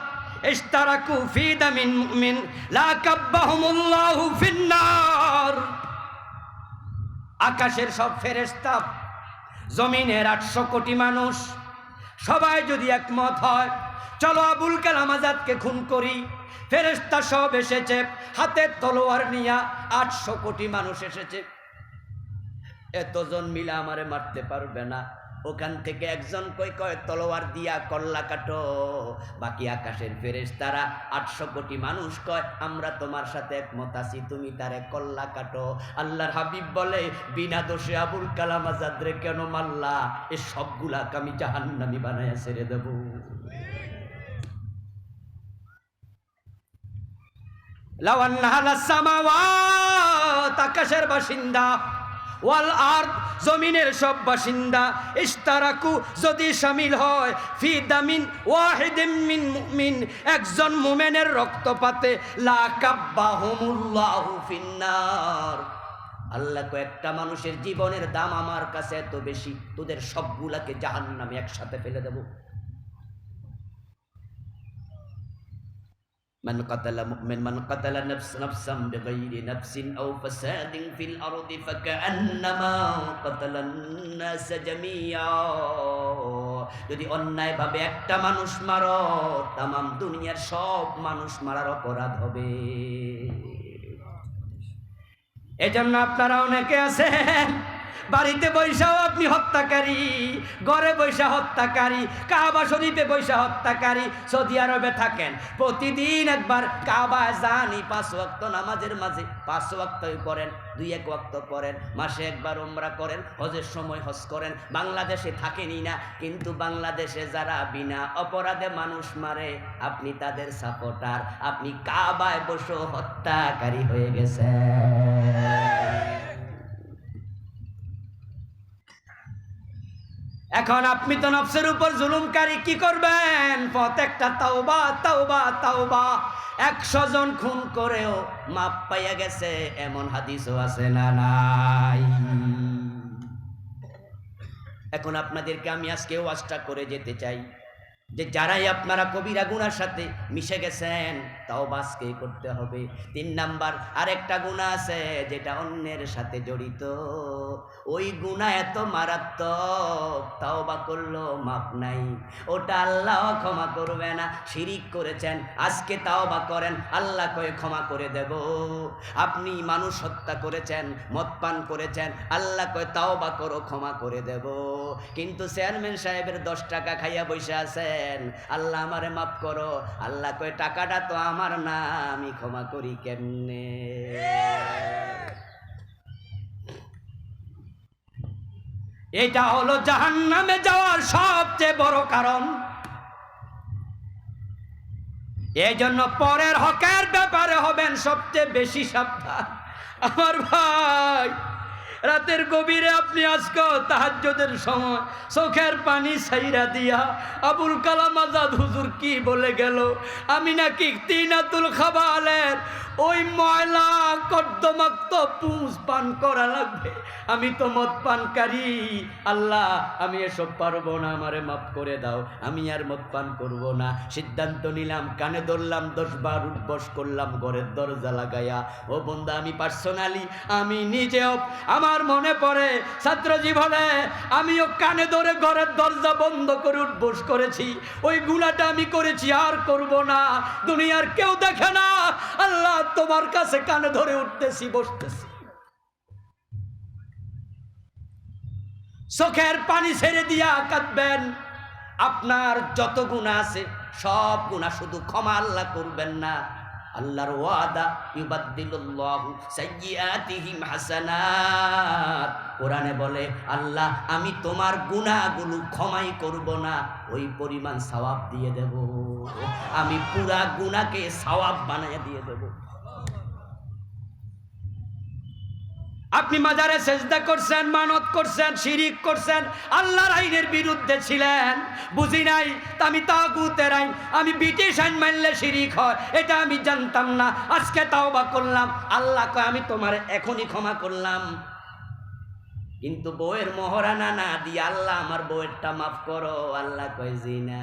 ইশতারাকু ফি দামিন মুমিন লা কাব্বাহুমুল্লাহু ফিন্নার। আকাশের সব ফেরেশতা, জমিনের 800 কোটি মানুষ সবাই যদি একমত হয়, চলো আবুল কালাম আজাদকে খুন করি, ফেরেশতা সব এসেছে হাতে তলোয়ার নিয়া, 800 কোটি মানুষ এসেছে, এতজন মিলে আমারে মারতে পারবে না। ওখান থেকে একজন কয় তলোয়ার দিয়া কল্লা কাটো। বাকি আকাশের ফেরেশতারা 800 কোটি মানুষ কয় আমরা তোমার সাথে একমত আছি, তুমি তারে কল্লা কাটো। আল্লাহর হাবিব বলে, বিনা দোষে আবুল কালাম আজাদরে কেন মারলা? এ সবগুলাকে আমি জাহান্নামী বানায়া ছেড়ে দেব। লাউ আন্না আহলাস সামাওয়াত, আকাশের বাসিন্দা, ওয়াল আরদ, জমিনের সব বাসিন্দা, ইশতারাকু, যদি শামিল হয়, ফি দামিন ওয়াহিদিন মিন মুমিন, একজন মুমিনের রক্তপাতে, লা কাব্বাহুমুল্লাহু ফিন্নার, আল্লাহ কয়েকটা মানুষের জীবনের দাম আমার কাছে এত বেশি, তোদের সবগুলাকে জাহান্নামে একসাথে ফেলে দেব। من قتل مؤمن من قتل نفسا بغير نفس أو فساد في الأرض فكأنما قتل الناس جميعا, যদি অন্যায় ভাবে একটা মানুষ মারো, তাম দুনিয়ার সব মানুষ মারার অপরাধ হবে। এজন্য আপনারা অনেকে আছেন বাড়িতে বৈশাও আপনি হত্যাকারী, ঘরে বৈশা হত্যাকারী, কাবা শরীফে বৈশা হত্যাকারী, সৌদি আরবে থাকেন, প্রতিদিন একবার কাবায় যানই, 5 ওয়াক্ত নামাজের মাঝে 5 ওয়াক্তই পড়েন, 2-1 ওয়াক্ত পড়েন, মাসে একবার উমরা করেন, হজের সময় হজ করেন, বাংলাদেশে থাকেনই না, কিন্তু বাংলাদেশে যারা বিনা অপরাধে মানুষ মারে আপনি তাদের সাপোর্টার, আপনি কাবায় বসে হত্যাকারী হয়ে গেছেন। এখন আপনি তো নফসের উপর জুলুমকারী, কি করবেন? পথ একটা, তাওবা তাওবা তাওবা। 100 জন খুন করেও মাপ পাইয়া গেছে, এমন হাদিসও আছে না নাই? এখন আপনাদেরকে আমি আজকে ওয়াজটা করে যেতে চাই যে যারাই আপনারা কবিরা গুনার সাথে মিশে গেছেন, তাওবা আজকে করতে হবে। 3 নাম্বার আরেকটা গুনাহ আছে যেটা অন্যের সাথে জড়িত, ওই গুনাহ এত মারাত্মক, তাওবা করলো মাপ নাই, ওটা আল্লাহ ক্ষমা করবে না। শিরিক করেছেন, আজকে তাওবা করেন, আল্লাহ কয়ে ক্ষমা করে দেব। আপনি মানুষ হত্যা করেছেন, মদ পান করেছেন, আল্লাহ কয়ে তাওবা করো, ক্ষমা করে দেব। কিন্তু চেয়ারম্যান সাহেবের 10 টাকা খাইয়া বসে আছে, আল্লাহ আমারে মাফ করো, আল্লাহ কয় টাকাটা তো আমার না, আমি ক্ষমা করি কেমনে? এটা হলো জাহান্নামে যাওয়ার সবচেয়ে বড় কারণ। এই জন্য পরের হকের ব্যাপারে হবেন সবচেয়ে বেশি সাবধান। আমার ভাই, রাতের গভীরে আপনি আজকে তাহাজ্জুদের সময় চোখের পানি ছাইরা দিয়া আবুল কালাম আজাদ হুজুর কি বলে গেল, আমি নাকি তিনাতুল খাবালের ওই ময়লা কর্দমাক্ত পুঁজ পান করা লাগবে, আমি তো মদ পানকারী, আল্লাহ আমি এসব পারবো না, আমারে মাফ করে দাও, আমি আর মদ পান করব না। সিদ্ধান্ত নিলাম, কানে ধরলাম, 10 বার উঠবস করলাম ঘরের দরজা লাগাইয়া। ও বন্ধা, আমি পার্সোনালি, আমি নিজেও, আমার মনে পড়ে ছাত্র জীবনে আমিও কানে ধরে ঘরের দরজা বন্ধ করে উঠবস করেছি, ওই গুনাহটা আমি করেছি, আর করব না। দুনিয়ার কেউ দেখে না, আল্লাহ তোমার কাছে কানে ধরে উঠতেছি, বসতেছি, চোখের পানি ছেড়ে দিয়া কাঁদবেন। আপনার যত গুনাহ আছে সব গুনাহ, শুধু ক্ষমা আল্লাহ করবেন না। আল্লাহর ওয়াদা, ইউবাদদিলুল্লাহু সাইয়্যাতিহিম হাসানাত। কোরআনে বলে আল্লাহ আমি তোমার গুনাহগুলো ক্ষমাই করব না, ওই পরিমাণ সওয়াব দিয়ে দেব, আমি পুরা গুনাহকে সওয়াব বানায় দিয়ে দেব। আপনি মাজারে সেজদা করছেন, মানত করছেন, শিরিক করছেন, আল্লাহর আইনের বিরুদ্ধে ছিলেন, বুঝি নাই, আমি তাগুতের আইন, আমি ব্রিটিশ আইন মানলে শিরিক হয় এটা আমি জানতাম না, আজকে তাওবা করলাম, আল্লাহ কয় আমি তোমার এখনই ক্ষমা করলাম। কিন্তু বউয়ের মোহরানা না দিয়ে আল্লাহ আমার বউয়েরটা মাফ করো, আল্লাহ কয় জি না।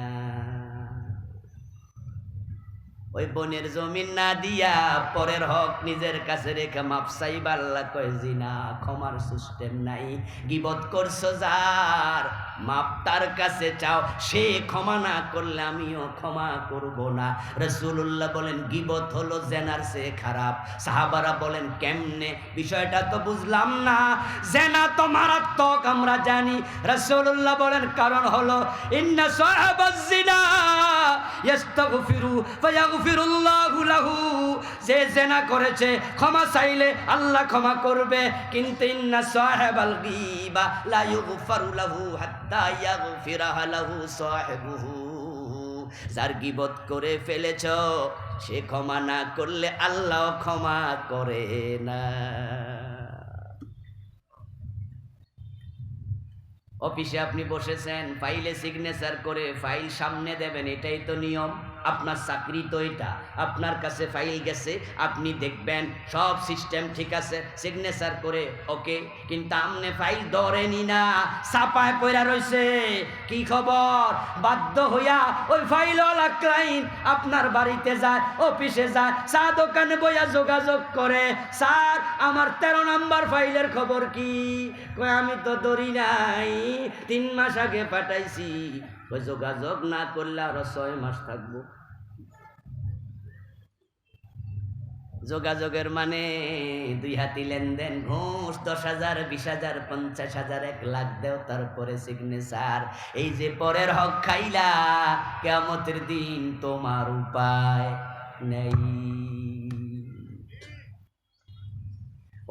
ওই বোনের জমিন না দিয়া পরের হক নিজের কাছে রেখে মাপ চাইবা, আল্লাহ কয় জি না, ক্ষমার সিস্টেম নাই। গীবত করছো যার, মাপ তার কাছে চাও, সে ক্ষমা না করলে আমিও ক্ষমা করব না। রাসূলুল্লাহ বলেন গীবত হলো জেনার চেয়ে খারাপ। সাহাবারা বলেন কেমনে? বিষয়টা তো বুঝলাম না। জেনা তো মারাত্মক আমরা জানি, রাসূলুল্লাহ বলেন কারণ হলো ইন্না সাহাবাজ জিনা ইস্তাগফিরু ফায়াগফিরুল্লাহু লাহু, যে জেনা করেছে ক্ষমা চাইলে আল্লাহ ক্ষমা করবে, কিন্তু ইন্না সাহাবাল গীবা লা ইউগফারু লাহু হাত্তা ইয়াগফিরা লাহু সাহিবুহু, যার গীবত করে ফেলেছো সে ক্ষমা না করলে আল্লাহ ক্ষমা করে না। অফিসে আপনি বসেছেন, ফাইলে সিগনেচার করে ফাইল সামনে দেবেন, এটাই তো নিয়ম। আপনার চাকরি তো এটা, আপনার কাছে ফাইল গেছে, আপনি দেখবেন সব সিস্টেম ঠিক আছে, সিগনেচার করে ওকে। কিন্তু আমনে ফাইল ধরেনি না, ছাপায় পড়া রইছে। কি খবর? বাধ্য হইয়া ওই ফাইলওয়ালা ক্লায়েন্ট আপনার বাড়িতে যায়, অফিসে যায়, চা দোকানে বইয়া যোগাযোগ করে, স্যার আমার 13 নাম্বার ফাইলের খবর কি? কই আমি তো ধরি নাই, 3 মাস আগে পাঠাইছি। ওই যোগাযোগ না করলে আরো 6 মাস থাকবো। যোগাযোগের মানে 2 হাতি লেনদেন, ঘুষ 10,000, 20,000, 50,000, 1 লাখ দেও, তারপরে সিগনেচার। এই যে পরের হক খাইলা, কিয়ামতের দিন তোমার উপায় নেই।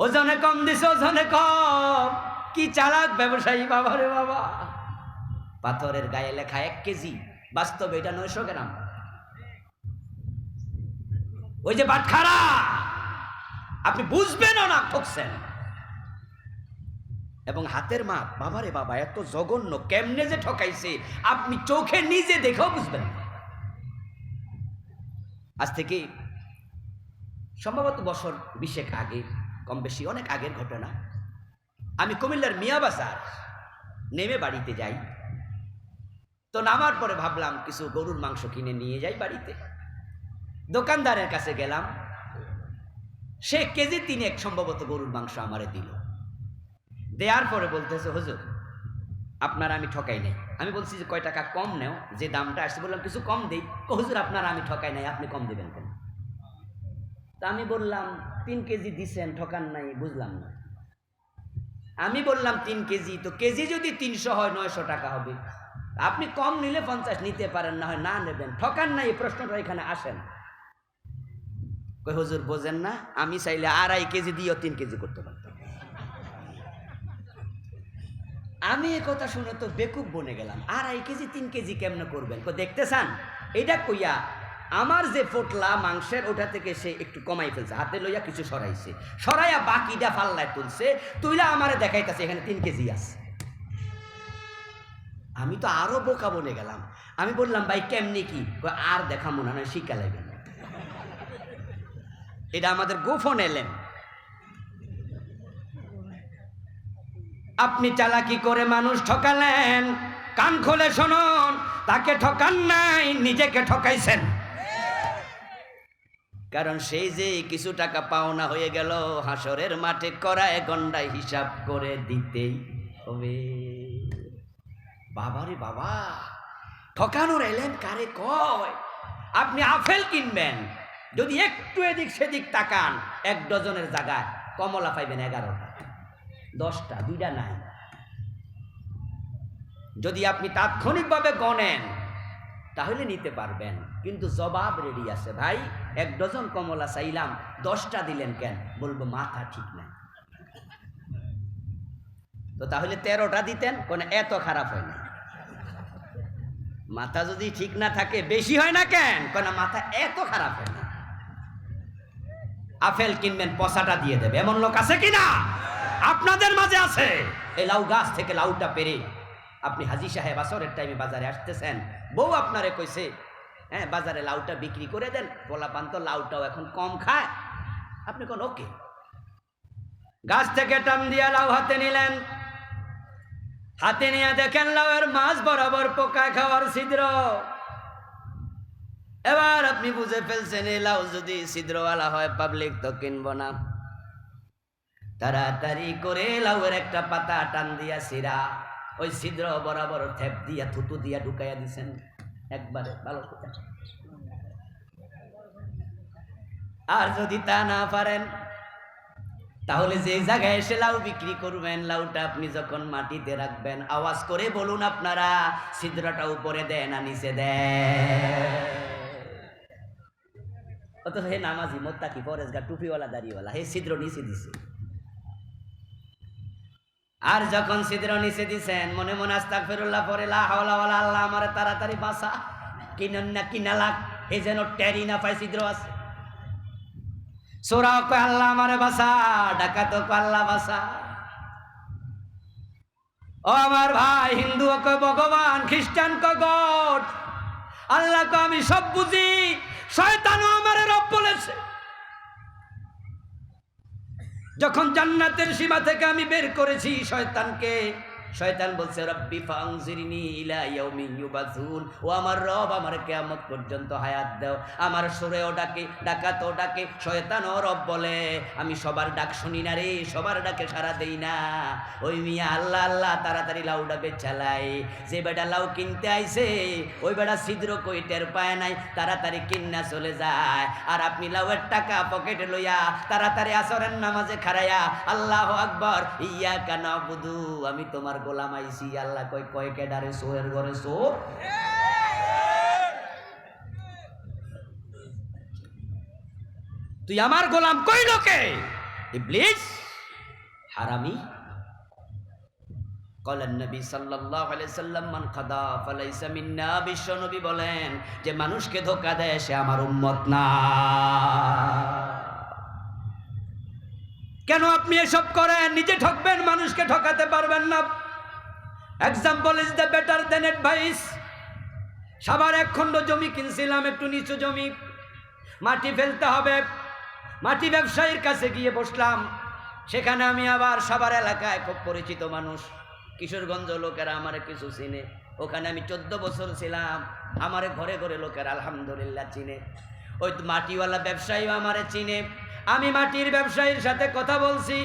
ওজনে কম দিছে, ওজনে কম। কি চালাক ব্যবসায়ী বাবা রে বাবা। পাথরের গায়ে লেখা 1 কেজি, বাস্তবে এটা 900 গ্রাম। ওই যে বাটখারা, আপনি বুঝবেনও না, ঠকছেন। এবং হাতের মাপ বাবারে বাবা এত জঘন্য, কেমনে যে ঠকাইছে আপনি চোখে নিজে দেখেও বুঝবেন না। আজ থেকে সম্ভবত বছর 20 আগে, কম বেশি অনেক আগের ঘটনা। আমি কুমিল্লার মিয়া বাজার নেমে বাড়িতে যাই। তো নামার পরে ভাবলাম কিছু গরুর মাংস কিনে নিয়ে যাই বাড়িতে। দোকানদারের কাছে গেলাম, সে কেজি 3 সম্ভবত গরুর মাংস আমারে দিল। দেওয়ার পরে বলতেছে, হুজুর আপনার আমি ঠকাই নাই। আমি বলছি যে কয় টাকা কম নেও, যে দামটা আসছে বললাম কিছু কম দেই। হুজুর আপনার আমি ঠকাই নাই, আপনি কম দেবেন কেন? তা আমি বললাম 3 কেজি দিছেন, ঠকান নাই, বুঝলাম না। আমি বললাম 3 কেজি, তো কেজি যদি 300 হয় 900 টাকা হবে। আপনি কম নিলে 50 নিতে পারেন, না হয় না নেবেন, ঠকান নাই, এই প্রশ্নটা এখানে আসেন। কই হুজুর বোঝেন না, আমি চাইলে 2.5 কেজি দিয়েও 3 কেজি করতে পারতাম। আমি এ কথা শুনে তো বেকুব বনে গেলাম। 2.5 কেজি 3 কেজি কেমনে করবেন? দেখতে চান? এটা কইয়া আমার যে পোটলা মাংসের ওটা থেকে সে একটু কমাই ফেলছে, হাতে লইয়া কিছু সরাইছে, সরাইয়া বাকিটা ফাল্লায় তুলছে, তুইলা আমারে দেখাইতেছে এখানে 3 কেজি আছে। আমি তো আরো বোকা বনে গেলাম। আমি বললাম ভাই কেমনি কি? আর দেখা মনে হয় শিক্ষা লাগবে না। এটা আমাদের গোপন এলেন। আপনি চালাকি করে মানুষ ঠকালেন, কান খুলে শুনুন, তাকে ঠকান নাই, নিজেকে ঠকাইছেন। কারণ সেই যে কিছু টাকা পাওনা হয়ে গেল, হাসরের মাঠে করায় গন্ডায় হিসাব করে দিতেই হবে। বাবারে বাবা, ঠকানোর এলেন কারে কয়? আপনি আপেল কিনবেন, যদি একটু এদিক সেদিক তাকান, 1 ডজনের জায়গায় কমলা পাইবেন 11টা, 10টা, 2টা নাই। যদি আপনি তাৎক্ষণিকভাবে গণেন তাহলে নিতে পারবেন, কিন্তু জবাব রেডি আছে। ভাই 1 ডজন কমলা চাইলাম, 10টা দিলেন কেন? বলবো মাথা ঠিক নাই। তো তাহলে 13টা দিতেন, কোন এত খারাপ হয় না। মাথা যদি ঠিক না থাকে বেশি হয় না কেন? কোন মাথা এত খারাপ হয় না। আপেল কিনবেন, পচাটা দিয়ে দেবে, এমন লোক আছে কিনা? আপনাদের মাঝে আছে। এই লাউ গাছ থেকে লাউটা পেরে আপনি হাজী সাহেব আসরের টাইমে বাজারে আসতেছেন, বউ আপনারে কইছে হ্যাঁ বাজারে লাউটা বিক্রি করে দেন, পোলাপান তো লাউটাও এখন কম খায়। আপনি কোন ওকে, গাছ থেকে টান দিয়া লাউ হাতে নিলেন, হাতে নিয়ে দেখেন লাউয়ের মাছ বরাবর পোকা খাওয়ার ছিদ্র। এবার আপনি বুঝে ফেলছেন এই লাউ যদি ছিদ্রওয়ালা হয় পাবলিক তো কিনবো না। তাড়াতাড়ি করে লাউয়ের একটা পাতা টান দিয়া ছিঁড়া ওই ছিদ্র বরাবর থেপ দিয়া থুতু দিয়া ঢুকাইয়া দিছেন একবারে ভালো করে। আর যদি তা না পারেন তাহলে যে জায়গায় এসে লাউ বিক্রি করবেন, লাউটা আপনি যখন মাটিতে রাখবেন আওয়াজ করে বলুন আপনারা, ছিদ্রটা উপরে দেয় না নিচে দেয়? অথচ হে নামাজি, মোত্তাকি, পরেশগার, টুপিওয়ালা, দাড়িওয়ালা, হে ছিদ্র নিচে দিছে। আর যখন ছিদ্র নিচে দিছেন মনে মনে আস্তাগফিরুল্লাহ পড়ে, লা হাওলা ওয়ালা আল্লাহ আমারে তাড়াতাড়ি বাঁচা, কিনেন না কিনা লাগ এই যেন টেরি না পায় ছিদ্র আছে। চোরা কয় আল্লাহ আমারে বাসা, ডাকাত কয় আল্লাহ বাসা। ও আমার ভাই, হিন্দু কয় ভগবান, খ্রিস্টান কয় গড, আল্লাহ কয় আমি সব বুঝি, শয়তানও আমারে রব বলেছে। যখন জান্নাতের সীমা থেকে আমি বের করেছি শয়তানকে, শয়তান বলছে রব্বি ফাংজিরনি ইলা ইয়াউমি ইউবাসুন, ও আমার রব আমার কিয়ামত পর্যন্ত হায়াত দাও। আমার সুরেও ডাকে, ডাকাতও ডাকে, শয়তানও রব বলে। আমি সবার ডাক শুনি না রে, সবার ডাকে সাড়া দেই না। ওই মিয়া আল্লাহ আল্লাহ তাড়াতাড়ি লাউডা বেচালাই। যে বেটা লাউ কিনতে আইছে ওই বেটা ছিদ্র কই টের পায় নাই, তাড়াতাড়ি কিন্না চলে যায়। আর আপনি লাউয়ের টাকা পকেটে লইয়া তাড়াতাড়ি আসরের নামাজে খাড়াইয়া আল্লাহু আকবার ইয়াকা নাবুদু, আমি তোমার গোলাম আইছি। আল্লাহ কয় কয় কেডারে সোয়ের ঘরে সো। তুই আমার গোলাম কইল কে? ইবলিস, হারামি। কলেন নবী সাল্লাল্লাহু আলাইহি সাল্লাম মান খাদা ফালাইসা মিন্না, বিশ্ব নবী বলেন যে মানুষকে ধোঁকা দেয় সে আমার উম্মত না। কেন আপনি এসব করেন? নিজে ঠকবেন, মানুষকে ঠকাতে পারবেন না। Example is the better then advice. সবার এক খণ্ড জমি কিনছিলাম, একটু নিচু জমি, মাটি ফেলতে হবে। মাটি ব্যবসায়ীর কাছে গিয়ে বসলাম। সেখানে আমি আবার সবার এলাকায় খুব পরিচিত মানুষ, কিশোরগঞ্জ লোকেরা আমারে কিছু চিনে। ওখানে আমি 14 বছর ছিলাম, আমারে ঘরে ঘরে লোকেরা আলহামদুলিল্লাহ চিনে। ওই মাটিওয়ালা ব্যবসায়ীও আমারে চিনে। আমি মাটির ব্যবসায়ীর সাথে কথা বলছি,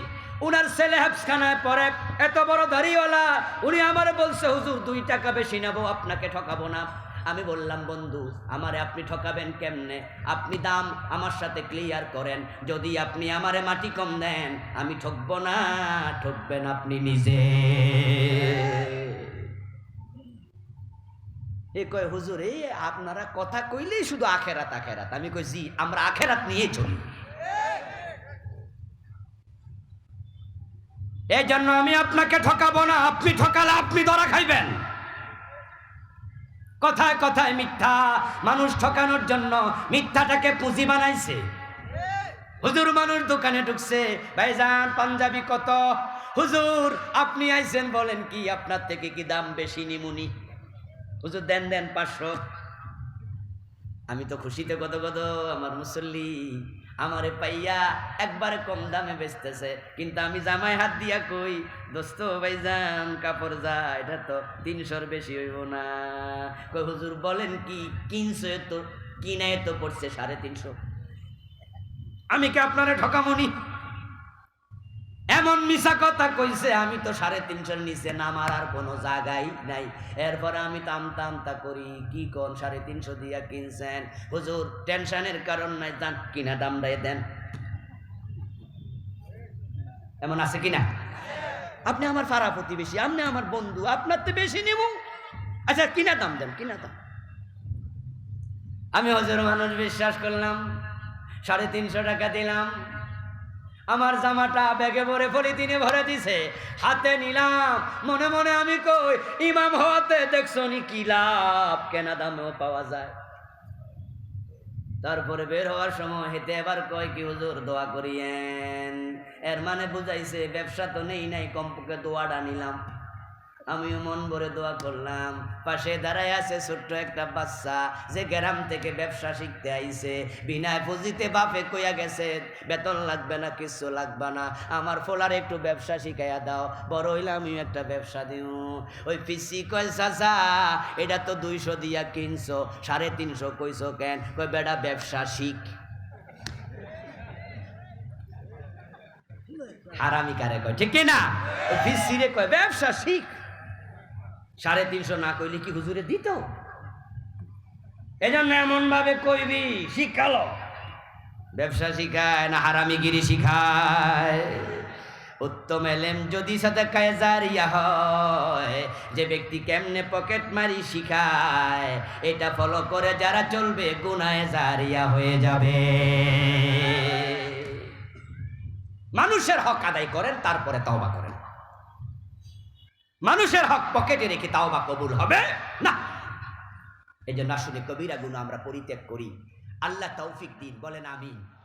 উনার ছেলে হাফসখানায় পড়ে, এত বড় দাড়িওয়ালা। উনি আমারে বলছে হুজুর 2 টাকা বেশি নেব, আপনাকে ঠকাবো না। আমি বললাম বন্ধু আমারে আপনি ঠকাবেন কেমনে? আপনি দাম আমার সাথে ক্লিয়ার করেন। যদি আপনি আমারে মাটি কম দেন আমি ঠকবো না, ঠকবেন আপনি নিজে। এ কয় হুজুর এই আপনারা কথা কইলেই শুধু আখেরাত আখেরাত। আমি কই জি, আমরা আখেরাত নিয়ে চলি। এই জন্য আমি আপনাকে ঠকাবো না, আপনি ঠকালে আপনি ধরা খাইবেন। কথায় কথায় মিথ্যা, মানুষ ঠকানোর জন্য মিথ্যাটাকে পুঁজি বানাইছে। হুজুর মানুষ দোকানে ঢুকছে, ভাইজান পাঞ্জাবি কত? হুজুর আপনি আইছেন বলেন কি, আপনার থেকে কি দাম বেশি নিমুনি? হুজুর দেন দেন 500। আমি তো খুশিতে কত কত, আমার মুসল্লি আমারে পাইয়া একবারে কম দামে বেচতেছে। কিন্তু আমি জামায় হাত দিয়া কই দোস্ত ভাইজান কাপড় যা, এটা তো 300-র বেশি হইব না। কই হুজুর বলেন কি, কিনছে তো কিনায় তো পড়ছে 350। আমি কি আপনারে ঠকামনি? এমন মিছা কথা কইছে, আমি তো 350-র নিচে নামার আর কোনো জায়গাই নাই। এরপরে আমি তো আমতা আমতা করি, কি কোন 350 দিয়া কিনছেন? হুজুর টেনশনের কারণ নাই, যান কিনা দামটাই দেন। এমন আছে কিনা? আপনি আমার পাড়া প্রতিবেশী, আপনি আমার বন্ধু, আপনার তো বেশি নেব। আচ্ছা কিনা দাম দেন, কিনা দাম। আমি হুজুর মানুষ, বিশ্বাস করলাম, 350 টাকা দিলাম। আমার জামাটা ব্যাগে ভরে পলিথিনে ভরে দিছে, হাতে নিলাম। মনে মনে আমি কই ইমাম হওয়াতে দেখছো নি কি লাভ, কেনা দামেও পাওয়া যায়। তারপরে বের হওয়ার সময় হেতে এবার কয় কি হুজুর দোয়া করিয়েন। এর মানে বুঝাইছে ব্যবসা তো নেই নাই, কমপক্ষে দোয়াটা নিলাম। আমিও মন ভরে দোয়া করলাম। পাশে দাঁড়ায় আছে ছোট্ট একটা বাচ্চা, যে গ্রাম থেকে ব্যবসা শিখতে আইছে। বিনা পুঁজিতে বাপে কইয়া গেছে বেতন লাগবে না, কিছু লাগবে না, আমার ফোলার একটু ব্যবসা শিখাইয়া দাও, বড় হইলে আমিও একটা ব্যবসা দিও। ওই পিসি কয় চাচা এটা তো 200 দিয়া কিনছো, 350 কইছো কেন? কই বেটা ব্যবসা শিখ। হারামি কারে কয়, ঠিক না? ওই পিসি রে কয় ব্যবসা শিখ। 350 না কইলে কি হুজুরে দিত? এজন্য এমন ভাবে কইবি শিখালো। ব্যবসা শিখায় না হারামিগিরি শিখায়? উত্তম এলেম যদি সাদাকায়ে জারিয়া হয়, যে ব্যক্তি কেমনে পকেট মারি শিখায়, এটা ফলো করে যারা চলবে গুনাহে জারিয়া হয়ে যাবে। মানুষের হক আদায় করেন, তারপরে তওবা করেন। মানুষের হক পকেটে রেখে তাওবা কবুল হবে না। এই জন্য আসলে কবিরা গুনাহ আমরা পরিত্যাগ করি। আল্লাহ তৌফিক দিন, বলেন আমিন।